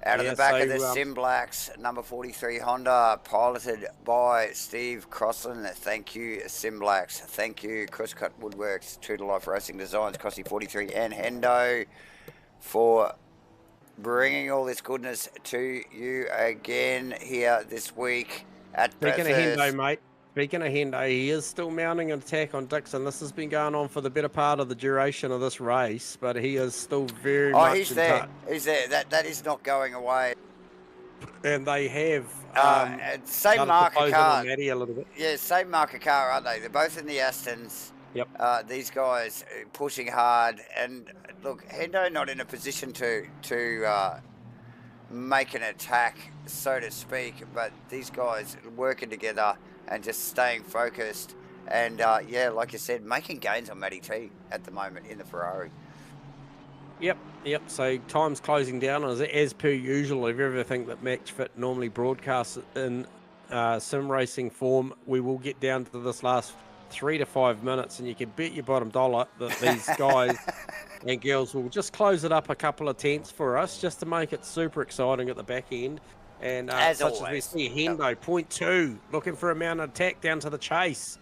Out of the back of the Sim Blacks, number 43 Honda, piloted by Steve Crossland. Thank you, Sim Blacks. Thank you, CrossCut Woodworks, True to Life Racing Designs, Crossy 43, and Hendo for bringing all this goodness to you again here this week at Bathurst. Speaking of Hendo, mate. Speaking of Hendo, he is still mounting an attack on Dixon. This has been going on for the better part of the duration of this race, but he is still very much he's there. Touch. He's there. That is not going away. And they have same marker car. A little bit. Yeah, same marker car, aren't they? They're both in the Astons. Yep. These guys pushing hard, and look, Hendo not in a position to make an attack, so to speak, but these guys working together and just staying focused. And, yeah, like you said, making gains on Matty T at the moment in the Ferrari. Yep. So time's closing down as per usual of everything that MatchFit normally broadcasts in sim racing form. We will get down to this last 3 to 5 minutes, and you can bet your bottom dollar that these guys and girls will just close it up a couple of tenths for us just to make it super exciting at the back end. And as such as we see Hendo, 0.2, looking for a mounted attack down to the chase.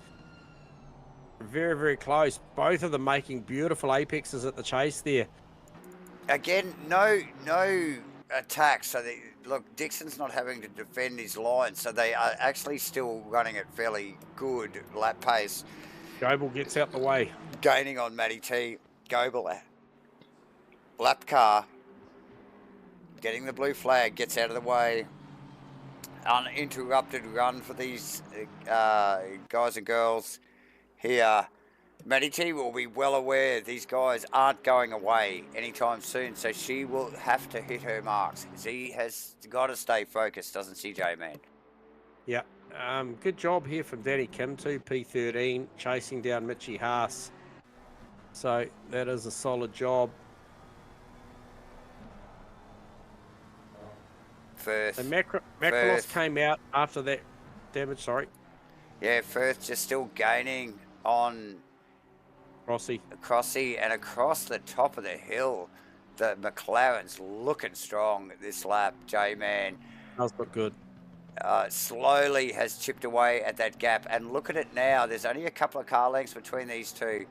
Very, very close. Both of them making beautiful apexes at the chase there. Again, no attacks. So look, Dixon's not having to defend his line, so they are actually still running at fairly good lap pace. Goebel gets out the way. Gaining on Matty T. Goebel, lap car. Getting the blue flag, gets out of the way. Uninterrupted run for these guys and girls here. Matty T will be well aware these guys aren't going away anytime soon, so she will have to hit her marks. She has got to stay focused, doesn't she, J-Man? Yeah. Good job here from Danny Kim too, P13, chasing down Mitchie Haas. So that is a solid job. Firth. And Macrolos Firth. came out after that damage, sorry. Yeah, Firth just still gaining on Crossy. and across the top of the hill. The McLaren's looking strong this lap, J-Man. Does look good. Slowly has chipped away at that gap. And look at it now. There's only a couple of car lengths between these two.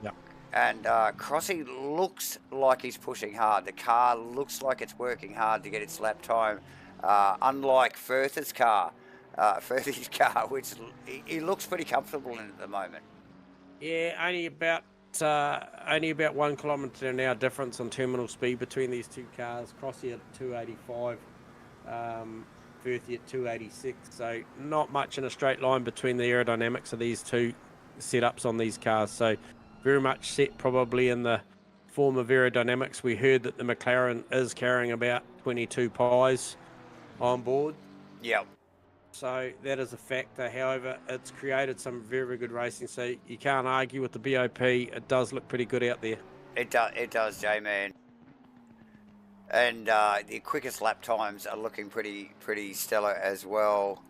Yeah. And Crossy looks like he's pushing hard. The car looks like it's working hard to get its lap time. Unlike Firth's car, which he looks pretty comfortable in at the moment. Yeah, only about 1 kilometre an hour difference on terminal speed between these two cars. Crossy at 285, Firthy at 286. So not much in a straight line between the aerodynamics of these two setups on these cars. So very much set probably in the form of aerodynamics. We heard that the McLaren is carrying about 22 pies on board. Yep. So that is a factor. However, it's created some very, very good racing. So you can't argue with the BOP. It does look pretty good out there. It does, J-Man. And the quickest lap times are looking pretty stellar as well.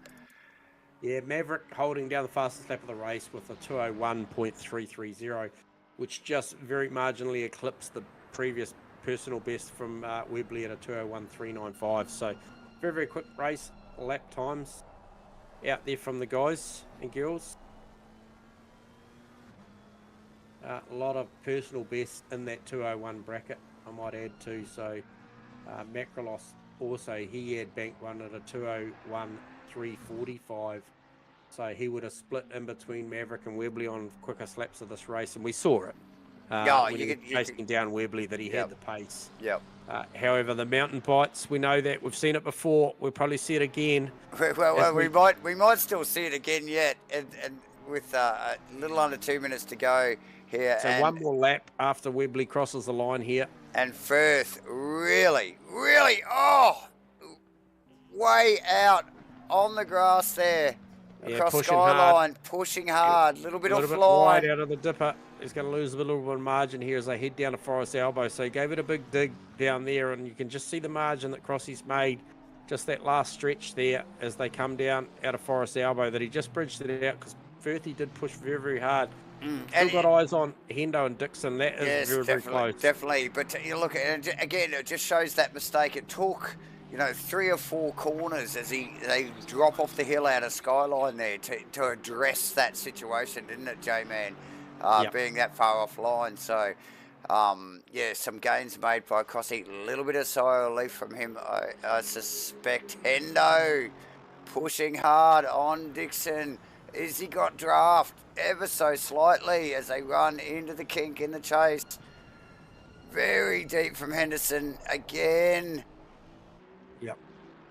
Yeah, Maverick holding down the fastest lap of the race with a 201.330, which just very marginally eclipsed the previous personal best from Webley at a 201.395. So very, very quick race lap times out there from the guys and girls. A lot of personal best in that 201 bracket, I might add too. So Macrolos also, he had banked one at a 201.345. So he would have split in between Maverick and Webley on quickest laps of this race, and we saw it. When he was chasing down Webley, that he had the pace. Yep. However, the mountain bites, we know that. We've seen it before. We'll probably see it again. Well, we might still see it again yet, and with a little under 2 minutes to go here. So one more lap after Webley crosses the line here. And Firth really, way out on the grass there. Across skyline, pushing hard, a little bit wide out of the dipper. He's going to lose a little bit of margin here as they head down to Forest Elbow. So he gave it a big dig down there, and you can just see the margin that Crossy's made, just that last stretch there as they come down out of Forest Elbow, that he just bridged it out because Firthy did push very, very hard. Still got eyes on Hendo and Dixon. That is very close. Definitely. But you look at it again, it just shows that mistake. It took 3 or 4 corners as they drop off the hill out of Skyline there to address that situation, didn't it, J-Man? Being that far offline. So, some gains made by Crossy. A little bit of sigh of relief from him, I suspect. Hendo pushing hard on Dixon. Is he got draft ever so slightly as they run into the kink in the chase. Very deep from Henderson again. Yep.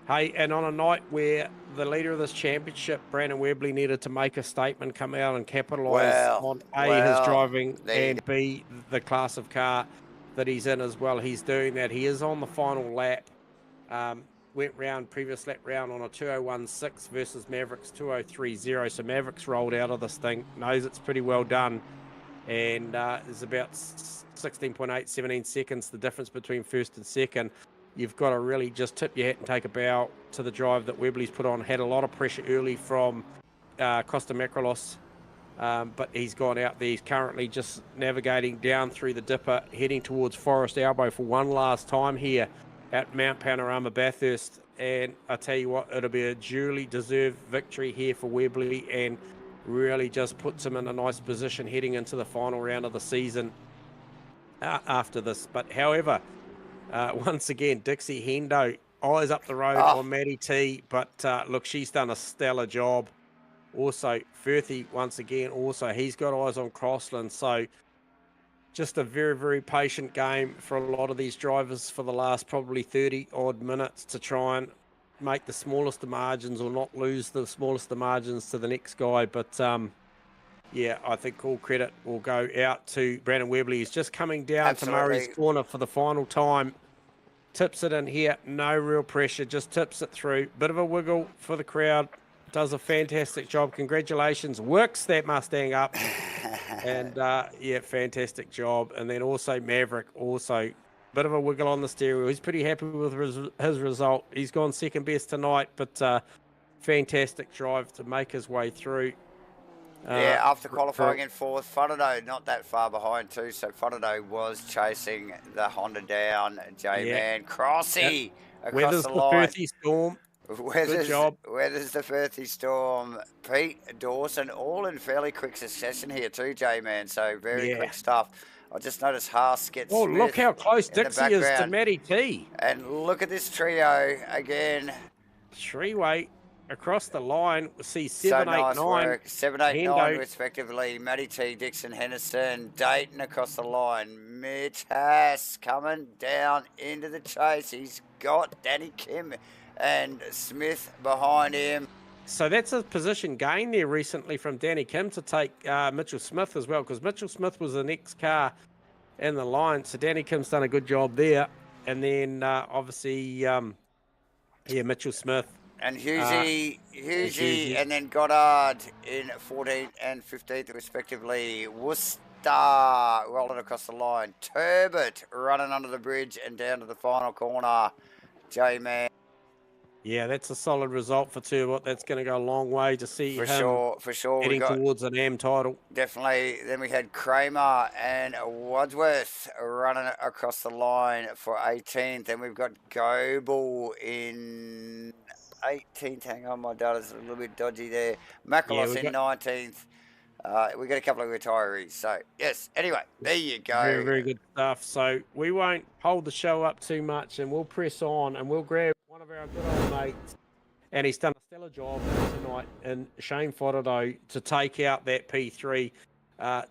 Hey, and on a night where the leader of this championship, Brandon Webley, needed to make a statement, come out and capitalise on his driving and B, the class of car that he's in as well. He's doing that. He is on the final lap. Previous lap round on a 201.6 versus Mavericks 203.0. So Mavericks rolled out of this thing, knows it's pretty well done. And is about 16.8, 17 seconds, the difference between first and second. You've got to really just tip your hat and take a bow to the drive that Webley's put on. Had a lot of pressure early from Costa Macrolos, but he's gone out there. He's currently just navigating down through the dipper, heading towards Forest Elbow for one last time here at Mount Panorama, Bathurst. And I tell you what, it'll be a duly deserved victory here for Webley and really just puts him in a nice position heading into the final round of the season after this. But however, once again, Dixie Hendo, eyes up the road on Maddie T, but look, she's done a stellar job. Also, Firthy, once again, he's got eyes on Crossland. So just a very, very patient game for a lot of these drivers for the last probably 30 odd minutes to try and make the smallest of margins or not lose the smallest of margins to the next guy. But I think all credit will go out to Brandon Webley. He's just coming down to Murray's corner for the final time. Tips it in here, no real pressure, just tips it through. Bit of a wiggle for the crowd. Does a fantastic job. Congratulations. Works that Mustang up. And fantastic job. And then also Maverick, also bit of a wiggle on the steering wheel. He's pretty happy with his result. He's gone second best tonight, but fantastic drive to make his way through. Yeah, after qualifying in fourth, Fondo not that far behind too, so Fondo was chasing the Honda down. J-Man, Crossy across weathers the the line. Firthy storm. Good job. Weathers the Firthy storm. Pete, Dawson, all in fairly quick succession here too, J-Man, so very quick stuff. I just noticed Haas gets Oh, Smith look how close in the Dixie is to background. Matty T. And look at this trio again. Three-way across the line. We see 7, So 8, nice 9. work. 7, 8, 9 Hendo. respectively. Matty T, Dixon, Henderson, Dayton across the line. Mitch Haas coming down into the chase. He's got Danny Kim and Smith behind him. So that's a position gain there recently from Danny Kim to take Mitchell Smith as well, because Mitchell Smith was the next car in the line. So Danny Kim's done a good job there. And then obviously, Mitchell Smith. And Husey, and then Goddard in 14th and 15th respectively. Worcester rolling across the line. Turbot running under the bridge and down to the final corner. J-Man. Yeah, that's a solid result for Turbot. That's going to go a long way to see For him sure. heading towards an AM title. Definitely. Then we had Kramer and Wadsworth running across the line for 18th. Then we've got Goebel in 18th. Hang on, my data's a little bit dodgy there. Macalos in 19th. We got a couple of retirees. So, yes. Anyway, there you go. Very, very good stuff. So we won't hold the show up too much, and we'll press on, and we'll grab one of our good old mates, and he's done a stellar job tonight, and Shane Fododo to take out that P3.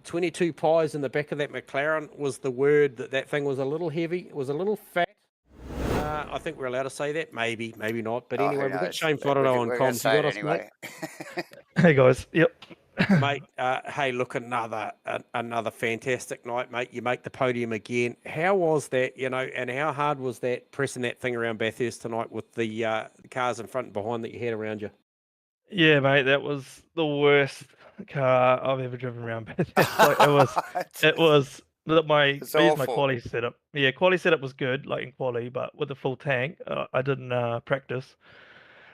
22 pies in the back of that McLaren was the word. That thing was a little heavy. It was a little fat. I think we're allowed to say that. Maybe not. But anyway, we've got Shane Fododo on comms. You got us, anyway. mate? Hey, guys. Yep. Mate, hey, look, another fantastic night, mate. You make the podium again. How was that, and how hard was that pressing that thing around Bathurst tonight with the cars in front and behind that you had around you? Yeah, mate, that was the worst car I've ever driven around Bathurst. It was my quali setup. Yeah, quali setup was good, like in quali, but with the full tank, I didn't practice.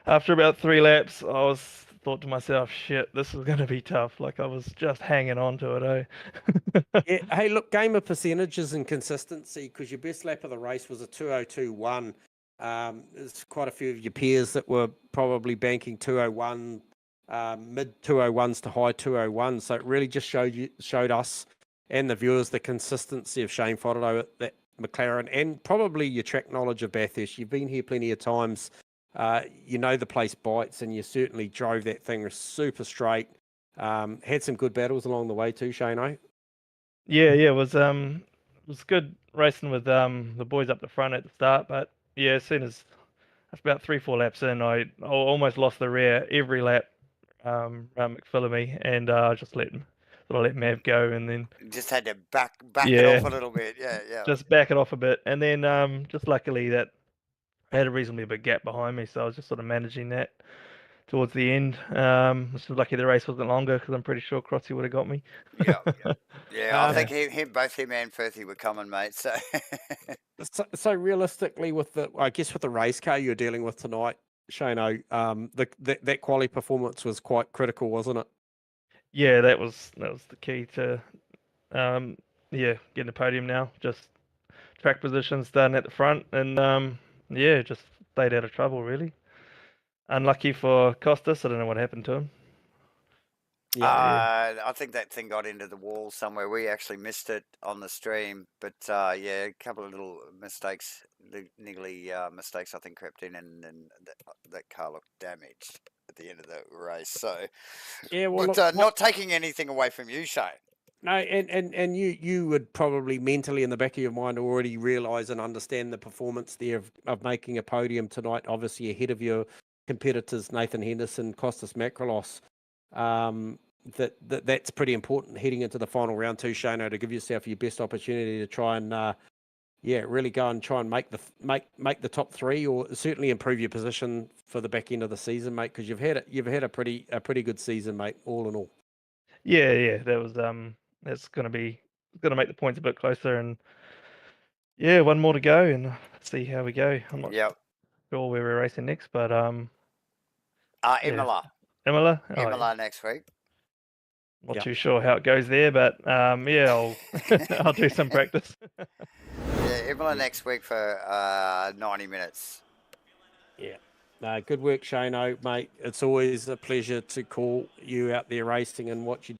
After about 3 laps, thought to myself, shit, this is going to be tough. Like, I was just hanging on to it, Yeah. Hey, look, game of percentages and consistency, because your best lap of the race was a 2:02.1. There's quite a few of your peers that were probably banking 2:01, mid 2:01s to high 2:01. So it really just showed us and the viewers the consistency of Shane Fododo at that McLaren, and probably your track knowledge of Bathurst. You've been here plenty of times. You know the place bites, and you certainly drove that thing super straight. Had some good battles along the way too, Shane. Yeah, it was good racing with the boys up the front at the start, but yeah, as soon as about 3-4 laps in, I almost lost the rear every lap around McPhillamy, and just let Mav go, and then just had to back it off a little bit. Yeah. Just back it off a bit, and then just luckily that I had a reasonably big gap behind me, so I was just sort of managing that towards the end. Just lucky the race wasn't longer, because I'm pretty sure Crossy would have got me. Yeah. I think both him and Firthy were coming, mate. So realistically, with the race car you're dealing with tonight, Shane, that quali performance was quite critical, wasn't it? Yeah, that was the key to getting the podium now. Just track position, starting at the front, and just stayed out of trouble, really. Unlucky for Costas. I don't know what happened to him. I think that thing got into the wall somewhere. We actually missed it on the stream, but a couple of little mistakes, niggly mistakes, I think crept in, and that car looked damaged at the end of the race. So, not taking anything away from you, Shane. No, and you would probably mentally in the back of your mind already realise and understand the performance there of making a podium tonight, obviously ahead of your competitors, Nathan Henderson, Costas Makrolos. That's pretty important heading into the final round too, Shane, to give yourself your best opportunity to try and really go and try and make the top 3, or certainly improve your position for the back end of the season, mate, because you've had a pretty good season, mate, all in all. Yeah, that was that's gonna make the points a bit closer, and Yeah, one more to go and see how we go. I'm not Yep. sure where we're racing next, but yeah. Imola. Imola? Oh, Imola yeah. next week. Not Yep. too sure how it goes there, but yeah, I'll do some practice. Yeah, Imola next week for 90 minutes. Yeah. Good work, Shano, mate. It's always a pleasure to call you out there racing and watch you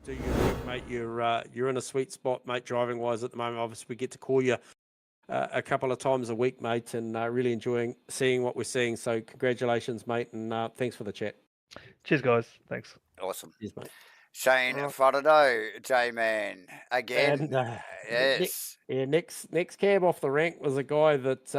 do your work, mate. You're in a sweet spot, mate, driving wise at the moment. Obviously, we get to call you a couple of times a week, mate, and really enjoying seeing what we're seeing. So, congratulations, mate, and thanks for the chat. Cheers, guys. Thanks. Awesome. Cheers, mate. Shane Frodado, J-Man, again. And Yes. next cab off the rank was a guy that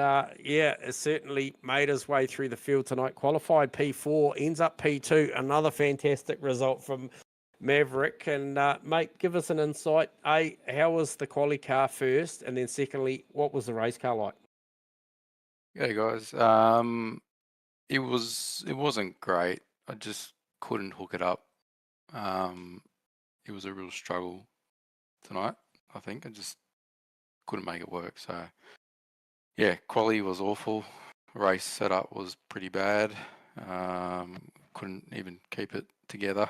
has certainly made his way through the field tonight. Qualified P4, ends up P2. Another fantastic result from Maverick. And mate, give us an insight. A, how was the quali car first, and then secondly, what was the race car like? Yeah, guys. It wasn't great. I just couldn't hook it up. It was a real struggle tonight. I think I just couldn't make it work. So yeah, quali was awful. Race setup was pretty bad. Couldn't even keep it together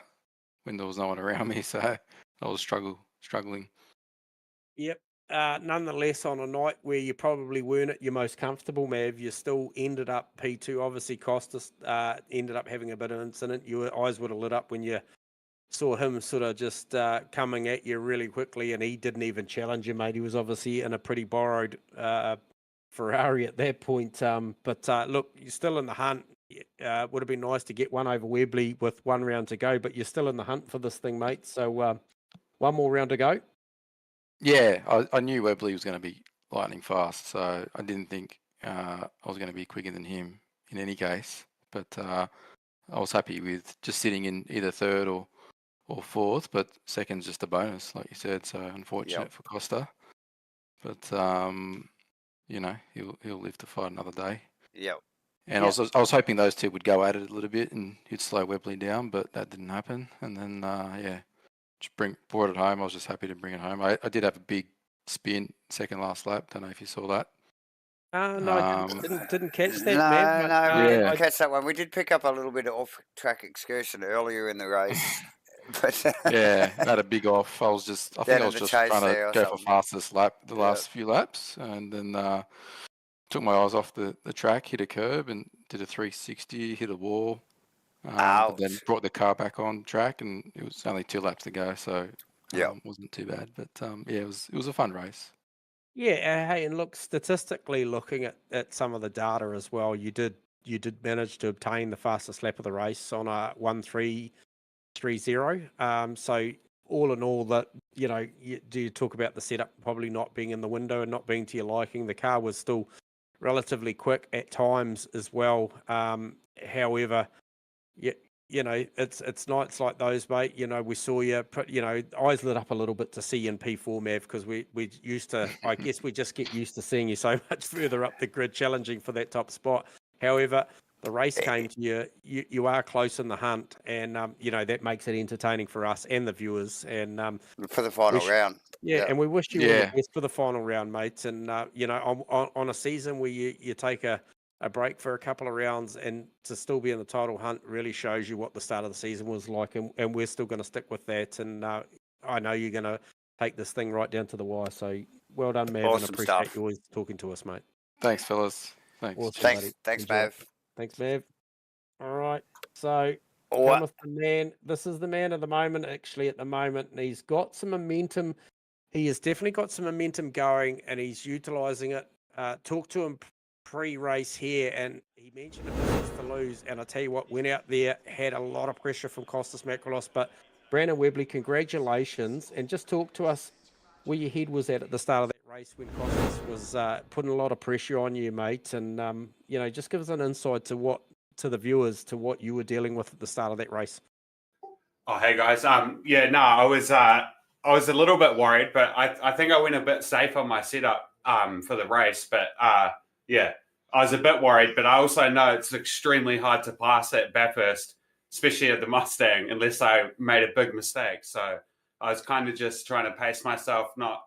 when there was no one around me. So I was struggling. Yep. Nonetheless, on a night where you probably weren't at your most comfortable, Mav, you still ended up P2. Obviously, Costas ended up having a bit of an incident. Your eyes would have lit up when you saw him sort of just coming at you really quickly, and he didn't even challenge you, mate. He was obviously in a pretty borrowed Ferrari at that point. But look, you're still in the hunt. Would have been nice to get one over Webley with one round to go, but you're still in the hunt for this thing, mate. So one more round to go. Yeah, I knew Webley was going to be lightning fast, so I didn't think I was going to be quicker than him in any case. But I was happy with just sitting in either third or fourth, but second's just a bonus, like you said. So unfortunate for Costa, but he'll live to fight another day. Yep. And I was hoping those two would go at it a little bit and he'd slow Webley down, but that didn't happen. And then just brought it home. I was just happy to bring it home. I did have a big spin second last lap. Don't know if you saw that. No, I didn't catch that, No, man. we didn't catch that one. We did pick up a little bit of off-track excursion earlier in the race. But yeah, I had a big off. I think I was just trying to go for fastest lap the last few laps, and then took my eyes off the track, hit a curb, and did a 360, hit a wall. But then brought the car back on track, and it was only 2 laps to go, so wasn't too bad. But it was a fun race. Yeah, hey, and look, statistically looking at some of the data as well, you did manage to obtain the fastest lap of the race on a 1:3:30. So all in all, that you talk about the setup probably not being in the window and not being to your liking. The car was still relatively quick at times as well. However, it's nights like those, mate. We saw you, eyes lit up a little bit to see you in P4, Mav, because we used to, I guess we just get used to seeing you so much further up the grid, challenging for that top spot. However, the race came to you. You are close in the hunt, and that makes it entertaining for us and the viewers. And for the final round. Yeah, and we wish you all the best for the final round, mates. And on a season where you take a break for a couple of rounds and to still be in the title hunt really shows you what the start of the season was like, and we're still going to stick with that. And I know you're going to take this thing right down to the wire. So well done, Mav, and appreciate you always talking to us, mate. Thanks, fellas. Thanks. Awesome, thanks, Mav. Thanks, Mav. All right, so come with the man. This is the man of the moment, actually, at the moment, and he's got some momentum. He has definitely got some momentum going, and he's utilising it. Talked to him pre-race here, and he mentioned a business to lose. And I tell you what, went out there, had a lot of pressure from Costas Makrolos. But Brandon Webley, congratulations, and just talk to us where your head was at the start of that race when Costas was putting a lot of pressure on you, mate. And just give us an insight to the viewers to what you were dealing with at the start of that race. Oh, hey guys. I was a little bit worried, but I think I went a bit safe on my setup for the race. But I was a bit worried. But I also know it's extremely hard to pass at Bathurst, especially at the Mustang, unless I made a big mistake. So I was kind of just trying to pace myself, not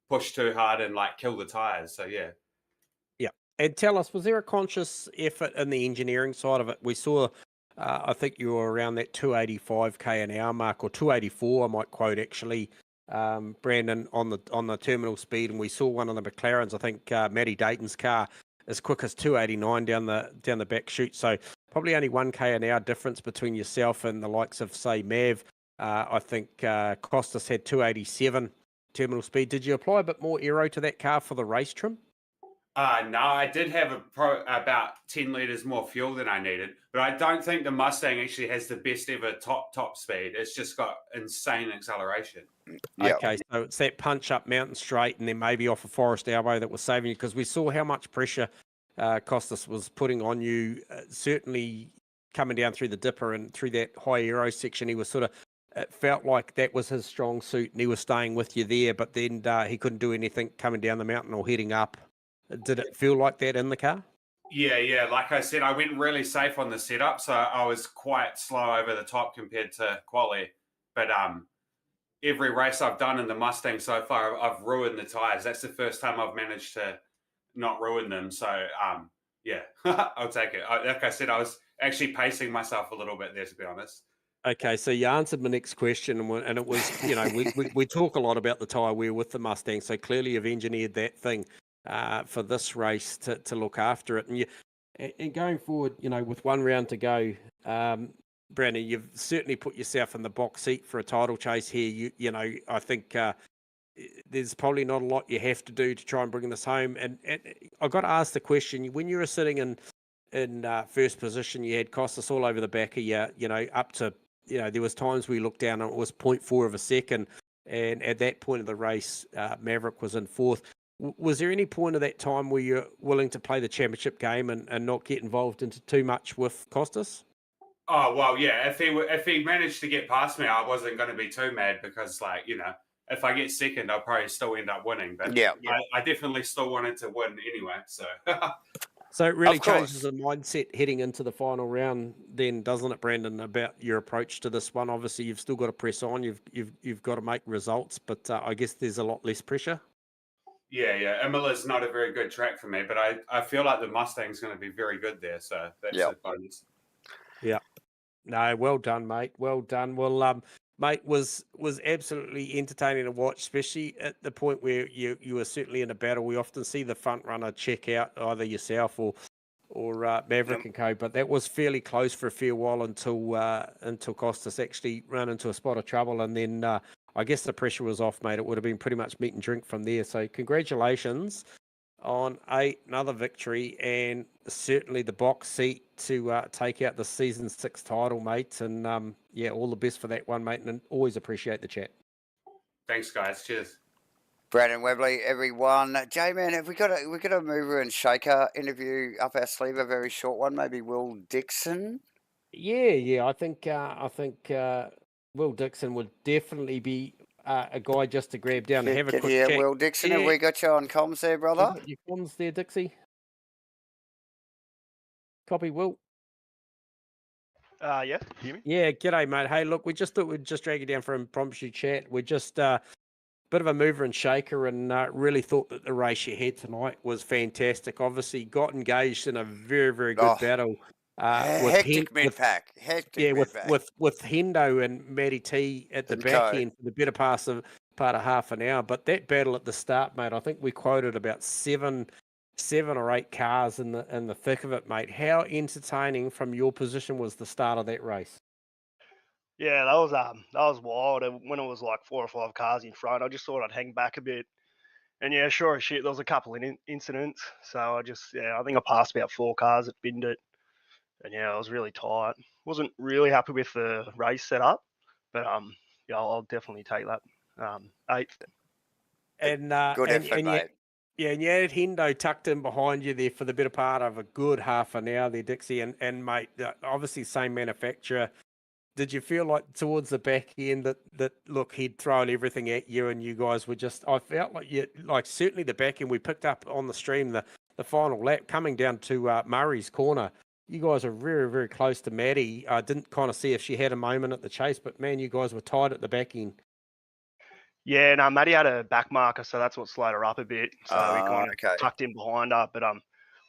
push too hard and like kill the tires. So yeah. Yeah. And tell us, was there a conscious effort in the engineering side of it? We saw, I think you were around that 285k an hour mark, or 284, I might quote actually, Brandon, on the terminal speed, and we saw one of the McLarens, I think Matty Dayton's car, as quick as 289 down the back chute. So probably only 1k an hour difference between yourself and the likes of, say, Mav. I think Costas had 287 terminal speed. Did you apply a bit more aero to that car for the race trim? No, I did have about 10 litres more fuel than I needed, but I don't think the Mustang actually has the best ever top speed. It's just got insane acceleration. Yep. Okay, so it's that punch up Mountain Straight and then maybe off a Forest Elbow that was saving you, because we saw how much pressure Costas was putting on you, certainly coming down through the dipper and through that high aero section. He was sort of, it felt like that was his strong suit and he was staying with you there, but then he couldn't do anything coming down the mountain or heading up. Did it feel like that in the car? Yeah. Like I said, I went really safe on the setup, so I was quite slow over the top compared to quali. But every race I've done in the Mustang so far, I've ruined the tires. That's the first time I've managed to not ruin them. So yeah, I'll take it. Like I said, I was actually pacing myself a little bit there, to be honest. Okay, so you answered my next question, and it was, you know, we talk a lot about the tyre wear with the Mustang, so clearly you've engineered that thing for this race to look after it. And going forward, you know, with one round to go, Brandon, you've certainly put yourself in the box seat for a title chase here. You know, I think there's probably not a lot you have to do to try and bring this home. And I got to ask the question, when you were sitting in first position, you had Costas all over the back of you, you know, up to, you know, there was times we looked down and it was 0.4 of a second. And at that point of the race, Maverick was in fourth. Was there any point of that time where you're willing to play the championship game and not get involved into too much with Costas? Oh, well, yeah. If he managed to get past me, I wasn't going to be too mad, because, like, you know, if I get second, I'll probably still end up winning. But yeah. I definitely still wanted to win anyway. So so it really changes the mindset heading into the final round then, doesn't it, Brandon, about your approach to this one? Obviously, you've still got to press on. You've got to make results, but I guess there's a lot less pressure. Yeah. Imola's not a very good track for me, but I feel like the Mustang's going to be very good there. So that's a bonus. Yeah. No, well done, mate. Well done. Well, mate, was absolutely entertaining to watch, especially at the point where you were certainly in a battle. We often see the front runner check out either yourself or Maverick and co, but that was fairly close for a fair while until Costas actually ran into a spot of trouble, and then I guess the pressure was off, mate. It would have been pretty much meat and drink from there. So congratulations on another victory, and certainly the box seat to take out the season 6 title, mate. And yeah, all the best for that one, mate. And always appreciate the chat. Thanks, guys. Cheers. Brandon Webley, everyone. J-Man, have we got a mover and shaker interview up our sleeve? A very short one, maybe Will Dixon. Yeah. I think Will Dixon would definitely be a guy just to grab down and have a quick chat. Will Dixon, have we got you on comms there, brother? Your comms there, Dixie. Copy, Will. Yeah, hear me? Yeah, g'day, mate. Hey, look, we just thought we'd just drag you down for impromptu chat. We're just bit of a mover and shaker, and really thought that the race you had tonight was fantastic. Obviously, got engaged in a very, very good battle. Hectic mid-pack. With Hendo and Matty T at the back end for the better part of half an hour. But that battle at the start, mate, I think we quoted about seven or eight cars in the thick of it, mate. How entertaining from your position was the start of that race? Yeah, that was wild. And when it was like 4 or 5 cars in front, I just thought I'd hang back a bit. And yeah, sure as shit, there was a couple of incidents. So I think I passed about 4 cars that binned it. And yeah, I was really tight. Wasn't really happy with the race setup, but yeah, I'll definitely take that 8th. And good effort, mate. Yeah, and you had Hendo tucked in behind you there for the better part of a good half an hour there, Dixie. And mate, obviously same manufacturer. Did you feel like towards the back end that look, he'd thrown everything at you and you guys were just, I felt like certainly the back end, we picked up on the stream the final lap coming down to Murray's corner. You guys are very, very close to Maddie. I didn't kind of see if she had a moment at the chase, but man, you guys were tight at the back end. Yeah, no, Maddie had a back marker, so that's what slowed her up a bit. So we kind of tucked in behind her. But I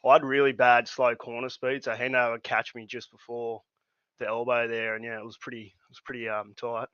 had really bad slow corner speed, so Hendo would catch me just before the elbow there, and yeah, it was pretty tight.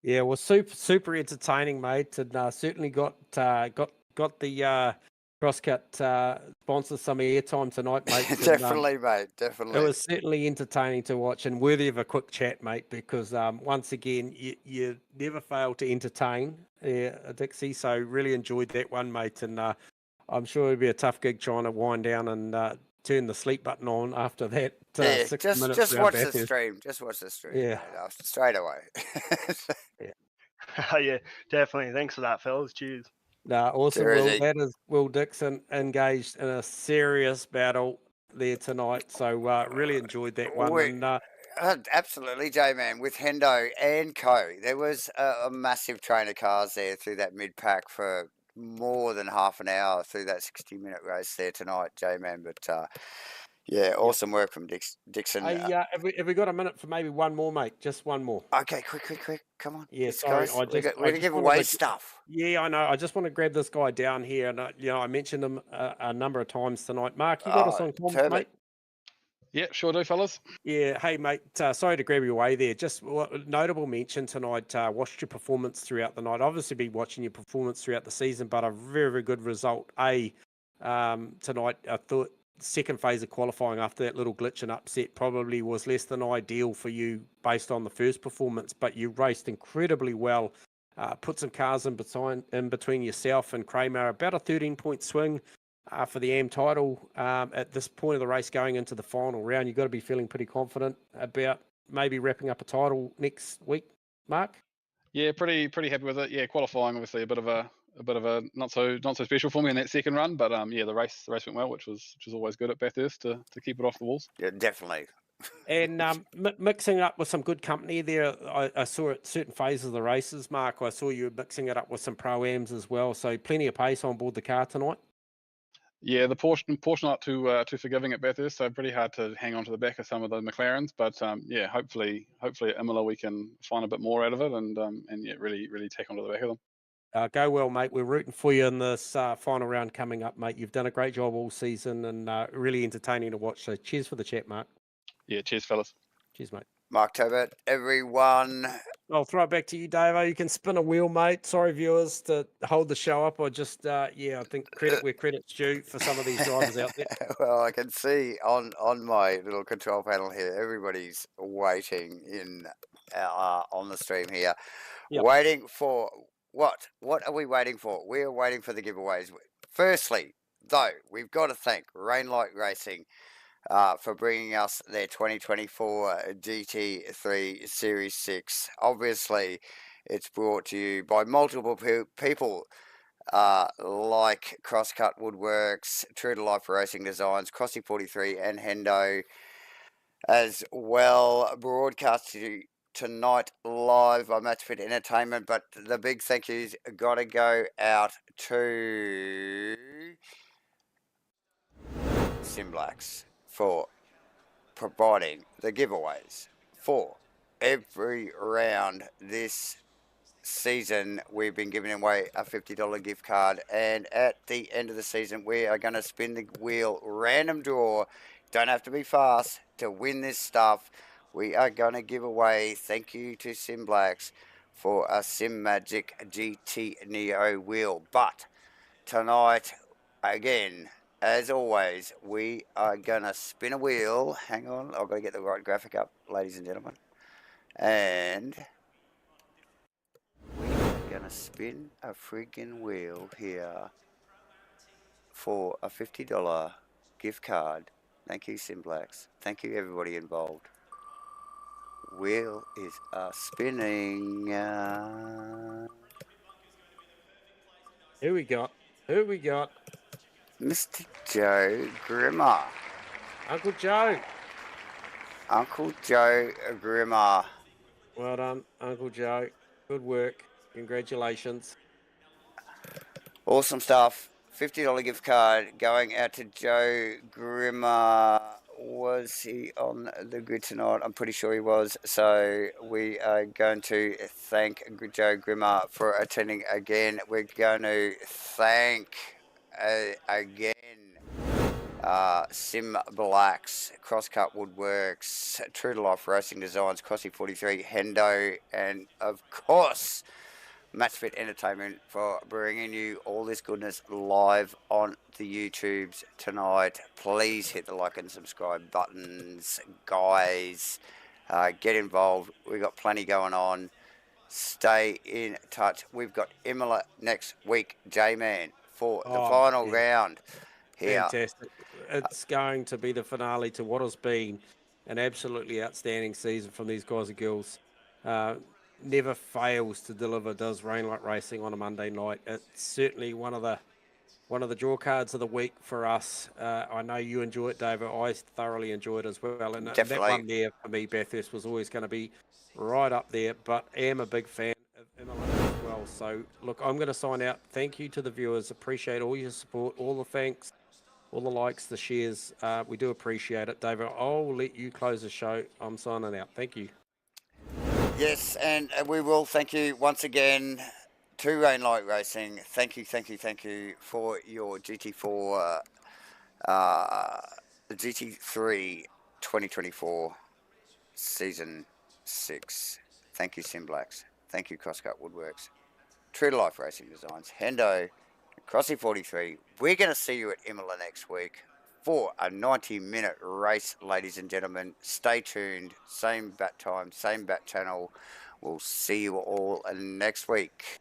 Yeah, well, super entertaining, mate, and certainly got the CrossCut sponsor some airtime tonight, mate. Definitely, mate. Definitely. It was certainly entertaining to watch and worthy of a quick chat, mate, because once again, you never fail to entertain, Dixie. So really enjoyed that one, mate, and I'm sure it'd be a tough gig trying to wind down and turn the sleep button on after that. Yeah, 6 minutes just round watch Bathurst. the stream. Just watch the stream. Yeah. Mate, straight away. Yeah, definitely. Thanks for that, fellas. Cheers. Awesome. Well, that is Will Dixon engaged in a serious battle there tonight. So really enjoyed that one. Absolutely, J-Man, with Hendo and Co. There was a massive train of cars there through that mid-pack for more than half an hour through that 60-minute race there tonight, J-Man. But yeah, awesome work from Dixon. Hey, have we got a minute for maybe one more, mate? Just one more. Okay, quick. Come on. Yeah, sorry. We're going to give away stuff. Yeah, I know. I just want to grab this guy down here. And, I mentioned him a number of times tonight. Mark, you got us on comms, mate? Yeah, sure do, fellas. Yeah, hey, mate. Sorry to grab you away there. Just notable mention tonight. Watched your performance throughout the night. Obviously, been watching your performance throughout the season, but a very, very good result. Tonight, I thought second phase of qualifying after that little glitch and upset probably was less than ideal for you based on the first performance, but you raced incredibly well. Put some cars in between yourself and Kramer. About a 13-point swing for the AM title at this point of the race going into the final round. You've got to be feeling pretty confident about maybe wrapping up a title next week, Mark? Yeah, pretty happy with it. Yeah, qualifying obviously a bit of a not so special for me in that second run, but yeah, the race went well, which was always good at Bathurst to keep it off the walls. Yeah, definitely. And mixing it up with some good company there. I saw at certain phases of the races, Mark. I saw you mixing it up with some pro-ams as well. So plenty of pace on board the car tonight. Yeah, the portion not too forgiving at Bathurst, so pretty hard to hang on to the back of some of the McLarens. But yeah, hopefully at Imola we can find a bit more out of it and yeah, really take onto the back of them. Go well, mate. We're rooting for you in this final round coming up, mate. You've done a great job all season and really entertaining to watch. So cheers for the chat, Mark. Yeah, cheers, fellas. Cheers, mate. Mark Tobert, everyone. I'll throw it back to you, Davo. You can spin a wheel, mate. Sorry, viewers, to hold the show up. I just, I think credit where credit's due for some of these drivers out there. Well, I can see on my little control panel here, everybody's waiting on the stream here, waiting for what? What are we waiting for? We are waiting for the giveaways. Firstly, though, we've got to thank Rainlight Racing for bringing us their 2024 GT3 Series 6. Obviously, it's brought to you by multiple people like CrossCut Woodworks, True to Life Racing Designs, Crossy 43 and Hendo as well. Broadcast to you tonight live by Matchfit Entertainment, but the big thank yous got to go out to Simblacks for providing the giveaways for every round this season. We've been giving away a $50 gift card, and at the end of the season we are going to spin the wheel, random draw, don't have to be fast to win this stuff. We are going to give away, thank you to Simblacks, for a Sim Magic GT Neo wheel. But tonight, again, as always, we are going to spin a wheel. Hang on, I've got to get the right graphic up, ladies and gentlemen. And we are going to spin a friggin' wheel here for a $50 gift card. Thank you, Simblacks. Thank you, everybody involved. Wheel is spinning. Who we got? Mr. Joe Grimmer. Uncle Joe Grimmer. Well done, Uncle Joe. Good work. Congratulations. Awesome stuff. $50 gift card going out to Joe Grimmer. was he on the grid tonight? I'm pretty sure he was. So we are going to thank Joe Grimmer for attending again. We're going to thank again Sim Blacks, CrossCut Woodworks, True to Life Racing Designs, Crossy 43, Hendo, and of course Matchfit Entertainment for bringing you all this goodness live on the YouTubes tonight. Please hit the like and subscribe buttons, guys. Get involved. We've got plenty going on. Stay in touch. We've got Imola next week, J-Man, for the final round here. Fantastic. It's going to be the finale to what has been an absolutely outstanding season from these guys and girls. Never fails to deliver, does Rainlight Racing on a Monday night. It's certainly one of the draw cards of the week for us. I know you enjoy it, David. I thoroughly enjoy it as well. And that one there for me, Bathurst, was always going to be right up there. But I am a big fan of Imola as well. So, look, I'm going to sign out. Thank you to the viewers. Appreciate all your support, all the thanks, all the likes, the shares. We do appreciate it. David, I'll let you close the show. I'm signing out. Thank you. Yes, and we will thank you once again to Rainlight Racing. Thank you for your GT4, the GT3 2024 Season 6. Thank you, Sim Blacks. Thank you, CrossCut Woodworks. True to Life Racing Designs. Hendo, Crossy 43. We're going to see you at Imola next week for a 90-minute race, ladies and gentlemen. Stay tuned. Same bat time, same bat channel. We'll see you all next week.